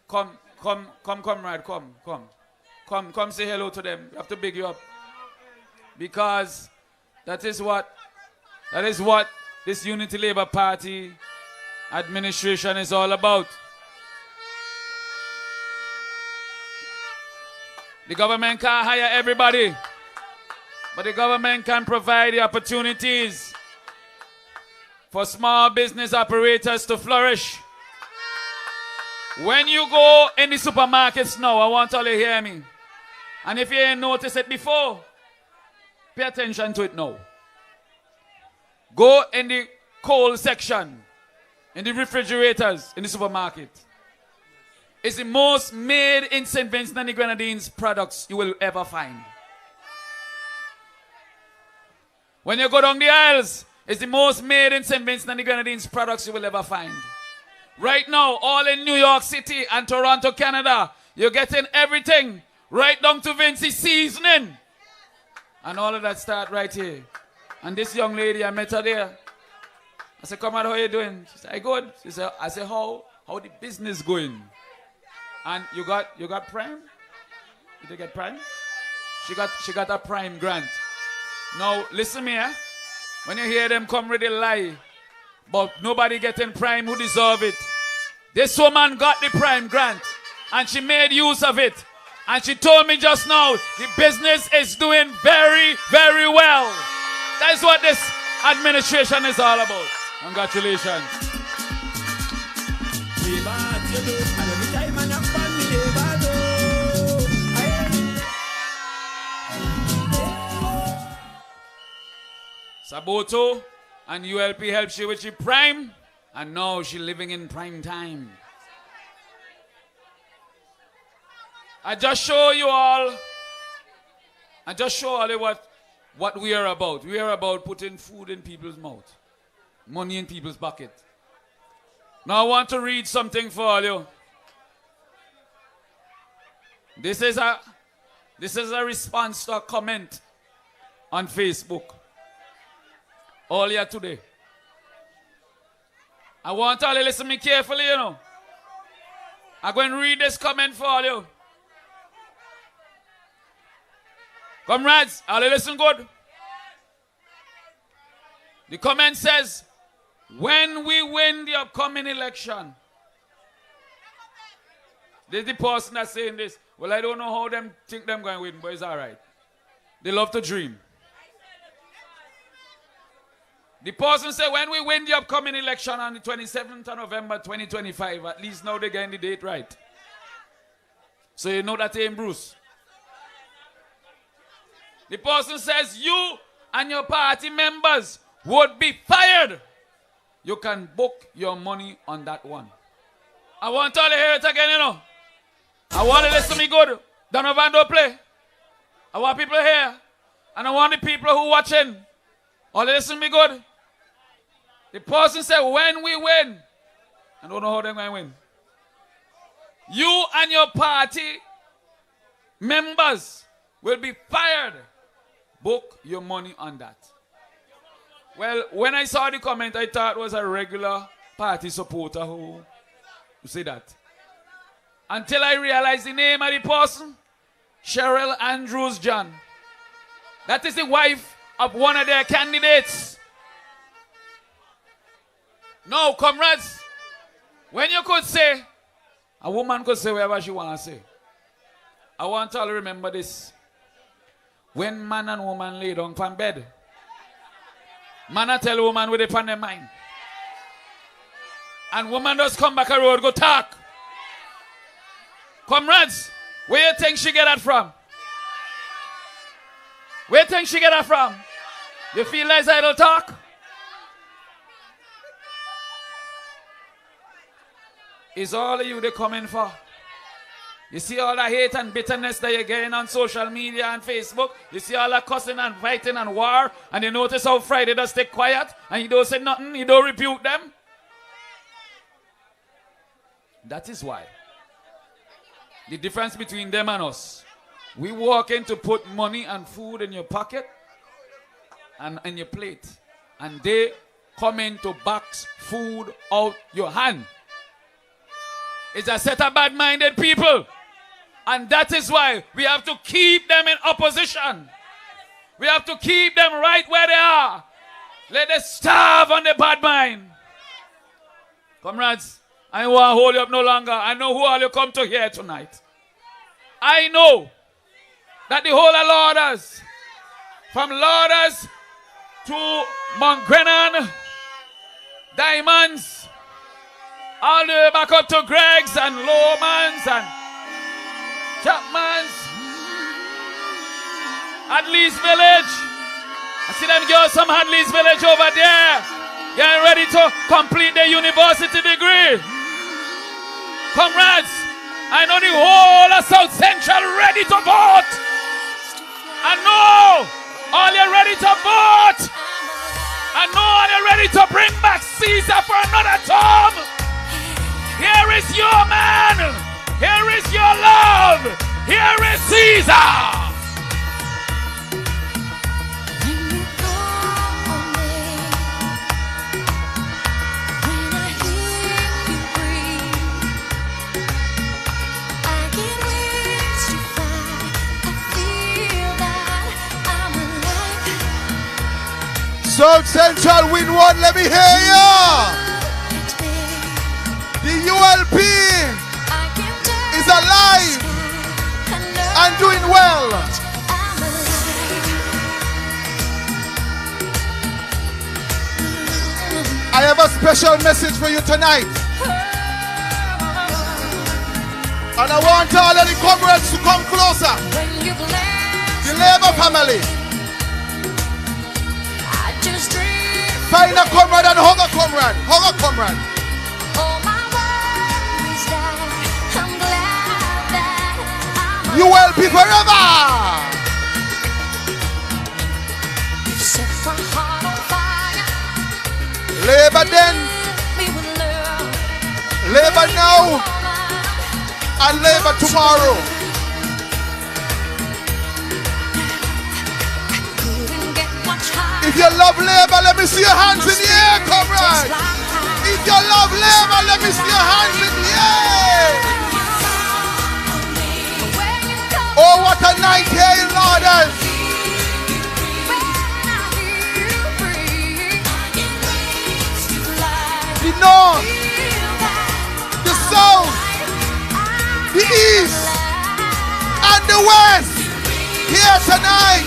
come, comrade, come say hello to them. You have to big you up. Because That is what this Unity Labour Party administration is all about. The government can't hire everybody, but the government can provide the opportunities for small business operators to flourish. When you go in the supermarkets now, I want all you to hear me. And if you ain't noticed it before, pay attention to it now. Go in the coal section, in the refrigerators, in the supermarket. It's the most made in St. Vincent and the Grenadines products you will ever find. When you go down the aisles, it's the most made in St. Vincent and the Grenadines products you will ever find. Right now, all in New York City and Toronto, Canada, you're getting everything right down to Vince's seasoning. And all of that start right here. And this young lady, I met her there. I said, come on, how you doing? She said, good. She said, I said, how the business going? And you got Prime? Did you get Prime? She got a Prime grant. Now, listen me, when you hear them come ready lie, but nobody getting Prime who deserve it. This woman got the Prime grant, and she made use of it. And she told me just now, the business is doing very, very well. That's what this administration is all about. Congratulations. Saboto and ULP helps you with your Prime, and now she's living in prime time. I just show you all what we are about. We are about putting food in people's mouth, money in people's pocket. Now I want to read something for all you. This is a response to a comment on Facebook earlier today. I want all you to listen to me carefully, you know. I'm going to read this comment for all you. Comrades, all you listen good? The comment says, when we win the upcoming election, there's the person that's saying this. Well, I don't know how them think them going to win, but it's all right. They love to dream. The person said, when we win the upcoming election on the 27th of November 2025, at least now they're getting the date right. So you know that ain't Bruce. The person says, you and your party members would be fired. You can book your money on that one. I want all to hear it again, you know. I want to listen to me good. Donovan don't play. I want people here. And I want the people who watching. All to listen to me good. The person said, when we win, I don't know how they're going to win. You and your party members will be fired. Book your money on that. Well, when I saw the comment, I thought it was a regular party supporter who said that. Until I realized the name of the person, Cheryl Andrews John. That is the wife of one of their candidates. No, comrades, when you could say, a woman could say whatever she wants to say. I want you all to remember this. When man and woman lay down on bed, man a tell woman with it on their mind. And woman does come back a road, go talk. Comrades, where you think she get that from? Where you think she get that from? You feel like idle talk? Is all of you they coming for? You see all the hate and bitterness that you're getting on social media and Facebook? You see all the cussing and fighting and war? And you notice how Friday does stay quiet and you don't say nothing, you don't rebuke them? That is why. The difference between them and us. We walk in to put money and food in your pocket and in your plate. And they come in to box food out your hand. It's a set of bad-minded people. And that is why we have to keep them in opposition. We have to keep them right where they are. Let them starve on the bad mind. Comrades, I don't want to hold you up no longer. I know who all you come to hear tonight. I know that the whole of Lauders, from Lauders to Mount Grenan, Diamonds, all the way back up to Greg's and Lowman's and Chapman's, Hadley's Village. I see them girls from Hadley's Village over there, getting ready to complete their university degree. Comrades, I know the whole of South Central ready to vote. I know all you ready to vote. I know all you ready to bring back Caesar for another term. Here is your man. Here is your love. Here is Caesar. South Central WINDWARD, let me hear ya. The ULP is alive and doing well. I have a special message for you tonight. And I want all of the comrades to come closer. The Labour family. Find a comrade and hug a comrade. Hug a comrade. You will be forever. Labour then, Labour now, and Labour tomorrow. If you love Labour, let me see your hands in the air, comrade. If you love Labour, let me see your hands in the air. Oh, what a night here in Lauders. The north, the south, the east, and the west here tonight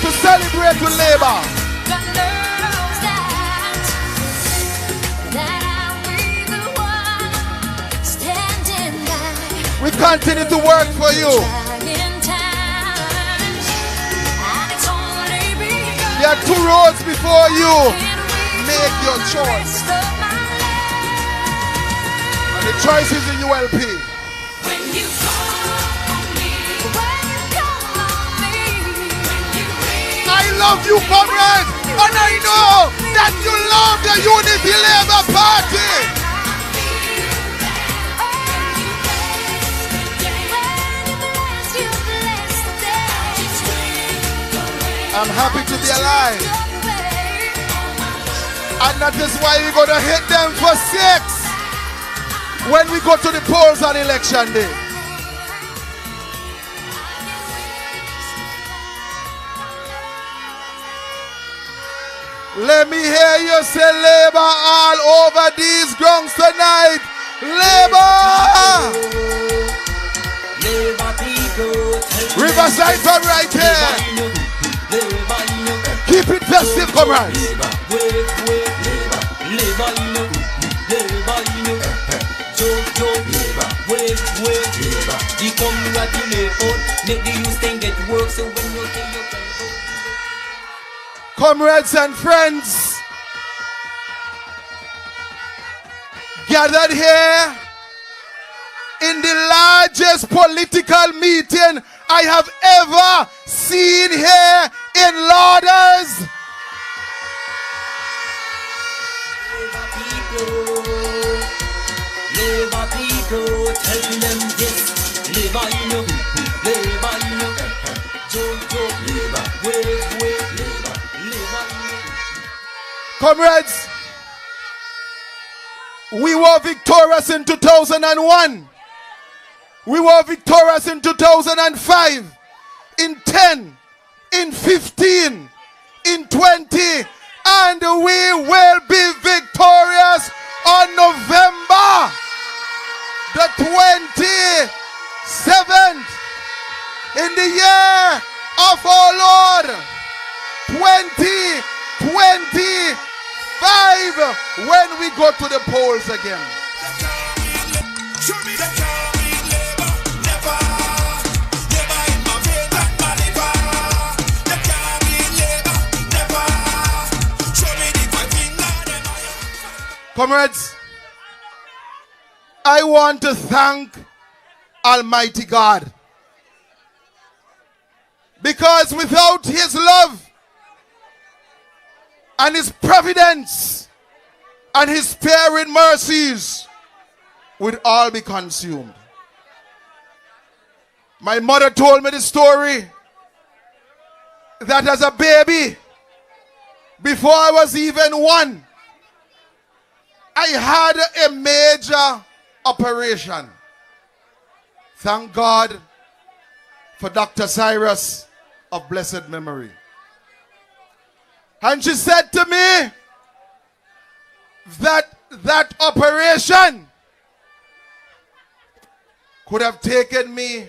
to celebrate with Labour. We continue to work for you. There are two roads before you. Make your choice. And the choice is the ULP. I love you, comrades, and I know that you love the Unity Labour Party. I'm happy to be alive. And that is why we're going to hit them for 6 when we go to the polls on election day. Let me hear you say Labour all over these grounds tonight. Labour! Riverside from right here. Keep it festive, comrades. Comrades and friends, gathered here in the largest political meeting I have ever seen here in Lauders. Labour people, tell them this. Labour, you know. Labour, you know. Labour, wait, Labour, comrades, we were victorious in 2001. We were victorious in 2005. in 10, in 15, in 20, and we will be victorious on November the 27th in the year of our Lord 2025 when we go to the polls again. Comrades, I want to thank Almighty God, because without His love and His providence and His sparing mercies, we'd all be consumed. My mother told me the story that as a baby, before I was even one, I had a major operation. Thank God for Dr. Cyrus of blessed memory. And she said to me that operation could have taken me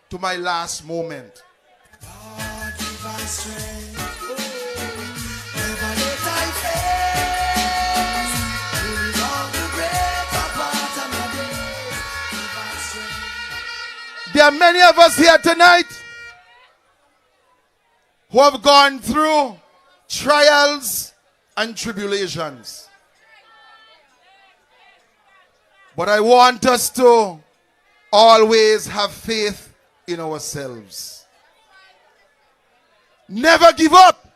to my last moment. God, give us strength. There are many of us here tonight who have gone through trials and tribulations. But I want us to always have faith in ourselves. Never give up,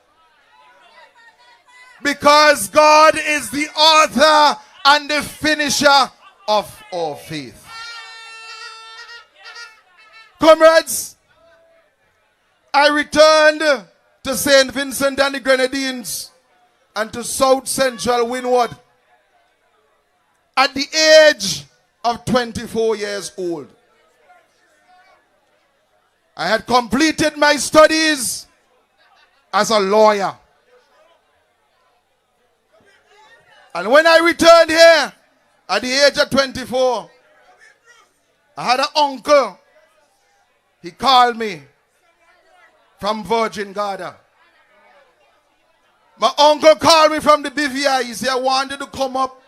because God is the author and the finisher of our faith. Comrades, I returned to St. Vincent and the Grenadines and to South Central WINDWARD at the age of 24 years old. I had completed my studies as a lawyer. And when I returned here at the age of 24, I had an uncle. He called me from Virgin Guyana. My uncle called me from the BVI. He said, I wanted to come up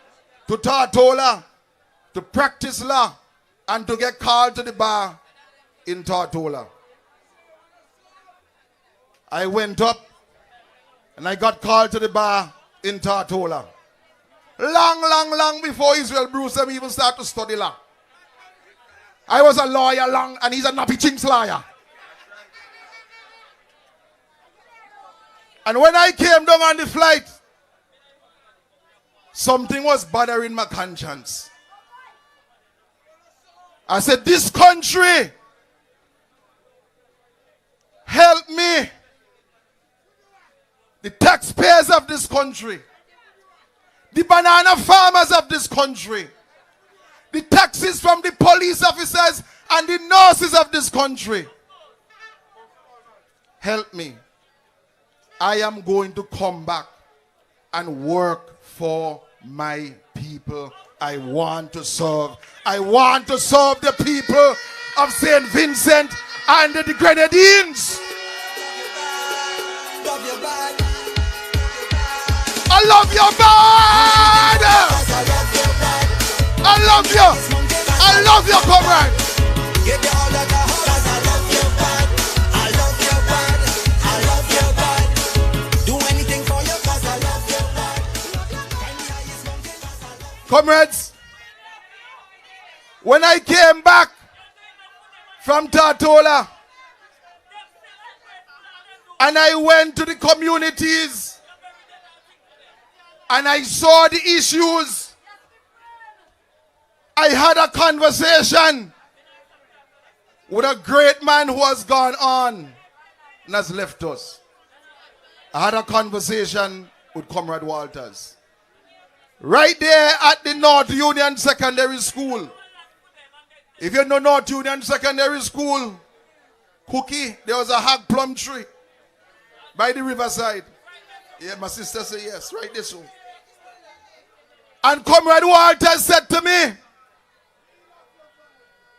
to Tortola to practice law and to get called to the bar in Tortola. I went up and I got called to the bar in Tortola. Long before Israel Bruce even started to study law. I was a lawyer and he's a nappy chinks lawyer. And when I came down on the flight, something was bothering my conscience. I said, this country, help me. The taxpayers of this country, the banana farmers of this country, the taxes from the police officers and the nurses of this country. Help me. I am going to come back and work for my people. I want to serve. I want to serve the people of St. Vincent and the Grenadines. I love your band. I love you. I love your comrade. I love your band. Do anything for you 'cause I love your band. Comrades, when I came back from Tortola and I went to the communities and I saw the issues, I had a conversation with a great man who has gone on and has left us. I had a conversation with Comrade Walters. Right there at the North Union Secondary School. If you know North Union Secondary School, Cookie, there was a hog plum tree by the riverside. Yeah, my sister said yes, right this way. And Comrade Walters said to me,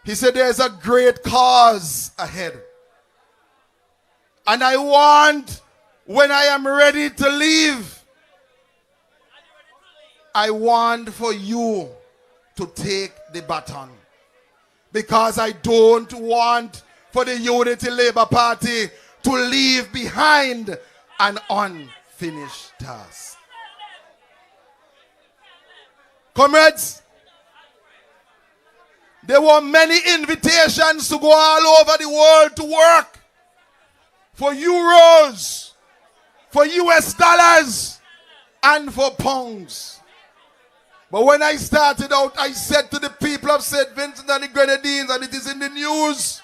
he said, there's a great cause ahead. And I want, when I am ready to leave, I want for you to take the baton. Because I don't want for the Unity Labour Party to leave behind an unfinished task. Comrades, there were many invitations to go all over the world to work for euros, for US dollars, and for pounds. But when I started out, I said to the people of St. Vincent and the Grenadines, and it is in the news,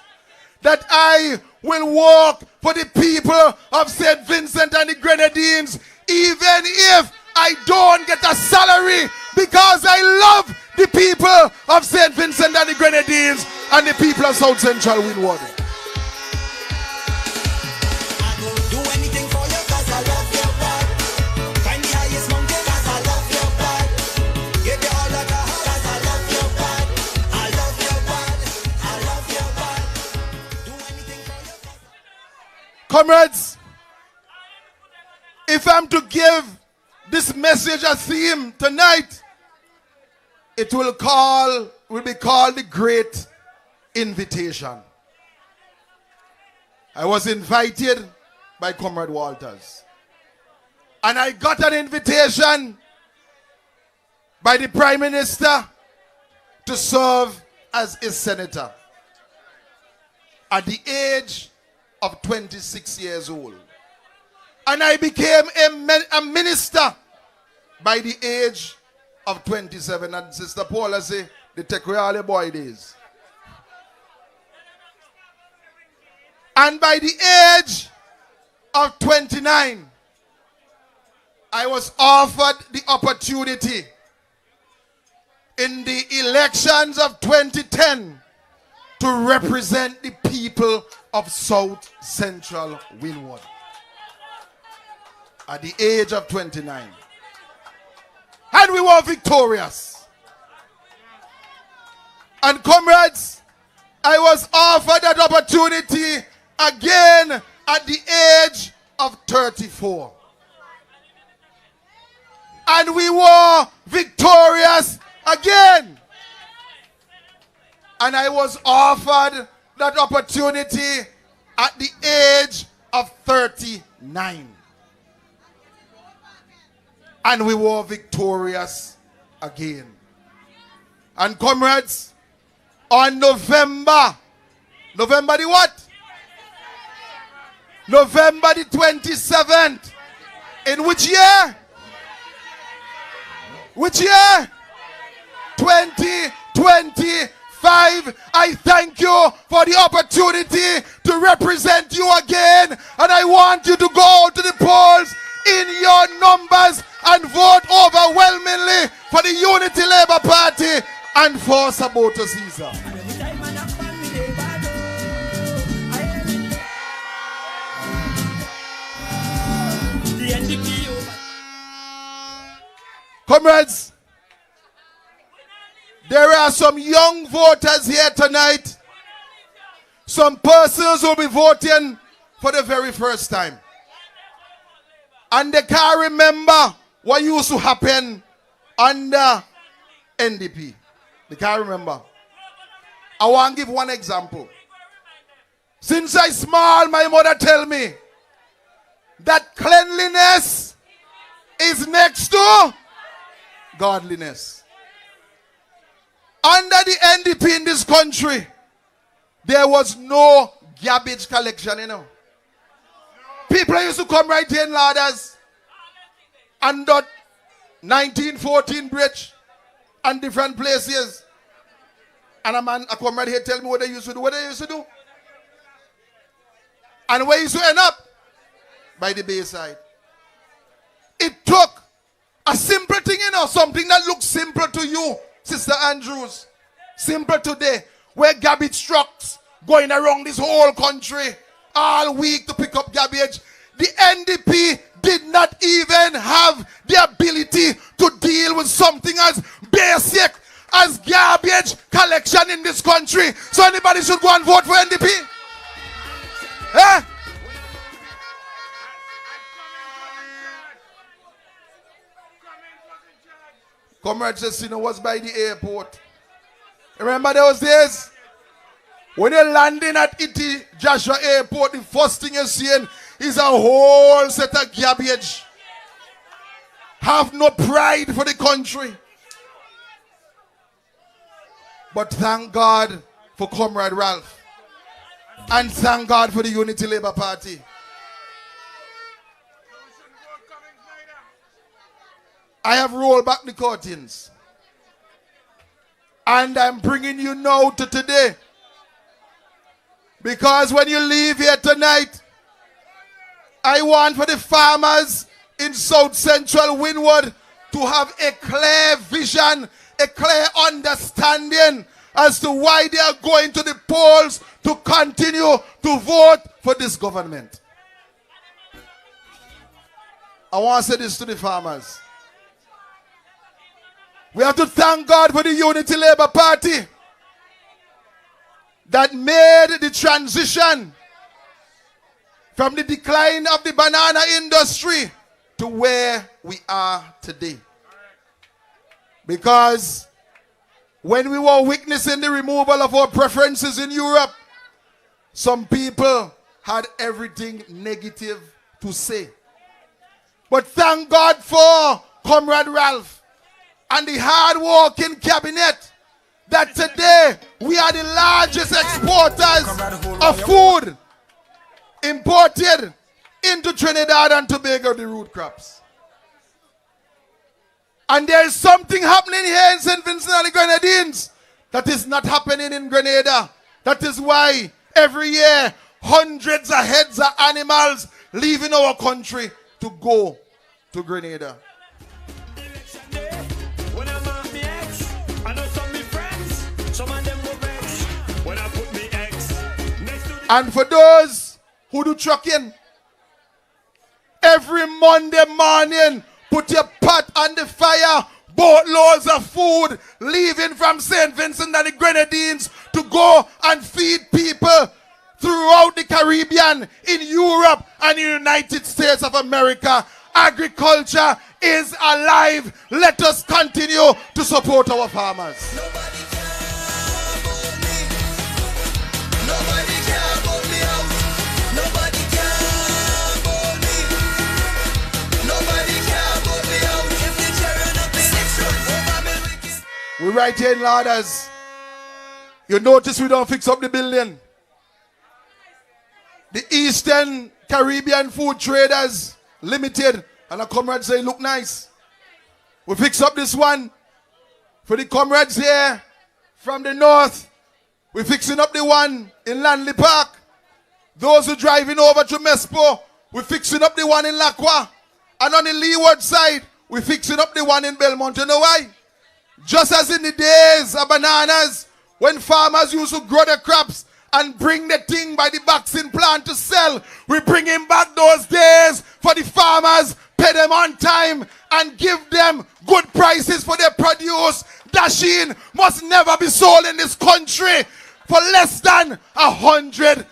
that I will work for the people of St. Vincent and the Grenadines, even if I don't get a salary, because I love the people of St. Vincent and the Grenadines and the people of South Central Windward. Comrades, if I'm to give this message a theme tonight, it will be called the Great Invitation. I was invited by Comrade Walters. And I got an invitation by the Prime Minister to serve as his senator at the age of 26 years old. And I became a minister by the age of 27. And Sister Paula say, they take all the boy days. And by the age of 29, I was offered the opportunity in the elections of 2010 to represent the people of South Central Windward at the age of 29. And we were victorious. And comrades, I was offered that opportunity again at the age of 34. And we were victorious again. And I was offered that opportunity at the age of 39. And we were victorious again. And comrades, on November the what? November the 27th. In which year? Which year? 2025. I thank you for the opportunity to represent you again. And I want you to go to the polls in your numbers and vote overwhelmingly for the Unity Labour Party and for Sabota Caesar. Comrades, there are some young voters here tonight. Some persons will be voting for the very first time. And they can't remember what used to happen under NDP. They can't remember. I want to give one example. Since I small, my mother tell me that cleanliness is next to godliness. Under the NDP in this country, there was no garbage collection, you know. People used to come right here in Lauders and dot 1914 bridge and different places. And a man come right here tell me what they used to do. What they used to do? And where used to end up? By the bayside. It took a simple thing, you know, something that looks simple to you, Sister Andrews. Simple today. Where garbage trucks going around this whole country all week to pick up garbage. The NDP did not even have the ability to deal with something as basic as garbage collection in this country. So anybody should go and vote for NDP? Eh? Comrade Cecino was by the airport. Remember those days? When you're landing at Iti Joshua Airport, the first thing you're seeing is a whole set of garbage. Have no pride for the country. But thank God for Comrade Ralph. And thank God for the Unity Labour Party. I have rolled back the curtains. And I'm bringing you now to today. Because when you leave here tonight, I want for the farmers in South Central Windward to have a clear vision, a clear understanding as to why they are going to the polls to continue to vote for this government. I want to say this to the farmers. We have to thank God for the Unity Labour Party that made the transition from the decline of the banana industry to where we are today. Because when we were witnessing the removal of our preferences in Europe, some people had everything negative to say. But thank God for Comrade Ralph and the hard-working cabinet that today we are the largest exporters of food imported into Trinidad and Tobago, the root crops. And there is something happening here in St. Vincent and the Grenadines that is not happening in Grenada. That is why every year hundreds of heads of animals leaving our country to go to Grenada. And for those who do trucking, every Monday morning, put your pot on the fire, boatloads of food leaving from St. Vincent and the Grenadines to go and feed people throughout the Caribbean, in Europe and the United States of America. Agriculture is alive. Let us continue to support our farmers. We're right here in Lauders. You notice we don't fix up the building. The Eastern Caribbean Food Traders Limited. And the comrades say, look nice. We fix up this one. For the comrades here from the north, we're fixing up the one in Lanley Park. Those who driving over to Mespo, we're fixing up the one in Lacroix. And on the leeward side, we're fixing up the one in Belmont. You know why? Just as in the days of bananas, when farmers used to grow the crops and bring the thing by the vaccine plant to sell, we're bringing back those days for the farmers, pay them on time and give them good prices for their produce. Dasheen must never be sold in this country for less than $100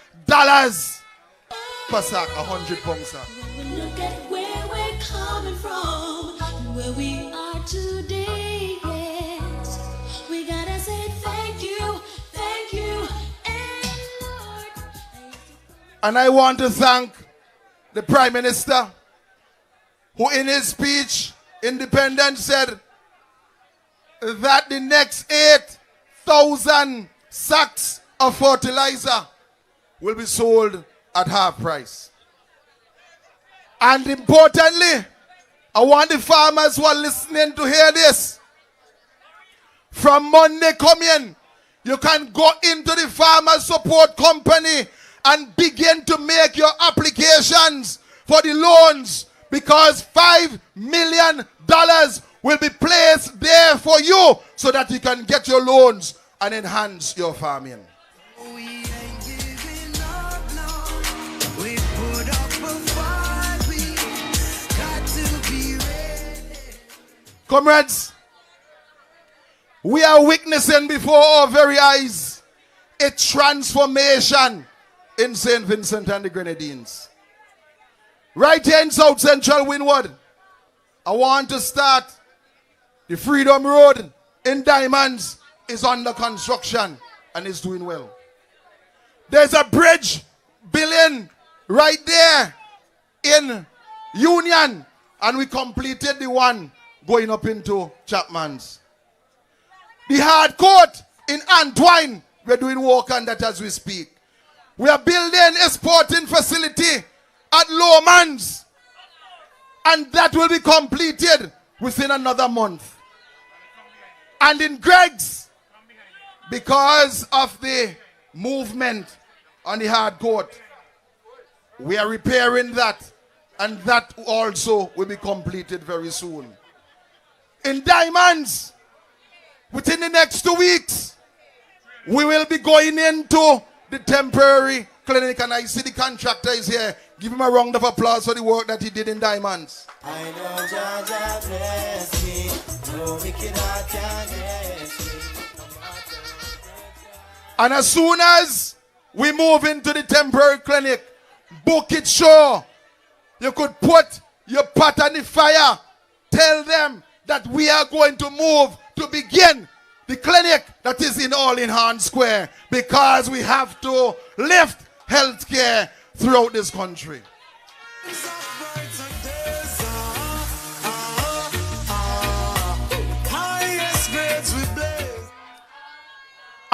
per sack, 100 pounds sack. Look at where we're coming from, where we are today. Yes, we gotta say thank you, and Lord. And I want to thank the Prime Minister, who in his speech, Independence, said that the next 8,000 sacks of fertilizer will be sold at half price. And importantly, I want the farmers who are listening to hear this. From Monday coming, you can go into the Farmers Support Company and begin to make your applications for the loans, because $5 million will be placed there for you so that you can get your loans and enhance your farming. fight, we got to be ready. Comrades, we are witnessing before our very eyes a transformation in St. Vincent and the Grenadines. Right here in South Central Windward, I want to start. The Freedom Road in Diamonds is under construction and is doing well. There's a bridge building right there in Union, and we completed the one going up into Chapman's. The hard court in Antwine, we're doing work on that as we speak. We are building a sporting facility at Lowman's, and that will be completed within another month. And in Greg's, because of the movement on the hard court, we are repairing that, and that also will be completed very soon. In Diamonds, within the next 2 weeks, we will be going into the temporary clinic, and I see the contractor is here. Give him a round of applause for the work that he did in Diamonds. I know Jaja bless me, no wicked heart can bless me. And as soon as we move into the temporary clinic, book it sure. You could put your pot on the fire. Tell them that we are going to move to begin the clinic that is in All in Hand Square, because we have to lift healthcare throughout this country.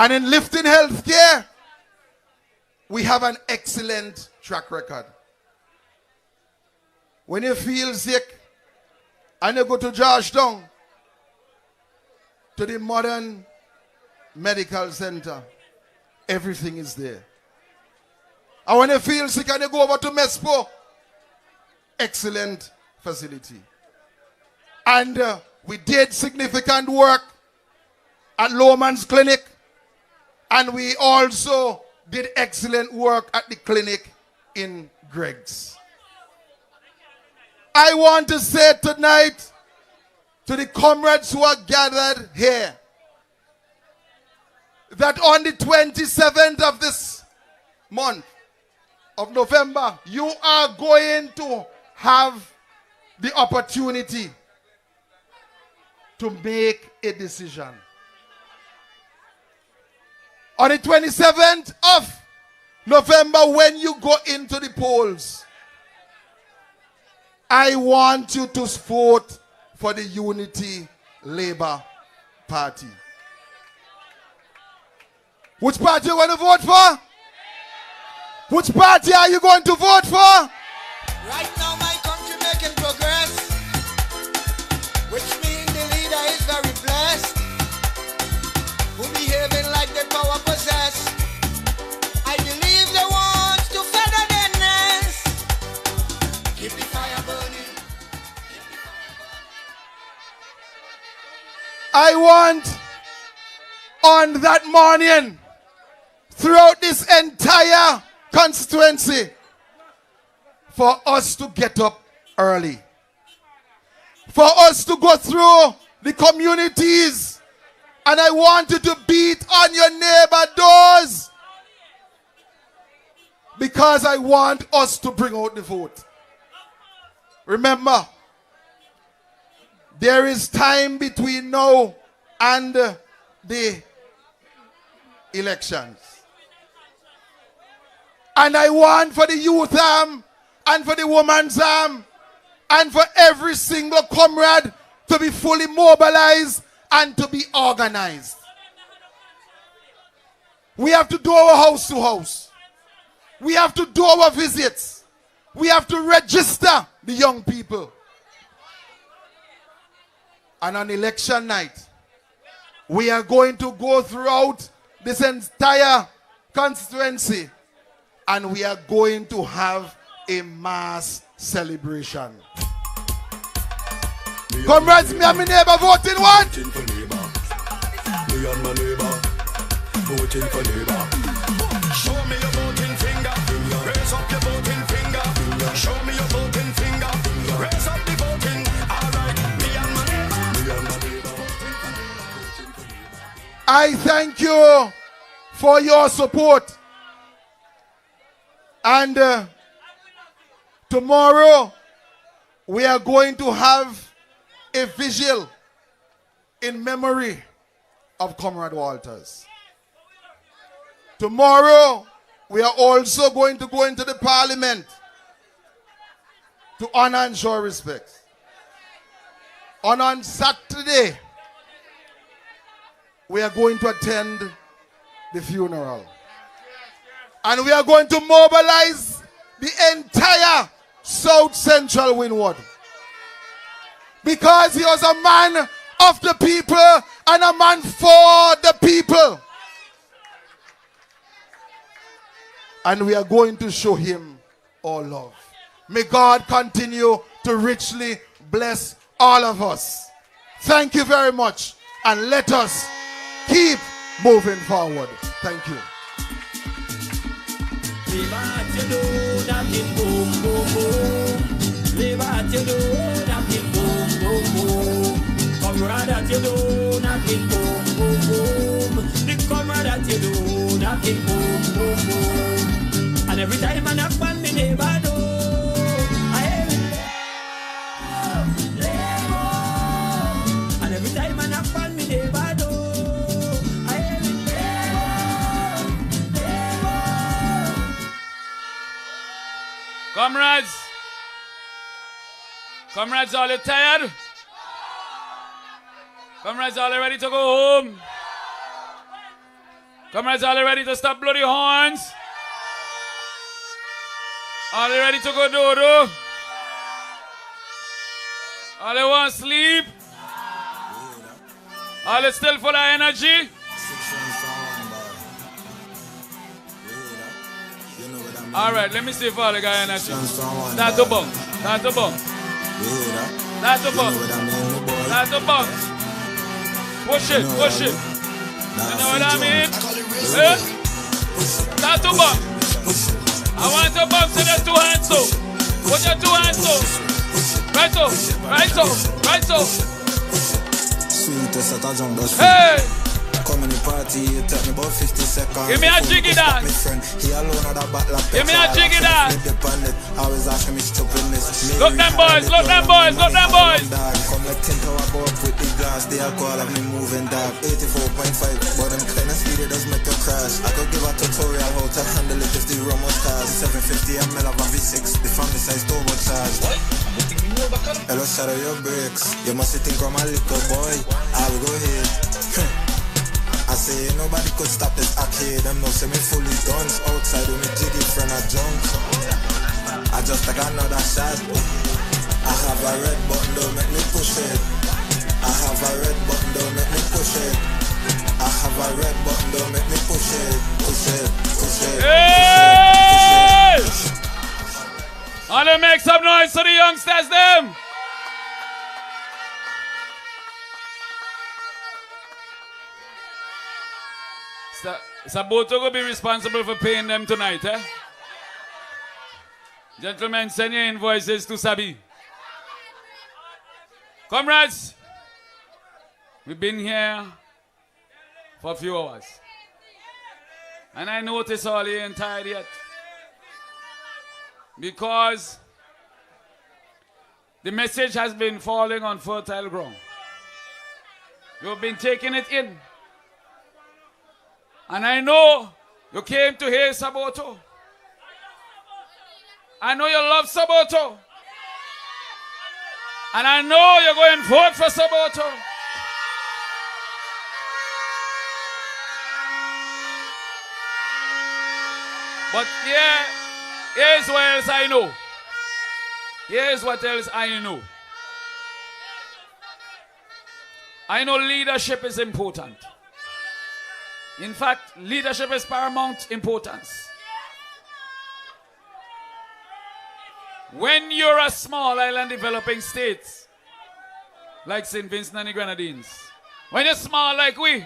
And in lifting healthcare, we have an excellent track record. When you feel sick and you go to Georgetown, to the modern medical center, everything is there. And when you feel sick and you go over to Mespo, excellent facility. And we did significant work at Lowman's Clinic, and we also did excellent work at the clinic in Greg's. I want to say tonight to the comrades who are gathered here that on the 27th of this month of November, you are going to have the opportunity to make a decision. On the 27th of November, when you go into the polls, I want you to vote for the Unity Labour Party. Which party are you going to vote for? Which party are you going to vote for? Right now my country making progress, which means the leader is very blessed, who behaving like the power possess. I believe they want to feather their nest. Keep the fire burning. I want on that morning, throughout this entire constituency, for us to get up early. For us to go through the communities. And I want you to beat on your neighbor doors, because I want us to bring out the vote. Remember, there is time between now and the elections. And I want for the youth arm and for the woman's arm and for every single comrade to be fully mobilized and to be organized. We have to do our house to house. We have to do our visits. We have to register the young people. And on election night, we are going to go throughout this entire constituency, and we are going to have a mass celebration. Comrades, me and my neighbor voting what? Me and my neighbor voting for neighbor. Show me your voting finger. Raise up your voting finger. Show I thank you for your support. And tomorrow we are going to have a vigil in memory of Comrade Walters. Tomorrow we are also going to go into the parliament to honor and show respect. And on Saturday, we are going to attend the funeral. And we are going to mobilize the entire South Central Windward. Because he was a man of the people and a man for the people. And we are going to show him all love. May God continue to richly bless all of us. Thank you very much. And let us keep moving forward. Thank you. And every time I knock on me neighbor door, I hear it. And every time I knock on me neighbor door, I hear it. Comrades, are you tired? Comrades, are you ready to go home? Comrades, are you ready to stop bloody horns? Are you ready to go dodo? Are you want to sleep? Are you still full of energy? Alright, let me see if all the guy energy. Start to bump. Start to bump. Start to bump. Start to bump. Push it, push it. You know what I mean? Start to bump. I want to bump to the two hands up. Put your two hands up. Right up, right up, right up. Hey! Come in the party, it take me about 50 seconds. Give me a jiggy dance. Give me a jiggy dance. Always asking me stupidness. Look them boys, look them boys, look them boys. Come like 10 to go up with the glass. The alcohol have me moving dark. 84.5, but them kind of speed it does make a crash. I could give a tutorial how to handle it if the rum was cars. 750 ml of a V6, the family size turbo charge. Hello, shadow your brakes. You must think I'm a little boy. I will go ahead. I say nobody could stop this arcade. Them no say me fully done. Outside with me jiggy friend a junk. I just take another shot. I have a red button, don't make me push it. I have a red button, don't make me push it. I have a red button, don't make me push it. Push it, push it, Hey! All them make some noise to the youngsters them. It's about to be responsible for paying them tonight, eh? Gentlemen, send your invoices to Sabi. Comrades, we've been here for a few hours. And I notice all you ain't tired yet. Because the message has been falling on fertile ground. You've been taking it in. And I know you came to hear Saboto. I know you love Saboto. And I know you're going to vote for Saboto. But here's what else I know. Here's what else I know. I know leadership is important. In fact, leadership is paramount importance. When you're a small island developing state, like St. Vincent and the Grenadines, when you're small like we,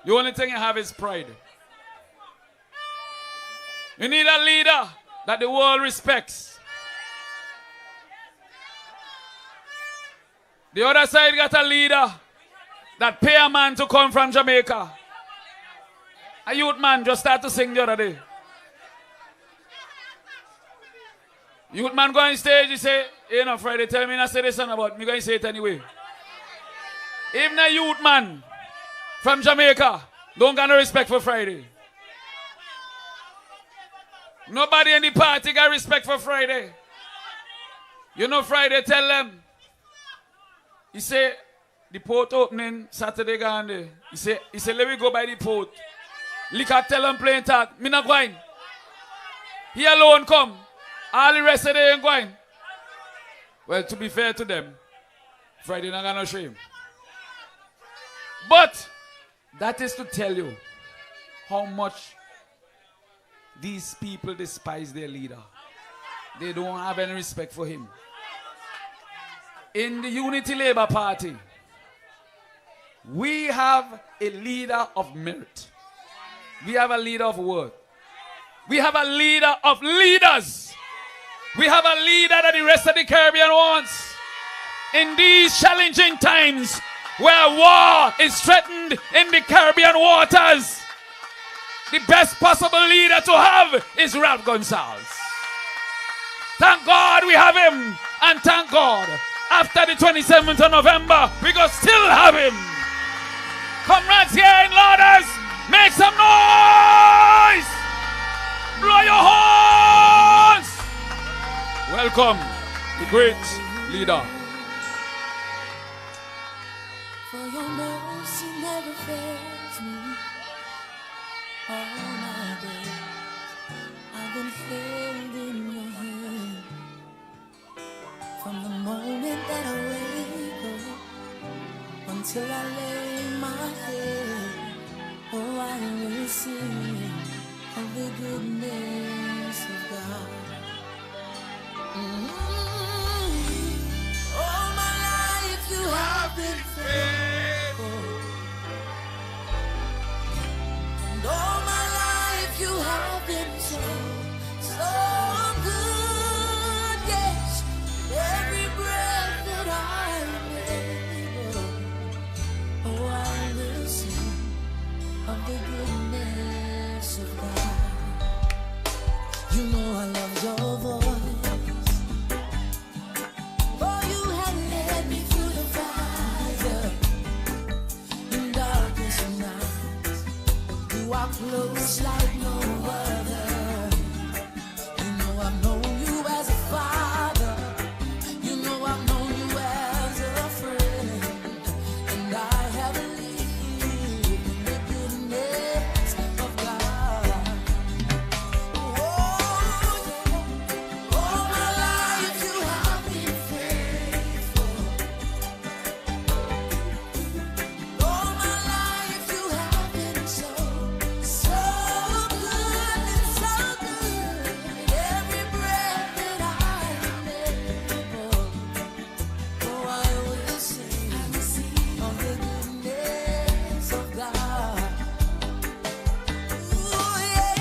the only thing you have is pride. You need a leader that the world respects. The other side got a leader that pay a man to come from Jamaica. A youth man just started to sing the other day. Youth man go on stage, he say, you know, Friday, tell me not say this about me, going to say it anyway. Even a youth man from Jamaica don't got no respect for Friday. Nobody in the party got respect for Friday. You know Friday tell them, he say, the port opening Saturday gone there. He say, let me go by the port. Liquor tell them playing talk. Me not going. He alone come. All the rest of them ain't going. Well, to be fair to them, Friday not gonna shame. But that is to tell you how much these people despise their leader. They don't have any respect for him. In the Unity Labour Party, we have a leader of merit. We have a leader of work. We have a leader of leaders. We have a leader that the rest of the Caribbean wants. In these challenging times where war is threatened in the Caribbean waters, the best possible leader to have is Ralph Gonsalves. Thank God we have him, and thank God after the 27th of November we gonna still have him. Comrades here in Lauders, make some noise! Blow your horns! Welcome, the great leader. For your mercy never fails me. All my days I've been held in your hand. From the moment that I wake up until I lay my head, oh, I will sing of the goodness of God. All my life you have been faithful, and all my life you have been so, so good. Yes, every breath that I'm able, oh, I will sing of the goodness of God. You know I love your voice. For you have led me through the fire in darkest nights. You are close like no other. You know I've known you as a father. You know I've known you as a friend. And I have lived in the goodness of God. All my life you have been faithful. All my life you have been so, so good and so good. Every breath that I am able, oh, I will sing of the goodness of God. Ooh, yeah.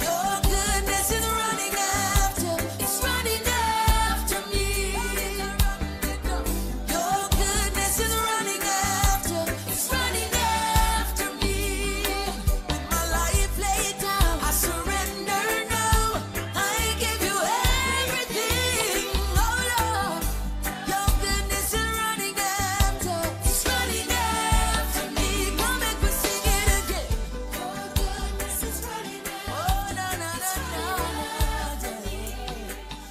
Your goodness is running after, it's running after me. Your goodness is running after, it's running after me. With my life laid down, I surrender now. I give you everything, oh Lord. Your goodness is running after, it's running after me. Come make me sing it again. Your goodness is running after, oh no, no, no, no,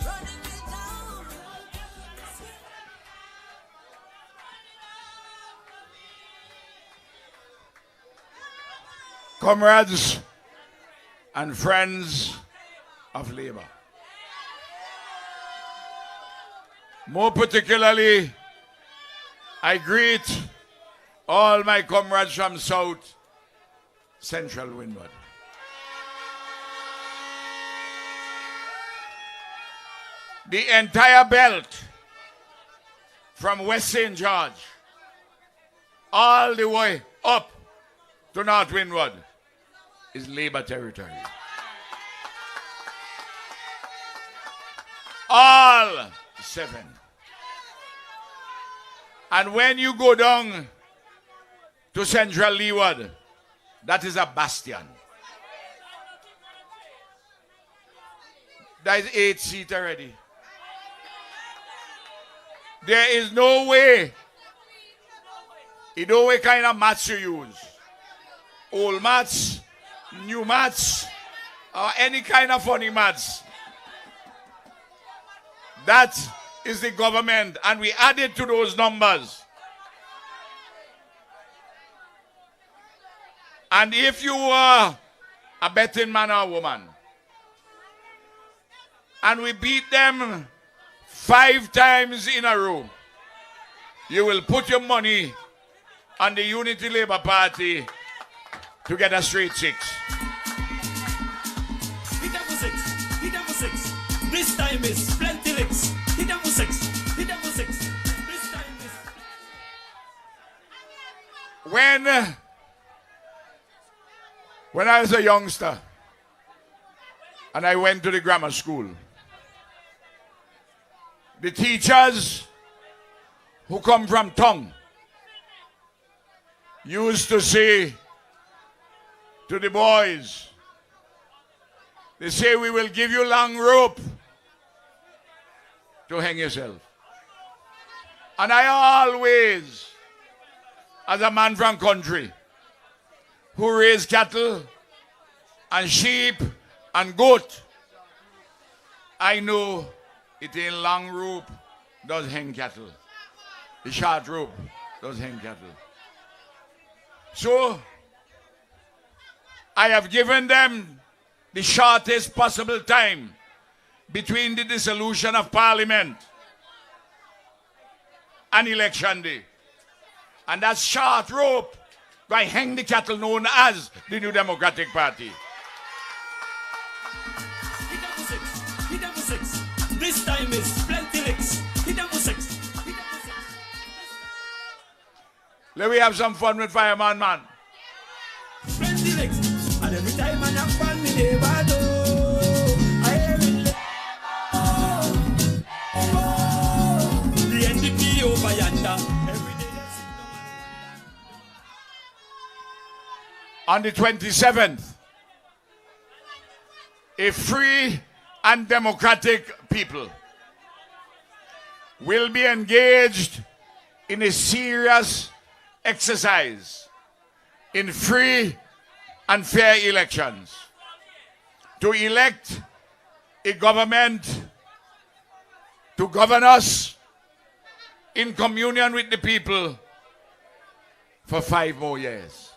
running me down. Comrades and friends of labor. More particularly, I greet all my comrades from South Central Windward. The entire belt from West St. George all the way up to North Windward is labor territory. All 7. And when you go down to Central Leeward. That is a bastion. That is 8 seats already. There is no way. You know what kind of mats you use. Old mats, new mats, or any kind of funny mats. That is the government, and we added to those numbers. And if you are a betting man or woman, and we beat them 5 times in a row, you will put your money on the Unity Labour Party to get a straight 6. Hit them for 6. Hit them for 6. This time is plenty licks. Hit them for 6. Hit them for 6. This time is... When I was a youngster and I went to the grammar school, the teachers who come from Tongue used to say to the boys, they say, we will give you long rope to hang yourself. And I always, as a man from country, who raise cattle and sheep and goat, I know it ain't long rope does hang cattle. The short rope does hang cattle. So, I have given them the shortest possible time between the dissolution of Parliament and election day. And that short rope by hang the cattle known as the New Democratic Party. Hit them for 6. Hit them for 6. This time is plenty licks. Hit them for 6. Hit them for 6. Let me have some fun with Fireman Man. Plenty licks. And every time I have fun, me never do. I hear it. The NDP over yonder. On the 27th, a free and democratic people will be engaged in a serious exercise in free and fair elections to elect a government to govern us in communion with the people for 5 more years.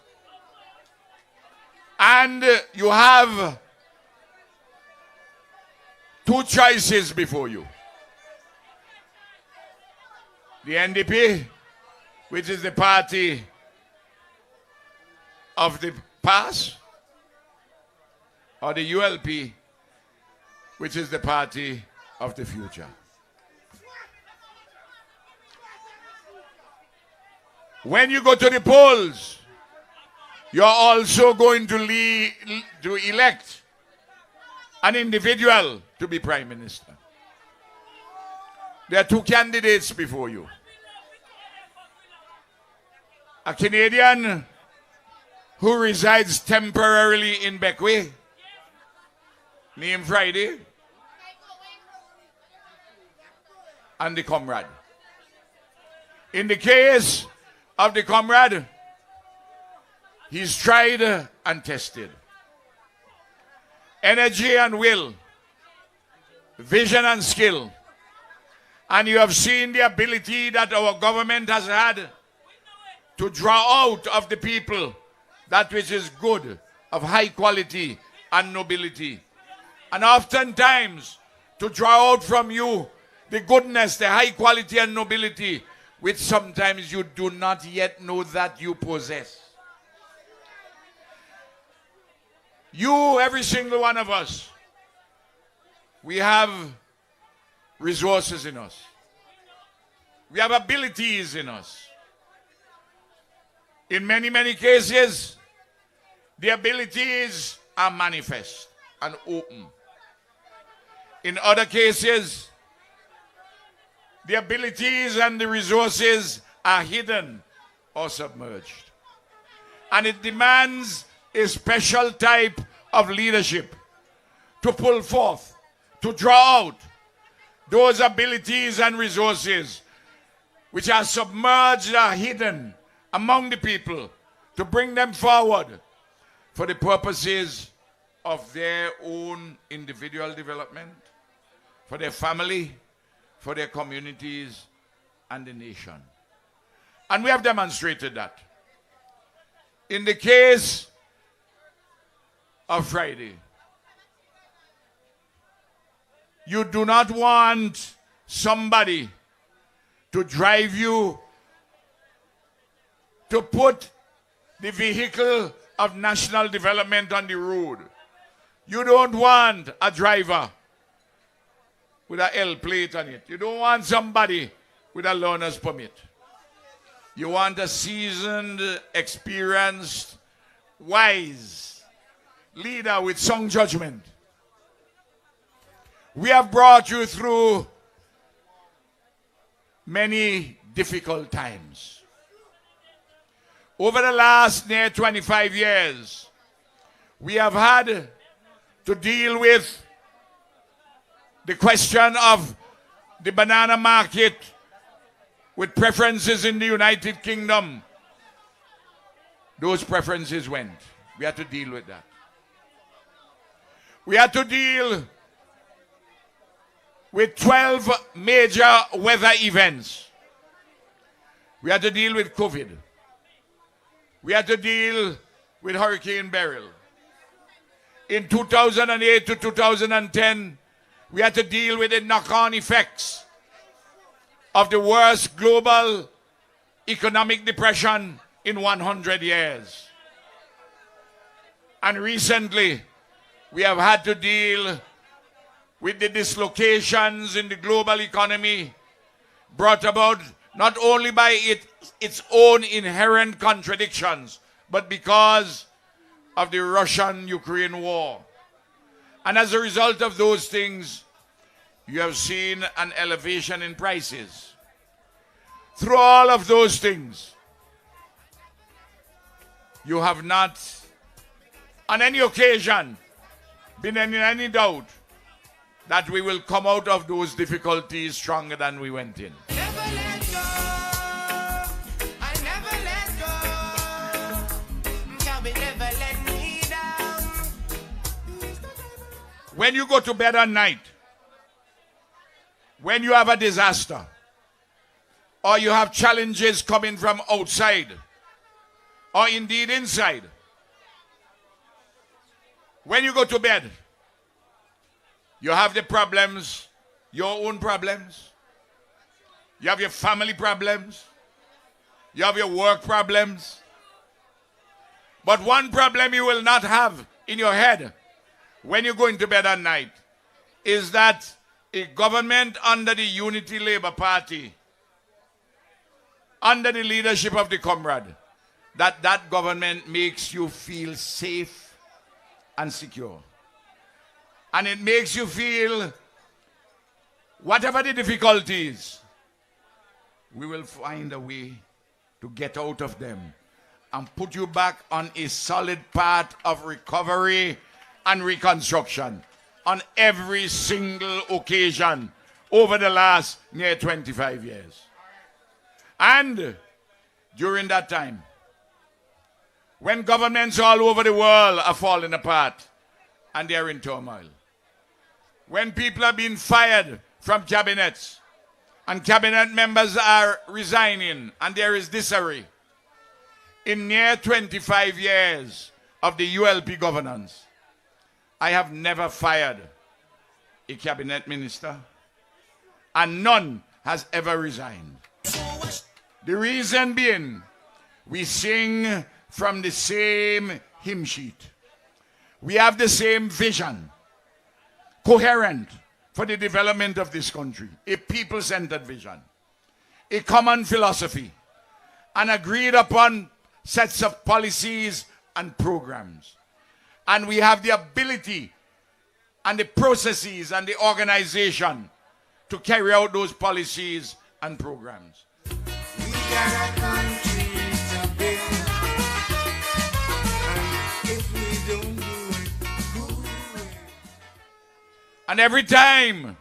And you have 2 choices before you. The NDP, which is the party of the past, or the ULP, which is the party of the future. When you go to the polls, you're also going to elect an individual to be Prime Minister. There are 2 candidates before you. A Canadian who resides temporarily in Beckway, named Friday, and the comrade. In the case of the comrade, he's tried and tested. Energy and will, vision and skill. And you have seen the ability that our government has had to draw out of the people that which is good, of high quality and nobility. And oftentimes to draw out from you the goodness, the high quality and nobility, which sometimes you do not yet know that you possess. You, every single one of us, we have resources in us. We have abilities in us. In many, many cases, the abilities are manifest and open. In other cases, the abilities and the resources are hidden or submerged. And it demands a special type of leadership to pull forth, to draw out those abilities and resources which are submerged or hidden among the people, to bring them forward for the purposes of their own individual development, for their family, for their communities, and the nation. And we have demonstrated that. In the case of Friday, you do not want somebody to drive you to put the vehicle of national development on the road. You don't want a driver with a L plate on it. You don't want somebody with a learner's permit. You want a seasoned, experienced, wise leader with sound judgment. We have brought you through many difficult times. Over the last near 25 years, we have had to deal with the question of the banana market with preferences in the United Kingdom. Those preferences went. We had to deal with that. We had to deal with 12 major weather events. We had to deal with COVID. We had to deal with Hurricane Beryl. In 2008 to 2010, we had to deal with the knock-on effects of the worst global economic depression in 100 years. And recently, we have had to deal with the dislocations in the global economy brought about not only by its own inherent contradictions, but because of the Russian-Ukraine war. And as a result of those things, you have seen an elevation in prices. Through all of those things, you have not, on any occasion, been in any doubt that we will come out of those difficulties stronger than we went in. When you go to bed at night, when you have a disaster, or you have challenges coming from outside, or indeed inside, when you go to bed, you have the problems, your own problems. You have your family problems. You have your work problems. But one problem you will not have in your head when you go into bed at night is that a government under the Unity Labour Party, under the leadership of the comrade, that government makes you feel safe and secure. And it makes you feel, whatever the difficulties, we will find a way to get out of them and put you back on a solid path of recovery and reconstruction on every single occasion over the last near 25 years. And during that time, when governments all over the world are falling apart and they're in turmoil, when people are being fired from cabinets and cabinet members are resigning and there is disarray, in near 25 years of the ULP governance, I have never fired a cabinet minister, and none has ever resigned. The reason being, we sing from the same hymn sheet. We have the same vision, coherent for the development of this country, a people-centered vision, a common philosophy, and agreed upon sets of policies and programs. And we have the ability and the processes and the organization to carry out those policies and programs. We got a country to build. And every time,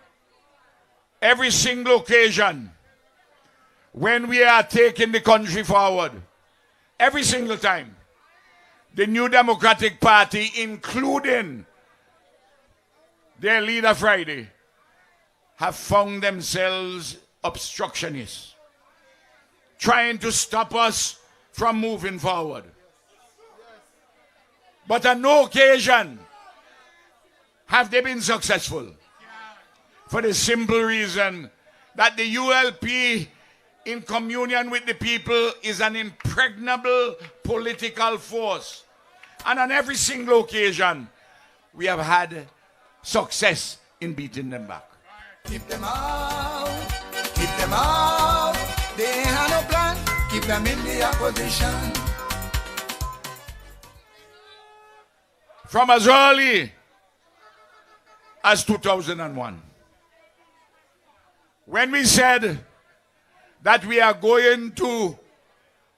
every single occasion, when we are taking the country forward, every single time, the New Democratic Party, including their leader Friday, have found themselves obstructionists, trying to stop us from moving forward. But on no occasion have they been successful, for the simple reason that the ULP, in communion with the people, is an impregnable political force. And on every single occasion, we have had success in beating them back. Keep them out, keep them out. They ain't have no plan, keep them in the opposition. From as early as 2001, when we said that we are going to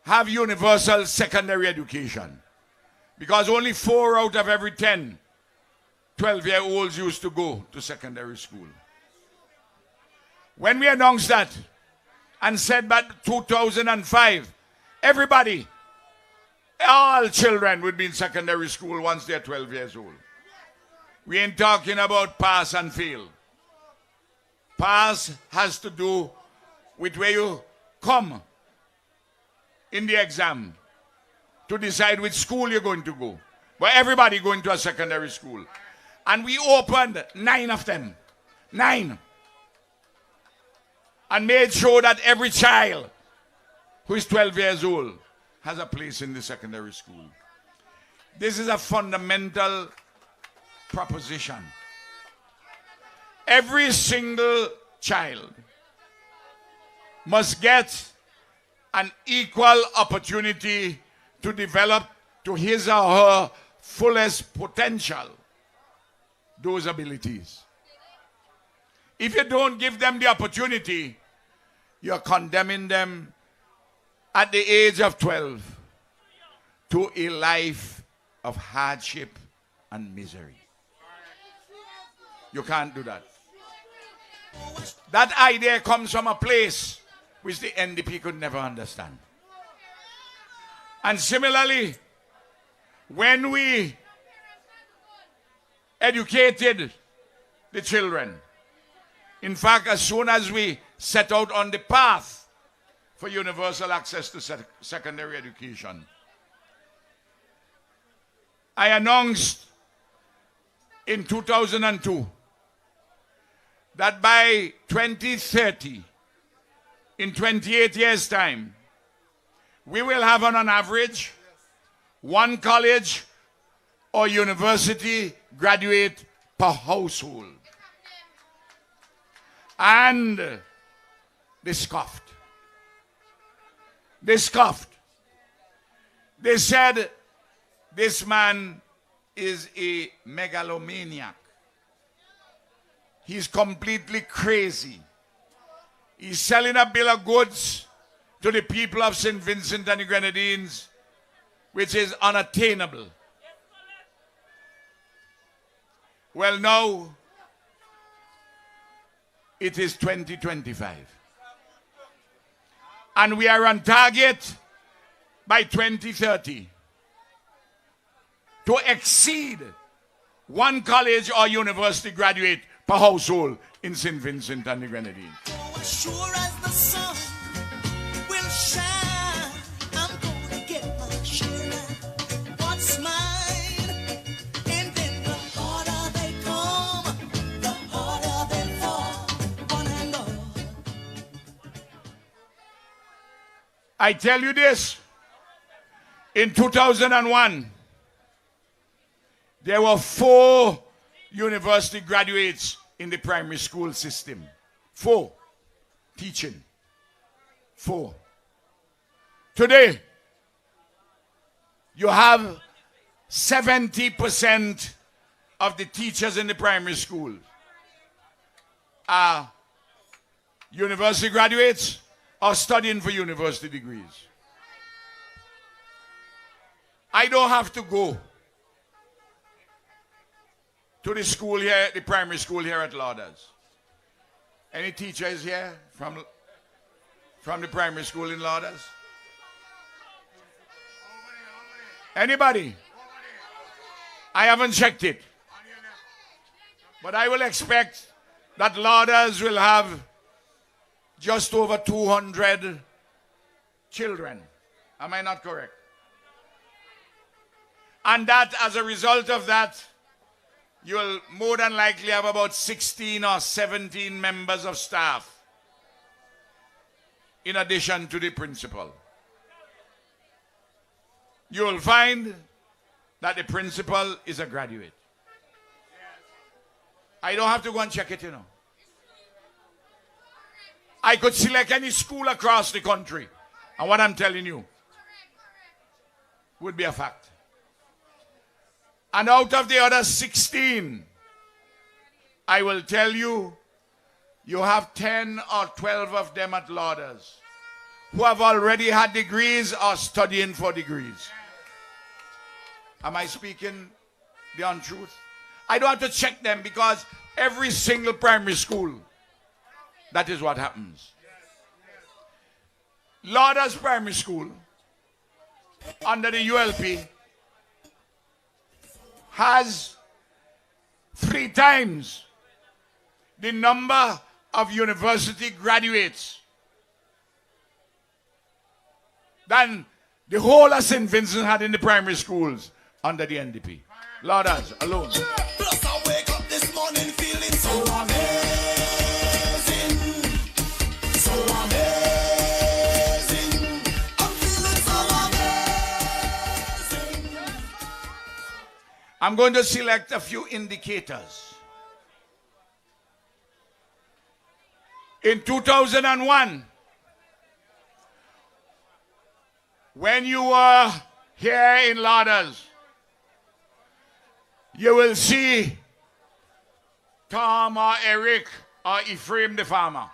have universal secondary education, because only 4 out of every 10 12-year-olds used to go to secondary school. When we announced that and said that 2005, everybody, all children would be in secondary school once they're 12 years old. We ain't talking about pass and fail. Pass has to do with where you come in the exam to decide which school you're going to go. But everybody going to a secondary school. And we opened 9 of them. 9. And made sure that every child who is 12 years old has a place in the secondary school. This is a fundamental proposition. Every single child must get an equal opportunity to develop to his or her fullest potential those abilities. If you don't give them the opportunity, you're condemning them at the age of 12 to a life of hardship and misery. You can't do that. That idea comes from a place which the NDP could never understand. And similarly, when we educated the children, in fact, as soon as we set out on the path for universal access to secondary education, I announced in 2002 that by 2030, in 28 years' time, we will have on average 1 college or university graduate per household. And they scoffed. They scoffed. They said, this man is a megalomaniac. He's completely crazy. He's selling a bill of goods to the people of St. Vincent and the Grenadines, which is unattainable. Well, now, it is 2025. And we are on target by 2030 to exceed 1 college or university graduate per household in St. Vincent and the Grenadines. Sure as the sun will shine, I'm gonna get my share of what's mine. And then the harder they come, the harder they fall. One and all. I tell you this, in 2001, there were 4 university graduates in the primary school system. 4. Teaching. 4. Today, you have 70% of the teachers in the primary school are university graduates or studying for university degrees. I don't have to go to the school here, the primary school here at Lauders? Any teachers here from the primary school in Lauders? Anybody? I haven't checked it. But I will expect that Lauders will have just over 200 children. Am I not correct? And that as a result of that, you'll more than likely have about 16 or 17 members of staff in addition to the principal. You'll find that the principal is a graduate. I don't have to go and check it, you know. I could select any school across the country, and what I'm telling you would be a fact. And out of the other 16, I will tell you, you have 10 or 12 of them at Lauders who have already had degrees or studying for degrees. Am I speaking the untruth? I don't have to check them because every single primary school, that is what happens. Lauders Primary School, under the ULP, has 3 times the number of university graduates than the whole of St. Vincent had in the primary schools under the NDP. Lauders alone. Plus I wake up this morning feeling so amazing. So amazing. I'm feeling so amazing. I'm going to select a few indicators. In 2001, when you were here in Lauders, you will see Tom or Eric or Ephraim the farmer,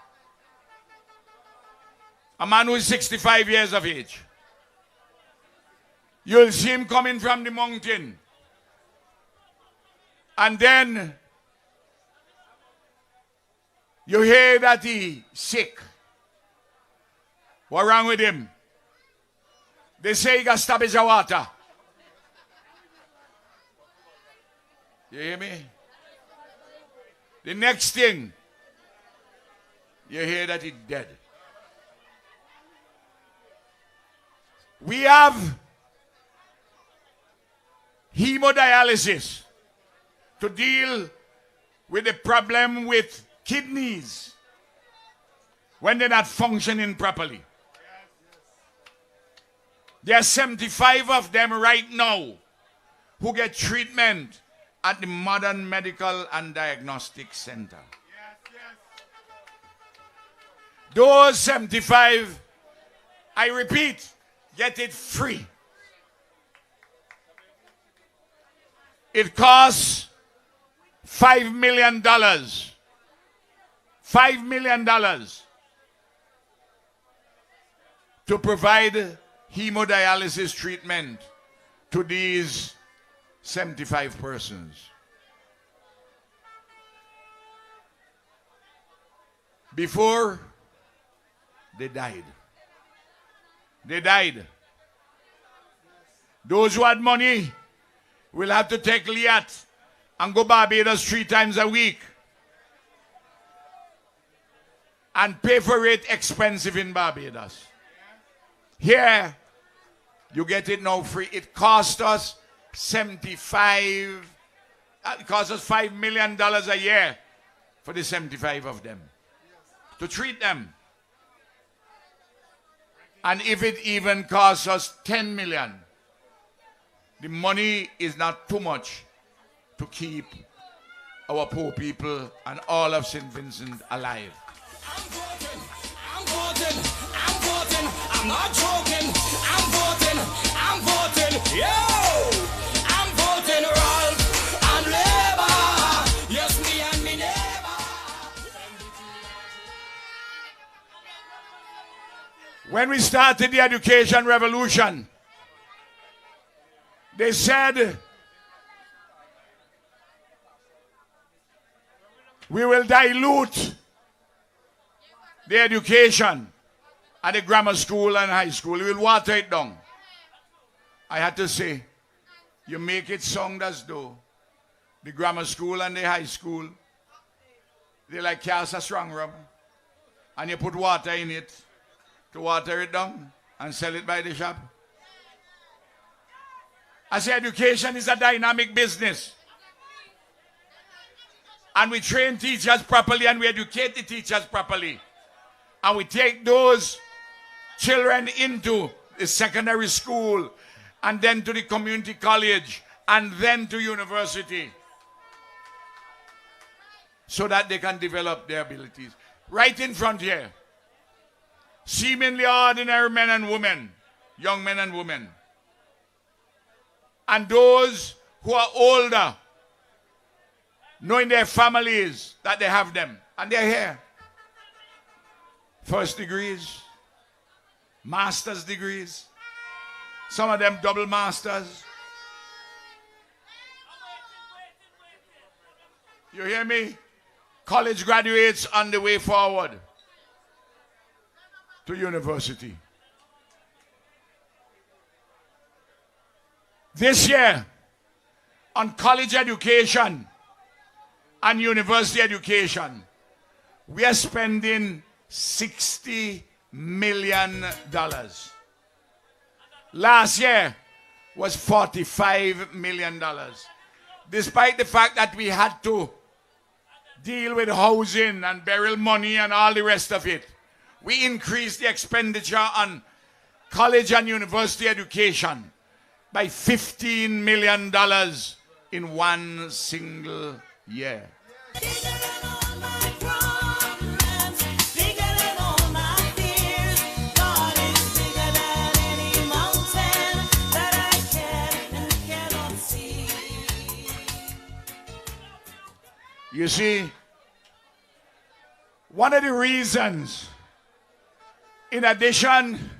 a man who is 65 years of age. You'll see him coming from the mountain. And then you hear that he's sick. What's wrong with him? They say he got stoppage of water. You hear me? The next thing, you hear that he's dead. We have hemodialysis to deal with the problem with kidneys when they're not functioning properly. There are 75 of them right now who get treatment at the Modern Medical and Diagnostic Center. Those 75, I repeat, get it free. It costs $5 million. $5 million to provide hemodialysis treatment to these 75 persons. Before they died. They died. Those who had money will have to take Liat and go Barbados 3 times a week and pay for it expensive in Barbados. Here, you get it now free. It cost us $5 million a year for the 75 of them to treat them. And if it even costs us 10 million, the money is not too much to keep our poor people and all of St. Vincent alive. I'm voting, I'm not joking. I'm voting, yo! I'm voting Ralph and Labour. Yes, me and me neighbor. When we started the education revolution, they said We will dilute the education at the grammar school and high school. We will water it down. I had to say, you make it sound as though the grammar school and the high school, they like cast a strong rum, and you put water in it to water it down and sell it by the shop. I say education is a dynamic business. And we train teachers properly and we educate the teachers properly. And we take those children into the secondary school and then to the community college and then to university so that they can develop their abilities. Right in front here, seemingly ordinary men and women, young men and women, and those who are older, knowing their families that they have them, and they're here. First degrees, master's degrees, some of them double masters. You hear me? College graduates on the way forward to university. This year, on college education and university education, we are spending $60 million. Last year was $45 million. Despite the fact that we had to deal with housing and burial money and all the rest of it, we increased the expenditure on college and university education by $15 million in one single year. You see, one of the reasons, in addition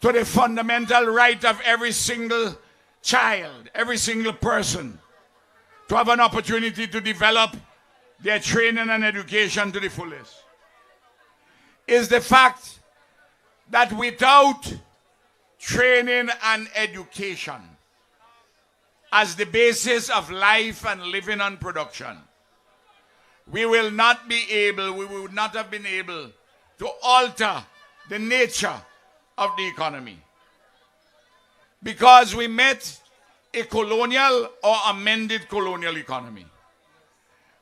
to the fundamental right of every single child, every single person, to have an opportunity to develop their training and education to the fullest, is the fact that without training and education as the basis of life and living and production, we will not have been able to alter the nature of the economy. Because we met a colonial or amended colonial economy.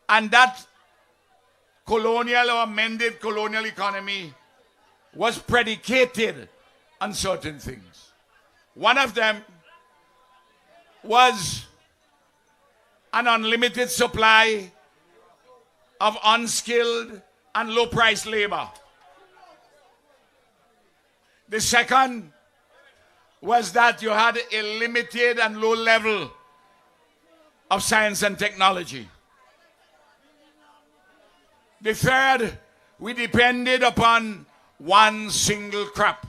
And that colonial or amended colonial economy was predicated on certain things. One of them was an unlimited supply of unskilled and low-priced labor. The second was that you had a limited and low level of science and technology. The third, we depended upon one single crop.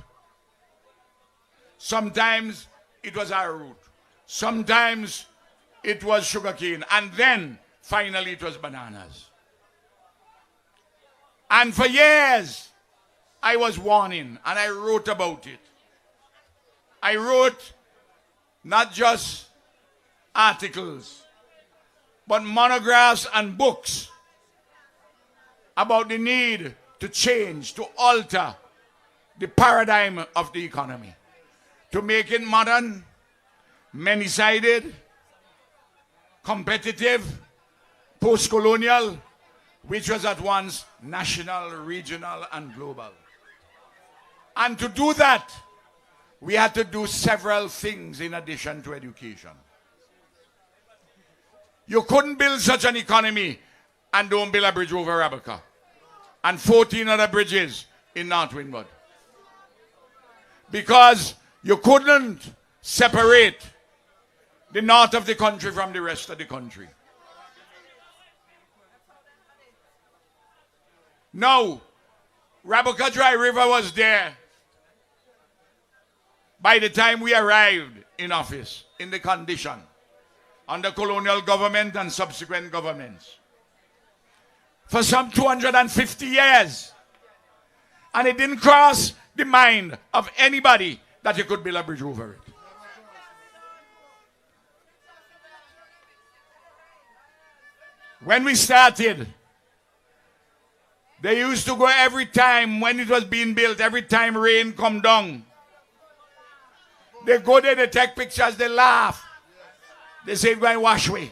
Sometimes it was arrowroot. Sometimes it was sugarcane. And then, finally, it was bananas. And for years, I was warning, and I wrote about it. I wrote not just articles, but monographs and books about the need to change, to alter the paradigm of the economy, to make it modern, many-sided, competitive, post-colonial, which was at once national, regional, and global. And to do that, we had to do several things in addition to education. You couldn't build such an economy and don't build a bridge over Rabaca and 14 other bridges in North Windward. Because you couldn't separate the north of the country from the rest of the country. No, Rabaca Dry River was there by the time we arrived in office, in the condition, under colonial government and subsequent governments. for some 250 years. And it didn't cross the mind of anybody that you could build a bridge over it. When we started, they used to go every time when it was being built, every time rain come down. They go there, they take pictures, they laugh. They say, go and wash away.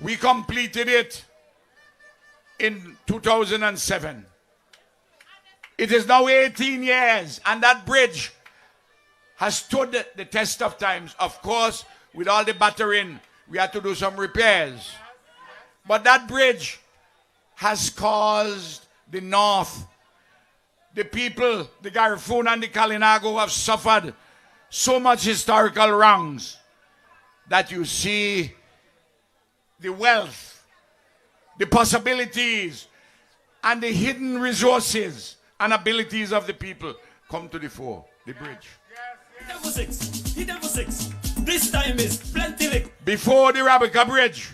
We completed it in 2007. It is now 18 years, and that bridge has stood the test of times. Of course, with all the battering, we had to do some repairs. But that bridge has caused the North, the people, the Garifuna and the Kalinago have suffered so much historical wrongs that you see the wealth, the possibilities, and the hidden resources and abilities of the people come to the fore. The bridge. Hit them for six. This time is plenty lick. Before the Rabika Bridge,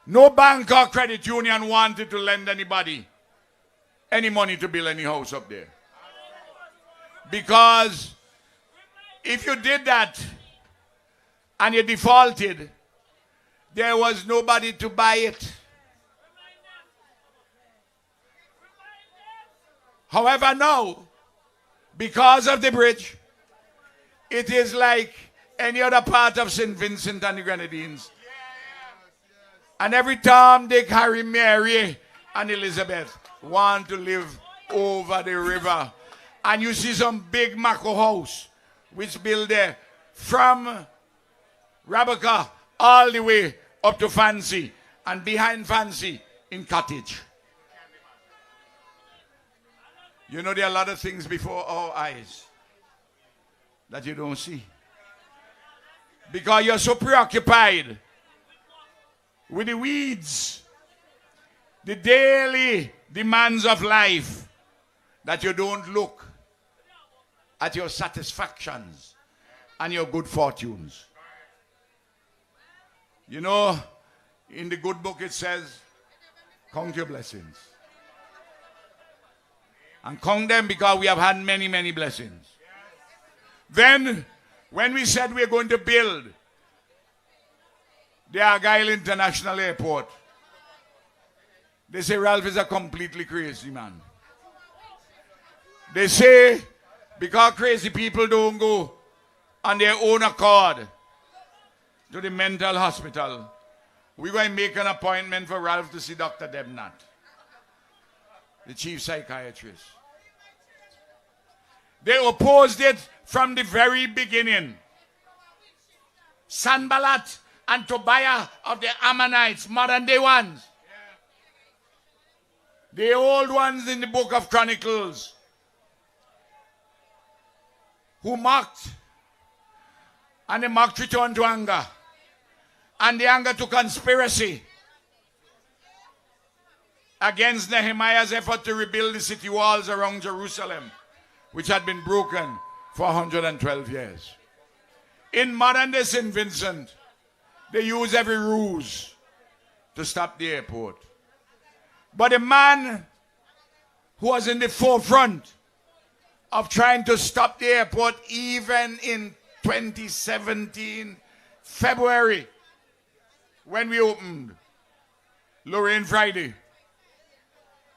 no bank or credit union wanted to lend anybody any money to build any house up there. Because if you did that and you defaulted, there was nobody to buy it. However, now, because of the bridge, it is like any other part of St. Vincent and the Grenadines. And every time Dick, Harry, Mary, and Elizabeth want to live over the river. And you see some big Mako house which built there from Rabaka all the way up to Fancy, and behind Fancy in Cottage. You know, there are a lot of things before our eyes that you don't see. Because you're so preoccupied with the weeds, the daily demands of life, that you don't look at your satisfactions and your good fortunes. You know, in the good book it says, count your blessings. And count them because we have had many, many blessings. Then, when we said we're going to build the Argyle International Airport, they say Ralph is a completely crazy man. They say because crazy people don't go on their own accord to the mental hospital, we're going to make an appointment for Ralph to see Dr. Debnat, the chief psychiatrist. They opposed it from the very beginning. Sanballat and Tobiah of the Ammonites, modern day ones. The old ones in the book of Chronicles, who mocked, and the mock returned to anger, and the anger to conspiracy against Nehemiah's effort to rebuild the city walls around Jerusalem, which had been broken for 112 years. In modern day St. Vincent, they use every ruse to stop the airport. But a man who was in the forefront of trying to stop the airport even in 2017, February, when we opened Lorraine Friday,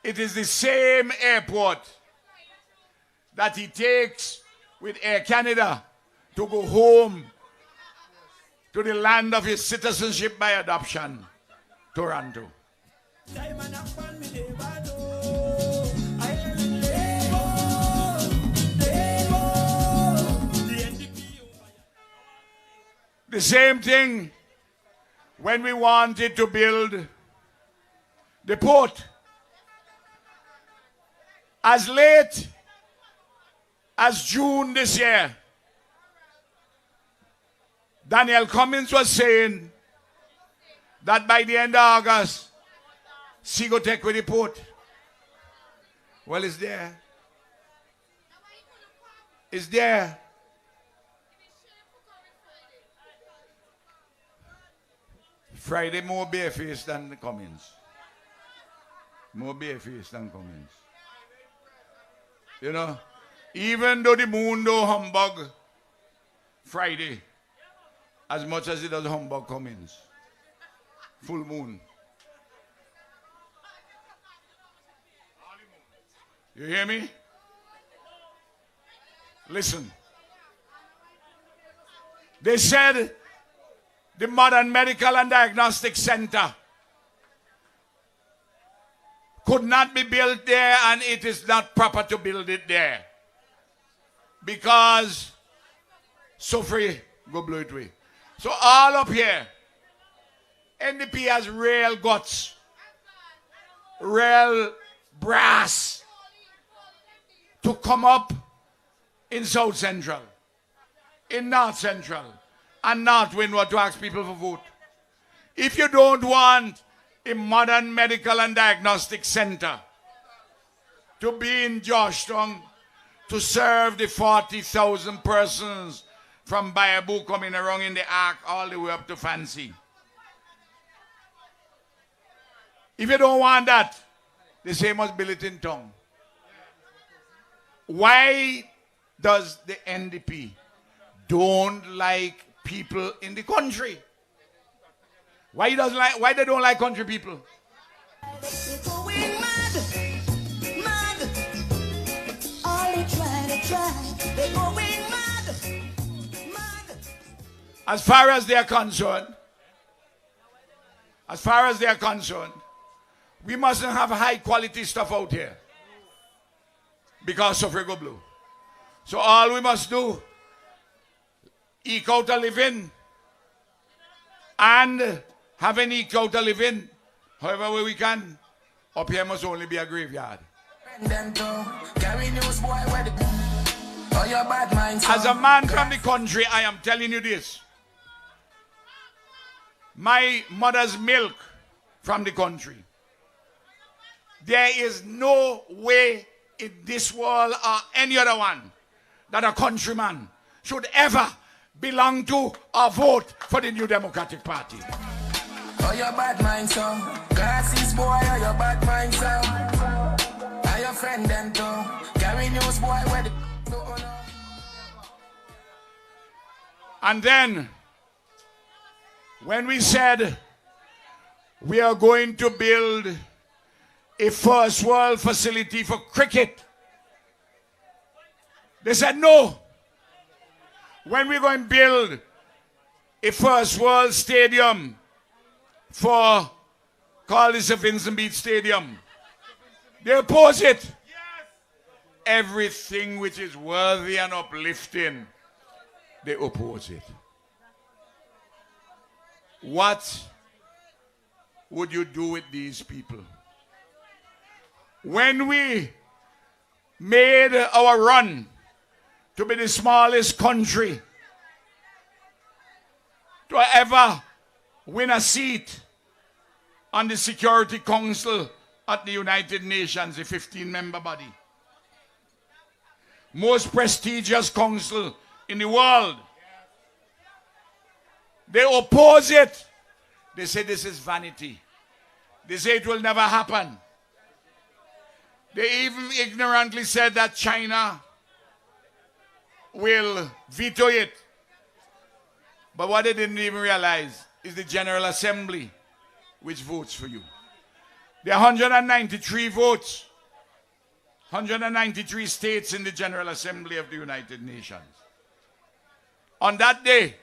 it is the same airport that he takes with Air Canada to go home to the land of his citizenship by adoption, Toronto. The same thing when we wanted to build the port. As late as June this year, Daniel Cummins was saying that by the end of August, Seago take with the port. Well, it's there. It's there. Friday more barefaced than the Cummins. More barefaced than Cummins. You know, even though the moon don't humbug Friday as much as it does humbug Cummins. Full moon. You hear me? Listen. They said the Modern Medical and Diagnostic Center could not be built there, and it is not proper to build it there. Because, so free, go blow it away. So all up here, NDP has real guts, real brass to come up in South Central, in North Central, and North Windward to ask people for vote. If you don't want a Modern Medical and Diagnostic Center to be in Georgetown to serve the 40,000 persons from Bayaboo coming around in the Ark all the way up to Fancy. If you don't want that, the same must build it in town. Why does the NDP don't like people in the country? Why they don't like country people? They're going mad, mad. All they try, they're going mad, mad. As far as they are concerned, we mustn't have high quality stuff out here because of Rigo Blue. So all we must do, eke out a living and have an eke out a living however way we can. Up here must only be a graveyard. As a man from the country, I am telling you this. My mother's milk from the country. There is no way in this world or any other one that a countryman should ever belong to or vote for the New Democratic Party. Oh, your bad mind, so glasses boy, oh, your bad mind, so are your friend them too? Carry news boy, where the And then, when we said we are going to build a first world facility for cricket, they said no. When we're going to build a first world stadium for, call this a Vincent Beach Stadium, they oppose it. Everything which is worthy and uplifting, they oppose it. What would you do with these people? When we made our run to be the smallest country to ever win a seat on the Security Council at the United Nations, a 15-member body, most prestigious council in the world, they oppose it. They say this is vanity. They say it will never happen. They even ignorantly said that China will veto it. But what they didn't even realize is the General Assembly which votes for you. There are 193 votes. 193 states in the General Assembly of the United Nations. On that day,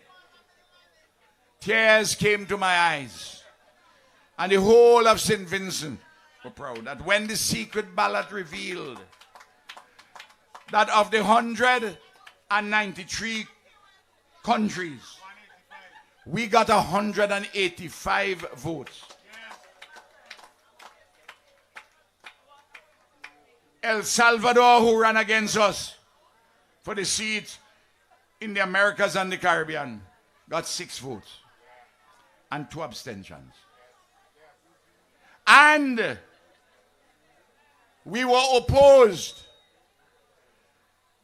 tears came to my eyes. And the whole of St. Vincent were proud that when the secret ballot revealed that of the 193 countries, we got 185 votes. El Salvador, who ran against us for the seat in the Americas and the Caribbean, got 6 votes and 2 abstentions. And we were opposed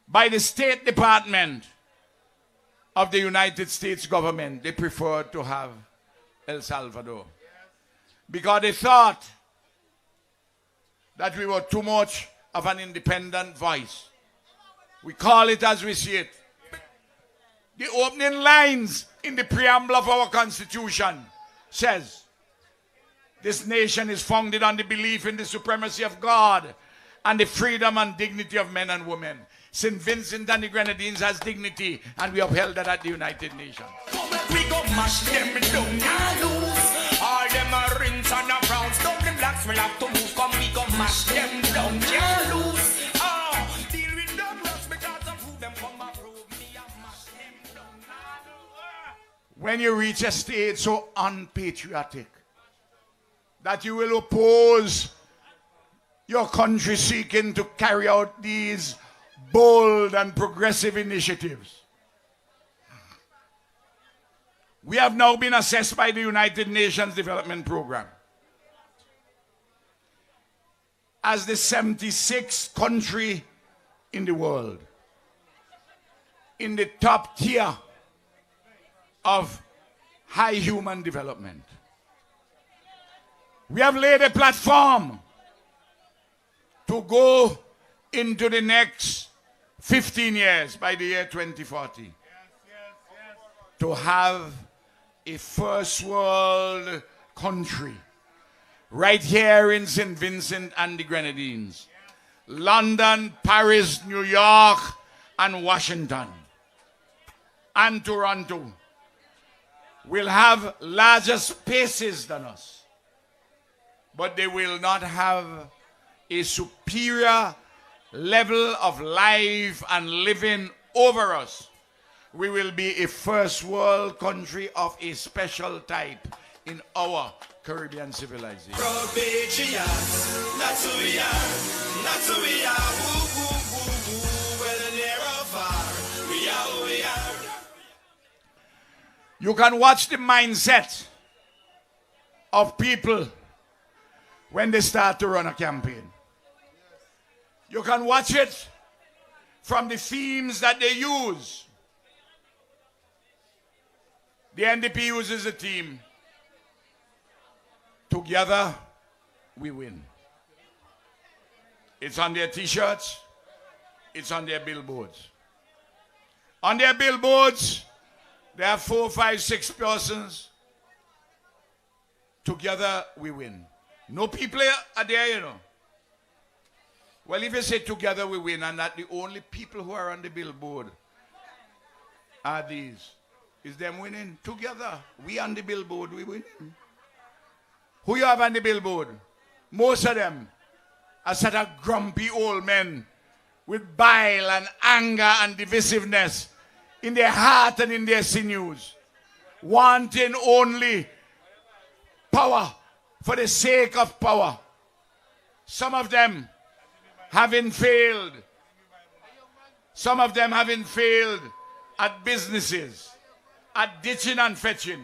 by the State Department of the United States government. They preferred to have El Salvador. Because they thought that we were too much of an independent voice. We call it as we see it. The opening lines in the preamble of our Constitution says, this nation is founded on the belief in the supremacy of God and the freedom and dignity of men and women. St. Vincent and the Grenadines has dignity, and we upheld that at the United Nations. We go mash them down and loose. All them are rings and a browns. Dublin blacks will have to move. Come we go mash them down and loose. Oh, deal with them rocks because of who them come approve me and mash them down and loose. When you reach a state so unpatriotic that you will oppose your country seeking to carry out these bold and progressive initiatives. We have now been assessed by the United Nations Development Program as the 76th country in the world, in the top tier of high human development. We have laid a platform to go into the next 15 years, by the year 2040, to have a first world country right here in St. Vincent and the Grenadines. London, Paris, New York, and Washington, and Toronto will have larger spaces than us, but they will not have a superior level of life and living over us. We will be a first world country of a special type in our Caribbean civilization. You can watch the mindset of people when they start to run a campaign. You can watch it from the themes that they use. The NDP uses a theme. Together, we win. It's on their t-shirts. It's on their billboards. On their billboards, there are 4, 5, 6 persons. Together, we win. No people are there, you know. Well, if you say together we win, and that the only people who are on the billboard are these, is them winning? Together, we on the billboard, we winning. Who you have on the billboard? Most of them are set of grumpy old men with bile and anger and divisiveness in their heart and in their sinews, wanting only power for the sake of power. Some of them having failed. Some of them having failed at businesses, at ditching and fetching.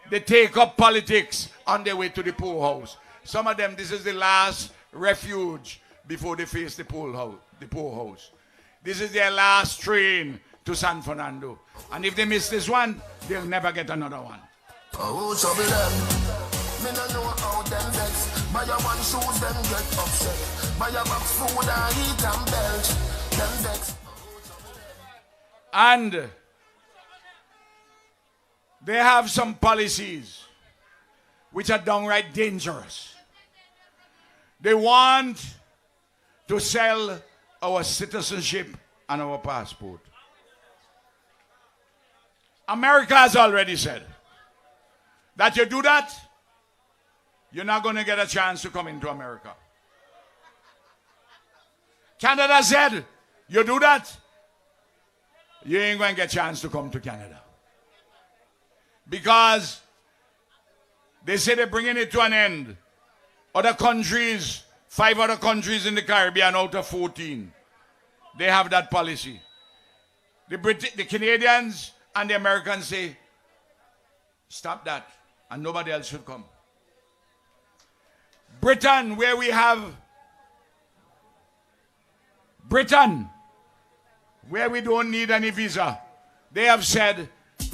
They take up politics on their way to the poorhouse. Some of them, this is the last refuge before they face the poorhouse. This is their last train to San Fernando. And if they miss this one, they'll never get another one. Oh, trouble them. Me no know how them vex. Buy a one shoes, them get upset. Buy a box food and eat and belch. Them vex. And they have some policies which are downright dangerous. They want to sell our citizenship and our passport. America has already said that you do that, you're not going to get a chance to come into America. Canada said, you do that, you ain't going to get a chance to come to Canada. Because they say they're bringing it to an end. Other countries, 5 other countries in the Caribbean out of 14, they have that policy. The Canadians and the Americans say, stop that, and nobody else should come. Britain, where we don't need any visa, they have said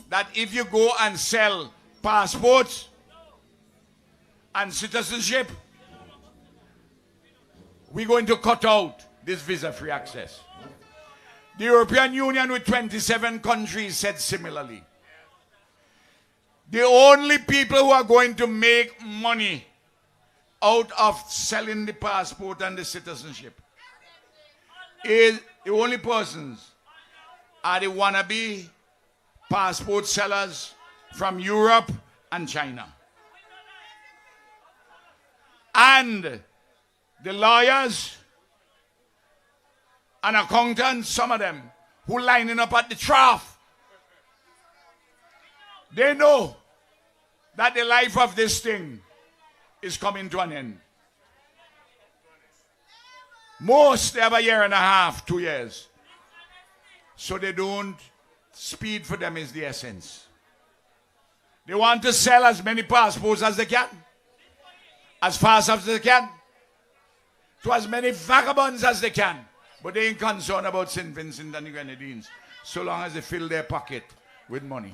that if you go and sell passports, and citizenship, we're going to cut out this visa-free access. The European Union with 27 countries said similarly. The only people who are going to make money out of selling the passport and the citizenship is the only persons are the wannabe passport sellers from Europe and China. And the lawyers and accountants, some of them, who lining up at the trough, they know that the life of this thing is coming to an end. Most they have a year and a half, 2 years. So they don't, speed for them is the essence. They want to sell as many passports as they can, as fast as they can, to as many vagabonds as they can. But they ain't concerned about St. Vincent and the Grenadines, so long as they fill their pocket with money.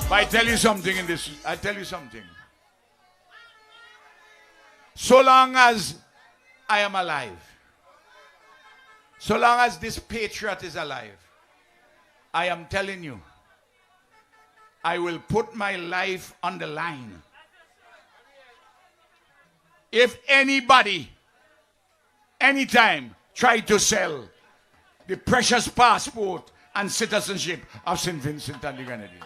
But I tell you something in this, I tell you something. So long as I am alive, so long as this patriot is alive, I am telling you, I will put my life on the line. If anybody, anytime, try to sell the precious passport and citizenship of St. Vincent and the Grenadines.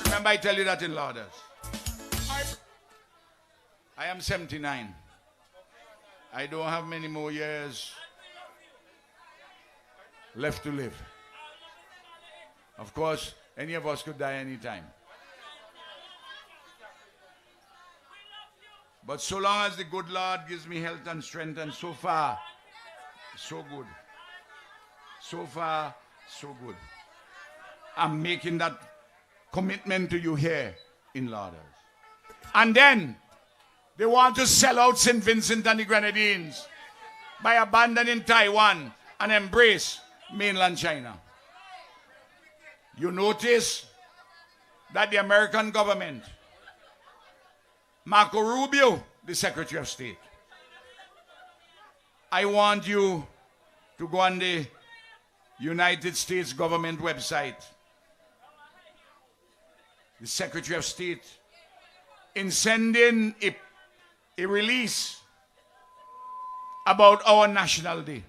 Remember I tell you that in Lauders. I am 79. I don't have many more years left to live. Of course, any of us could die anytime. But so long as the good Lord gives me health and strength, and so far, so good. So far, so good. I'm making that commitment to you here in Lauders. And then, they want to sell out St. Vincent and the Grenadines by abandoning Taiwan and embrace mainland China. You notice that the American government, Marco Rubio, the Secretary of State, I want you to go on the United States government website. The Secretary of State, in sending a release about our National Day,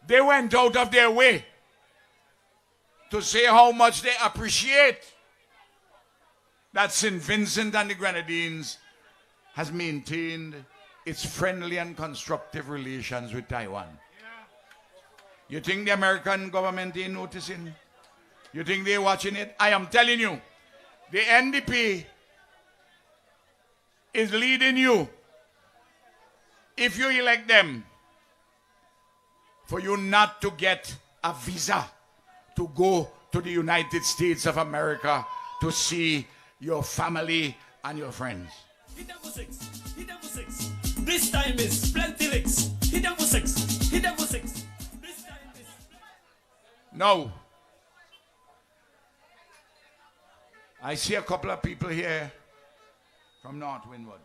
they went out of their way to say how much they appreciate that St. Vincent and the Grenadines has maintained its friendly and constructive relations with Taiwan. You think the American government ain't noticing? You think they're watching it? I am telling you, the NDP is leading you, if you elect them, for you not to get a visa to go to the United States of America to see your family and your friends. Hit them for six. Hit them for six. This time is plenty licks. Hit them for six. Hit them for six. This time is... No. I see a couple of people here from North Windward.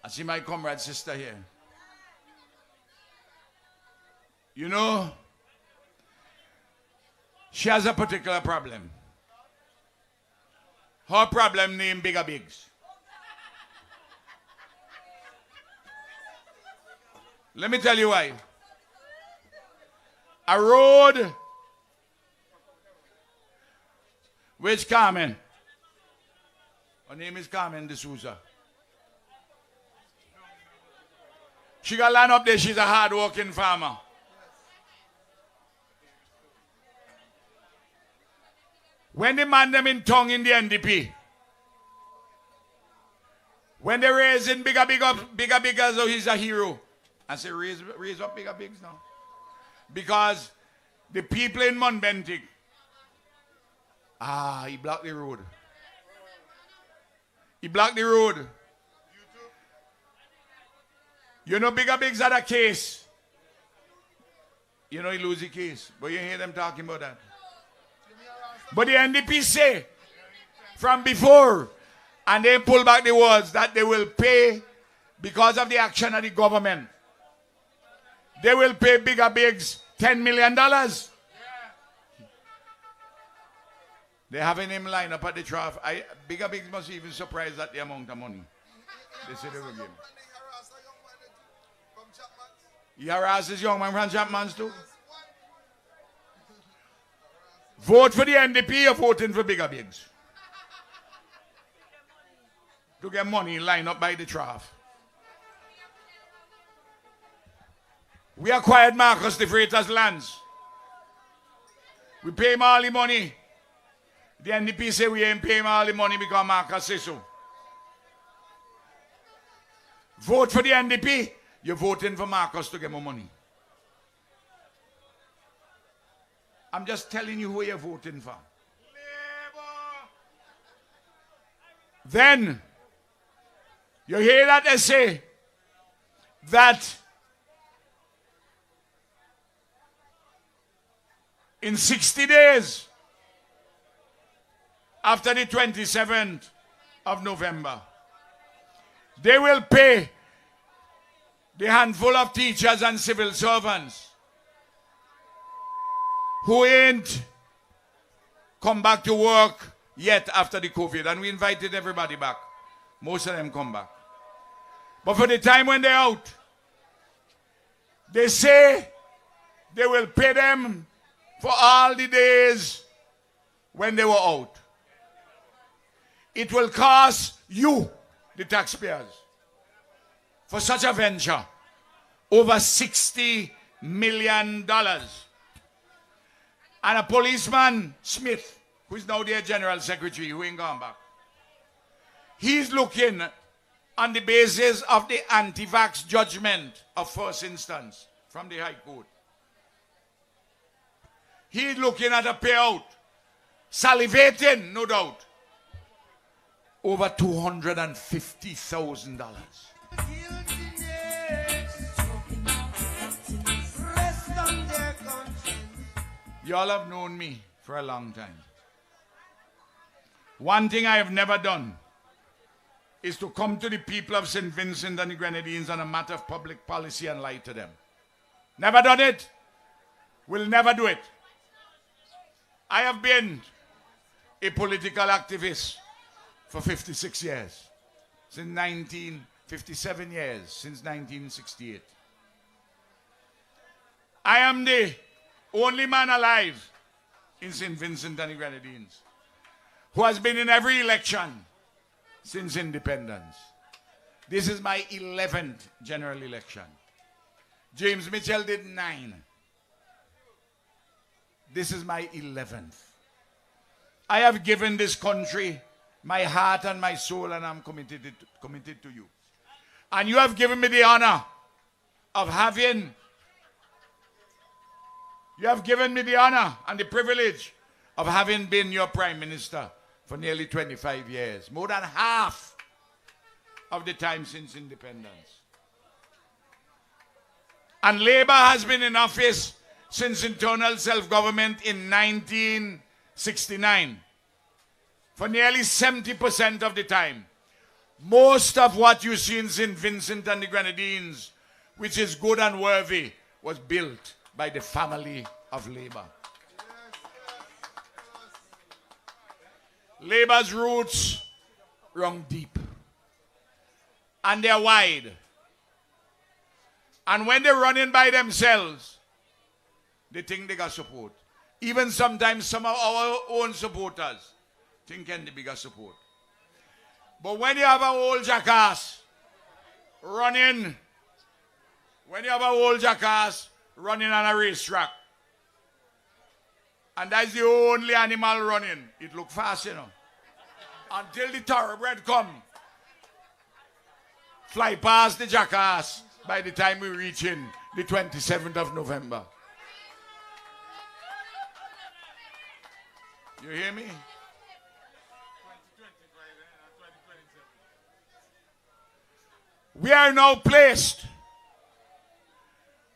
I see my comrade sister here. You know, she has a particular problem. Her problem named Bigger Bigs. Let me tell you why. A road which Carmen, her name is Carmen D'Souza. She got land up there, she's a hard-working farmer. When they man them in tongue in the NDP, when they raise in bigger so he's a hero. I say raise up Bigger Bigs now. Because the people in Monbentic, he blocked the road. He blocked the road. You know Bigger Bigs had a case. You know he lose the case. But you hear them talking about that. But the NDP say from before, and they pull back the words, that they will pay because of the action of the government. They will pay Bigger Bigs $10 million. They're having him line up at the trough. Bigger Bigs must be even surprised at the amount of money they say they will give him. He harasses young man from Chapman's too. Vote for the NDP, you're voting for Bigger Bigs. To get money lined up by the trough. We acquired Marcus the Freighter's lands. We pay him all the money. The NDP say we ain't pay him all the money because Marcus says so. Vote for the NDP. You're voting for Marcus to get more money. I'm just telling you who you're voting for. Then, you hear that they say that in 60 days after the 27th of November, they will pay the handful of teachers and civil servants who ain't come back to work yet after the COVID. And we invited everybody back. Most of them come back. But for the time when they're out, they say they will pay them for all the days when they were out. It will cost you, the taxpayers, for such a venture, over $60 million. And a policeman, Smith, who is now their general secretary, who ain't gone back, he's looking on the basis of the anti-vax judgment of first instance from the High Court. He's looking at a payout, salivating, no doubt, over $250,000. Y'all have known me for a long time. One thing I have never done is to come to the people of St. Vincent and the Grenadines on a matter of public policy and lie to them. Never done it. Will never do it. I have been a political activist for 56 years. Since 57 years, since 1968. I am the only man alive in St. Vincent and the Grenadines who has been in every election since independence. This is my 11th general election. James Mitchell did 9. This is my 11th. I have given this country my heart and my soul, and I'm committed to you. And you have given me the honor of having, you have given me the honor and the privilege of having been your prime minister for nearly 25 years, more than half of the time since independence. And Labour has been in office since internal self-government in 1969. For nearly 70% of the time. Most of what you see in St. Vincent and the Grenadines, which is good and worthy, was built by the family of Labour. Labour's roots run deep. And they're wide. And when they're running by themselves, they think they got support. Even sometimes some of our own supporters think can the bigger support. But when you have a old jackass running, on a racetrack, and that's the only animal running, it look fast, you know. Until the thoroughbred come, fly past the jackass by the time we reach in the 27th of November. You hear me? We are now placed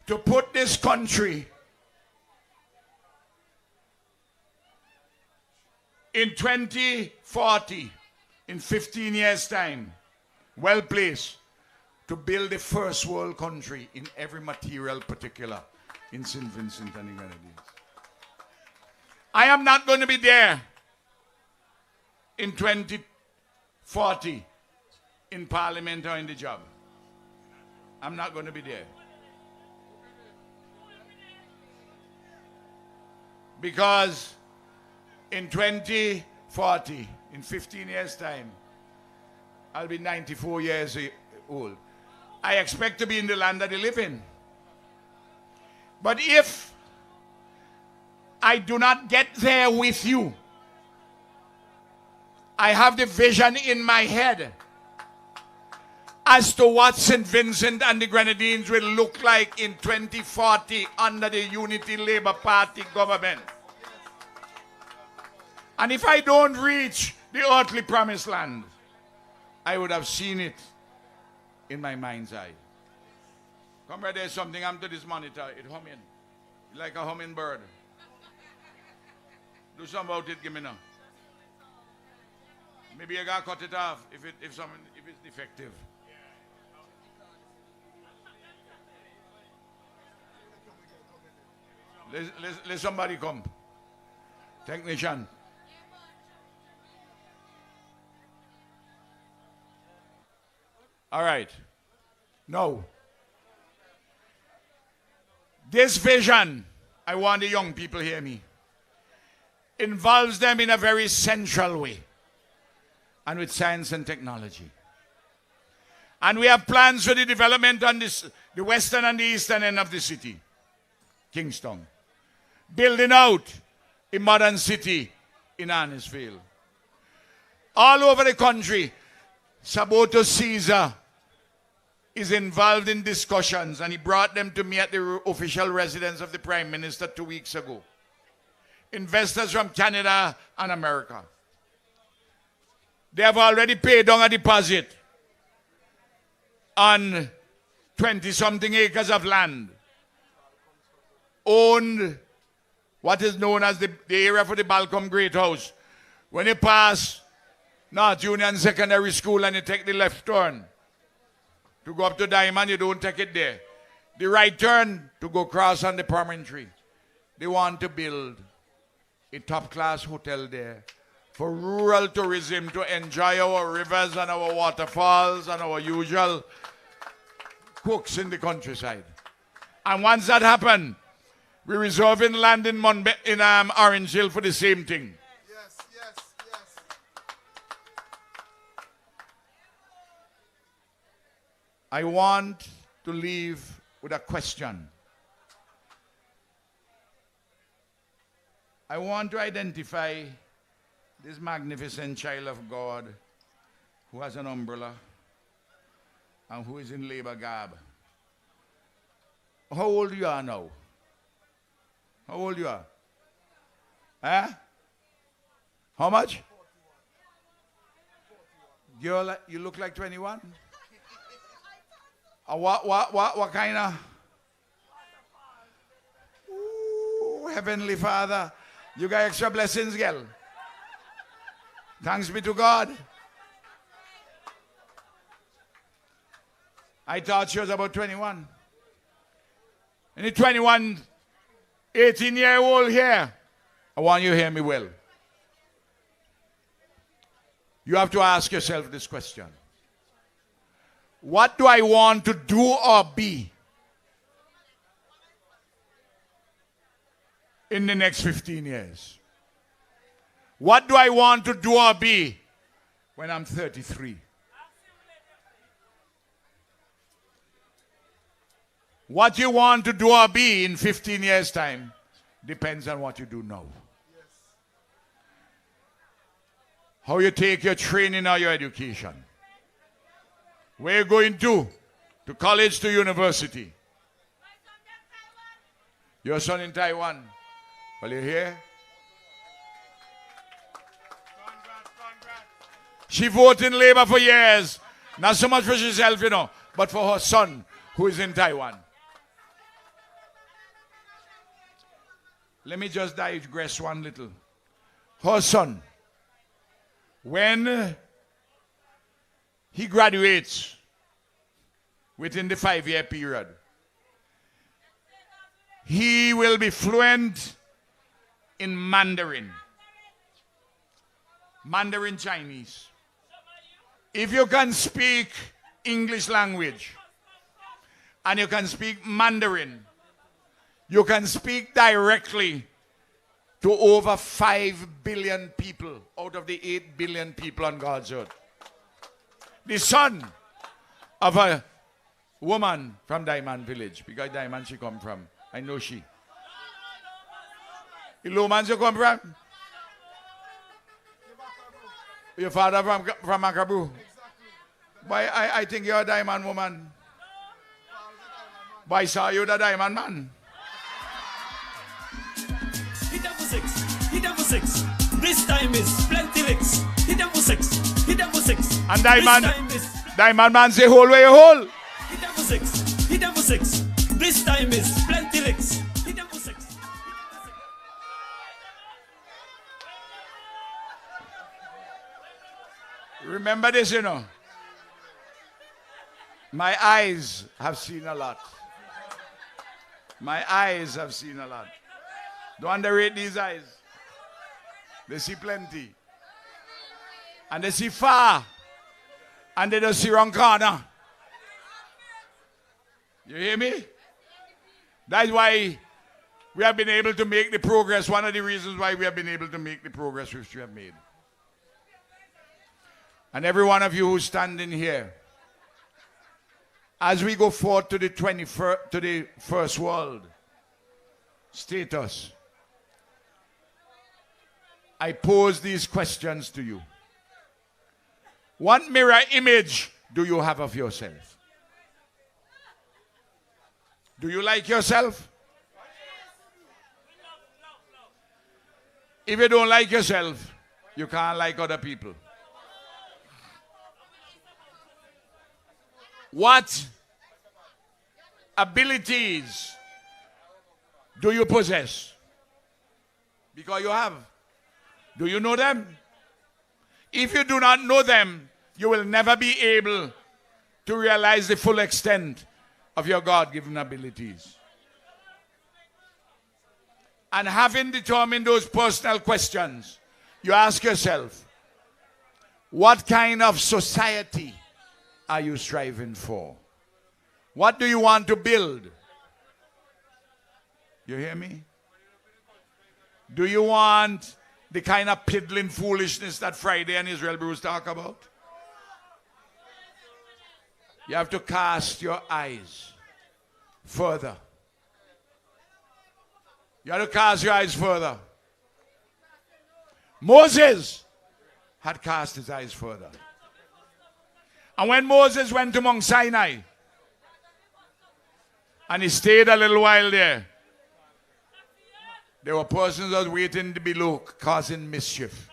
to put this country in 2040, in 15 years' time, well placed to build the first world country in every material particular in St. Vincent and the Grenadines. I am not going to be there in 2040 in Parliament or in the job. I'm not going to be there. Because in 2040, in 15 years' time, I'll be 94 years old. I expect to be in the land that I live in. But if I do not get there with you, I have the vision in my head as to what St. Vincent and the Grenadines will look like in 2040 under the Unity Labour Party government. And if I don't reach the earthly promised land, I would have seen it in my mind's eye. Come right, there's something I'm to this monitor. It's humming. Like a hummingbird. Do something about it, give me now. Maybe you gotta cut it off if it's defective. Let somebody come. Technician. All right. Now, this vision, I want the young people to hear me, involves them in a very central way and with science and technology. And we have plans for the development on the western and the eastern end of the city, Kingston. Building out a modern city in Annisfield. All over the country, Saboto Caesar is involved in discussions, and he brought them to me at the official residence of the Prime Minister 2 weeks ago. Investors from Canada and America. They have already paid down a deposit on 20-something acres of land owned what is known as the area for the Balcom Great House. When you pass North Union Secondary School and you take the left turn to go up to Diamond, you don't take it there. The right turn to go across on the promontory. They want to build a top-class hotel there for rural tourism to enjoy our rivers and our waterfalls and our usual cooks in the countryside. And once that happens, we're reserving land in Orange Hill for the same thing. Yes, yes, yes. I want to leave with a question. I want to identify this magnificent child of God who has an umbrella and who is in labor garb. How old you are now? How old you are? Huh? How much? Girl, you look like 21? What kind of? Ooh, Heavenly Father, you got extra blessings, girl. Thanks be to God. I thought she was about 21. Any 21, 18-year-old here, I want you to hear me well. You have to ask yourself this question. What do I want to do or be in the next 15 years? What do I want to do or be when I'm 33? What you want to do or be in 15 years' time depends on what you do now. How you take your training or your education. Where you going to college, to university. Your son in Taiwan. Well, you hear? She voted in Labour for years. Not so much for herself, but for her son who is in Taiwan. Let me just digress one little. Her son when he graduates within the 5-year period, he will be fluent in Mandarin Chinese. If you can speak English language and you can speak Mandarin, you can speak directly to over 5 billion people out of the 8 billion people on God's earth. The son of a woman from Diamond Village, because Diamond she come from. I know she. The man you come from? Your father from Macabru? Why, I think you're a diamond woman. Why saw you the diamond man? Hit them for 6. Hit them for 6. This time is plenty licks. Hit them for 6. Hit them for 6. And diamond man say hold where you hold. Hit them for 6. Hit them for 6. This time is plenty licks. Hit them for 6. Remember this, you know. My eyes have seen a lot. My eyes have seen a lot. Don't underrate these eyes. They see plenty. And they see far. And they don't see wrong corner. You hear me? That's why we have been able to make the progress. One of the reasons why we have been able to make the progress which we have made. And every one of you who's standing here, as we go forward to the first world status, I pose these questions to you. What mirror image do you have of yourself? Do you like yourself? If you don't like yourself, you can't like other people. What abilities do you possess? Because you have. Do you know them? If you do not know them, you will never be able to realize the full extent of your God-given abilities. And having determined those personal questions, you ask yourself, what kind of society are you striving for? What do you want to build? You hear me? Do you want the kind of piddling foolishness that Friday and Israel Bruce talk about? You have to cast your eyes further. You have to cast your eyes further. Moses had cast his eyes further. And when Moses went to Mount Sinai, and he stayed a little while there were persons that were waiting below, causing mischief.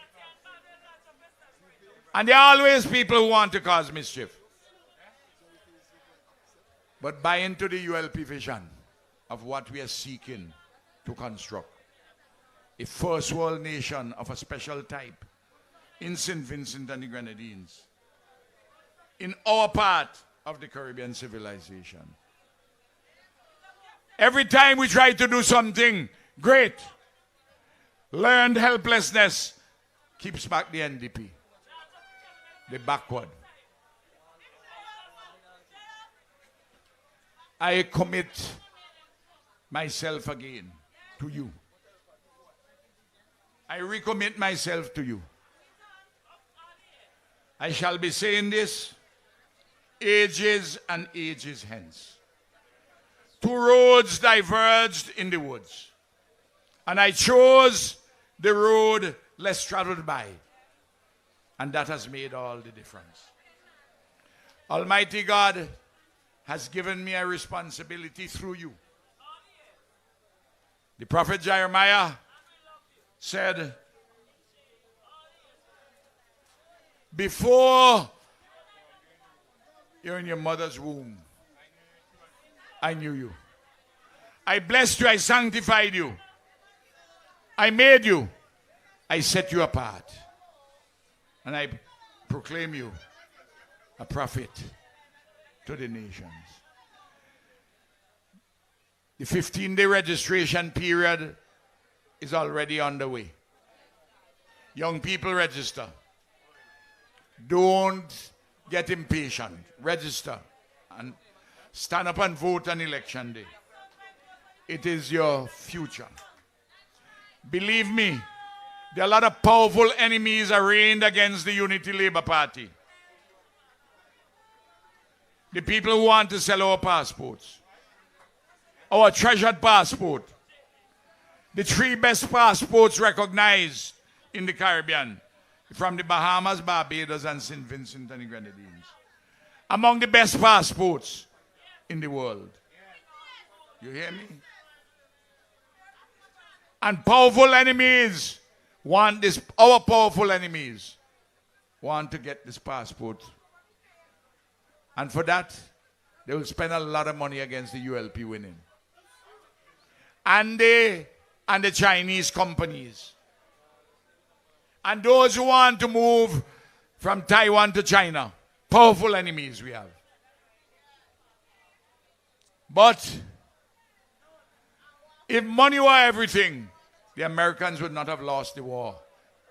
And there are always people who want to cause mischief. But buy into the ULP vision of what we are seeking to construct. A first world nation of a special type in St. Vincent and the Grenadines, in our part of the Caribbean civilization. Every time we try to do something great, learned helplessness keeps back the NDP, the backward. I commit myself again to you. I recommit myself to you. I shall be saying this ages and ages hence. Two roads diverged in the woods, and I chose the road less traveled by, and that has made all the difference. Almighty God has given me a responsibility through you. The prophet Jeremiah said, before you're in your mother's womb, I knew you. I blessed you, I sanctified you. I made you. I set you apart. And I proclaim you a prophet to the nations. The 15-day registration period is already underway. Young people, register. Don't get impatient. Register and stand up and vote on election day. It is your future. Believe me, there are a lot of powerful enemies arrayed against the Unity Labour Party. The people who want to sell our passports, our treasured passport, the 3 best passports recognized in the Caribbean, from the Bahamas, Barbados, and St. Vincent and the Grenadines. Among the best passports in the world. You hear me? And powerful enemies want this, our powerful enemies want to get this passport. And for that, they will spend a lot of money against the ULP winning. And the Chinese companies. And those who want to move from Taiwan to China. Powerful enemies we have. But if money were everything, the Americans would not have lost the war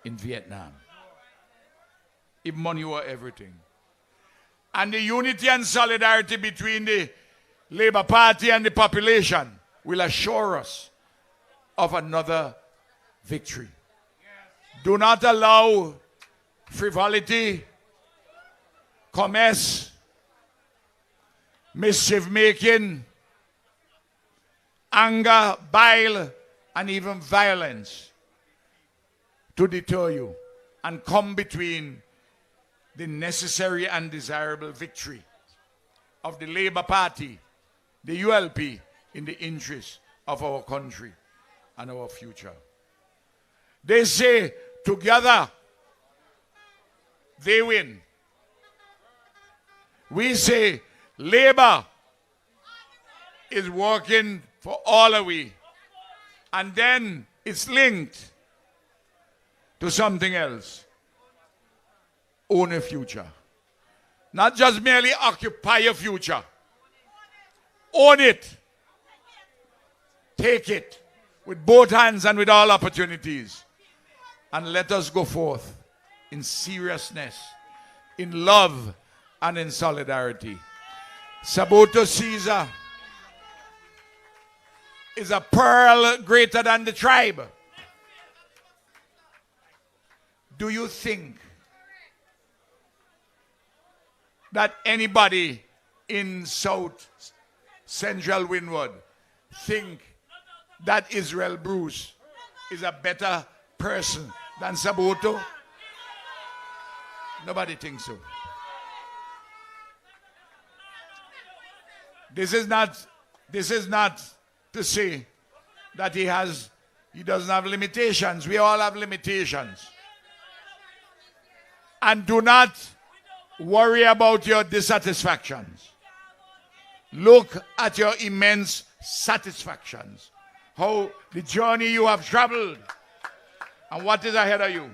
in Vietnam. If money were everything. And the unity and solidarity between the Labour Party and the population will assure us of another victory. Do not allow frivolity, commerce, mischief-making, anger, bile, and even violence to deter you and come between the necessary and desirable victory of the Labour Party, the ULP, in the interest of our country and our future. They say, together, they win. We say, Labour is working for all of we. And then it's linked to something else. Own a future. Not just merely occupy a future. Own it. Take it with both hands and with all opportunities. And let us go forth in seriousness, in love, and in solidarity. Saboto Caesar is a pearl greater than the tribe. Do you think that anybody in South Central Windward think that Israel Bruce is a better person than Saboto? Nobody thinks so. This is not to say that he doesn't have limitations. We all have limitations. And do not worry about your dissatisfactions. Look at your immense satisfactions. How the journey you have traveled and what is ahead of you.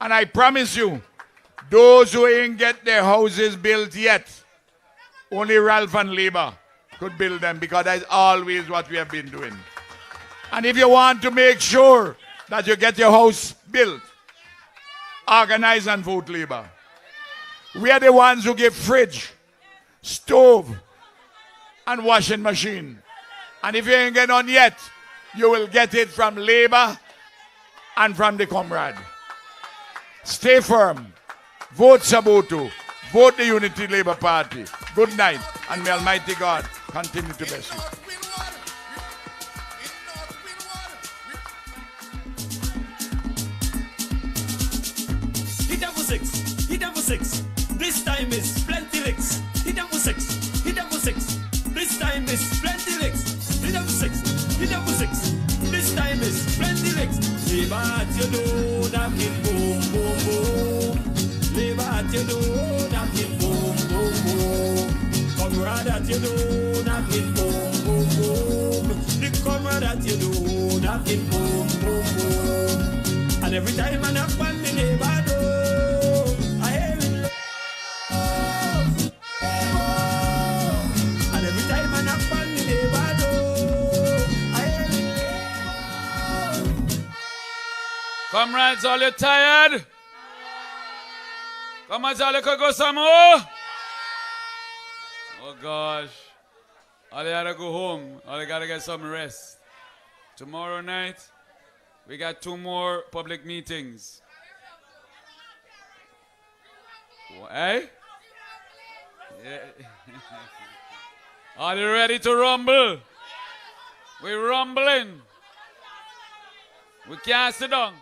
And I promise you, those who ain't get their houses built yet, only Ralph and Labour could build them, because that's always what we have been doing. And if you want to make sure that you get your house built, organize and vote Labour. We are the ones who give fridge, stove, and washing machine. And if you ain't get on yet, you will get it from Labour and from the comrade. Stay firm. Vote Saboto. Vote the Unity Labour Party. Good night, and may Almighty God continue to bless you. Hit them for six. Hit them for six. This time is plenty licks. Hit them for six. Hit them for six. This time is plenty licks. Hit them for six. Hit them for six. This time is plenty licks. Leave at you know that it boom boom boom. Leave at you know that it boom boom boom. Comrade that you know that it boom boom boom. The comrade that you know that it boom boom boom. And every time I knock on the neighbor door, Comrades, all you tired? Comrades, all you could go some more? Oh gosh. All you gotta go home. All you gotta get some rest. Tomorrow night, we got 2 more public meetings. Eh? Yeah. Are you ready to rumble? We're rumbling. We can't sit down.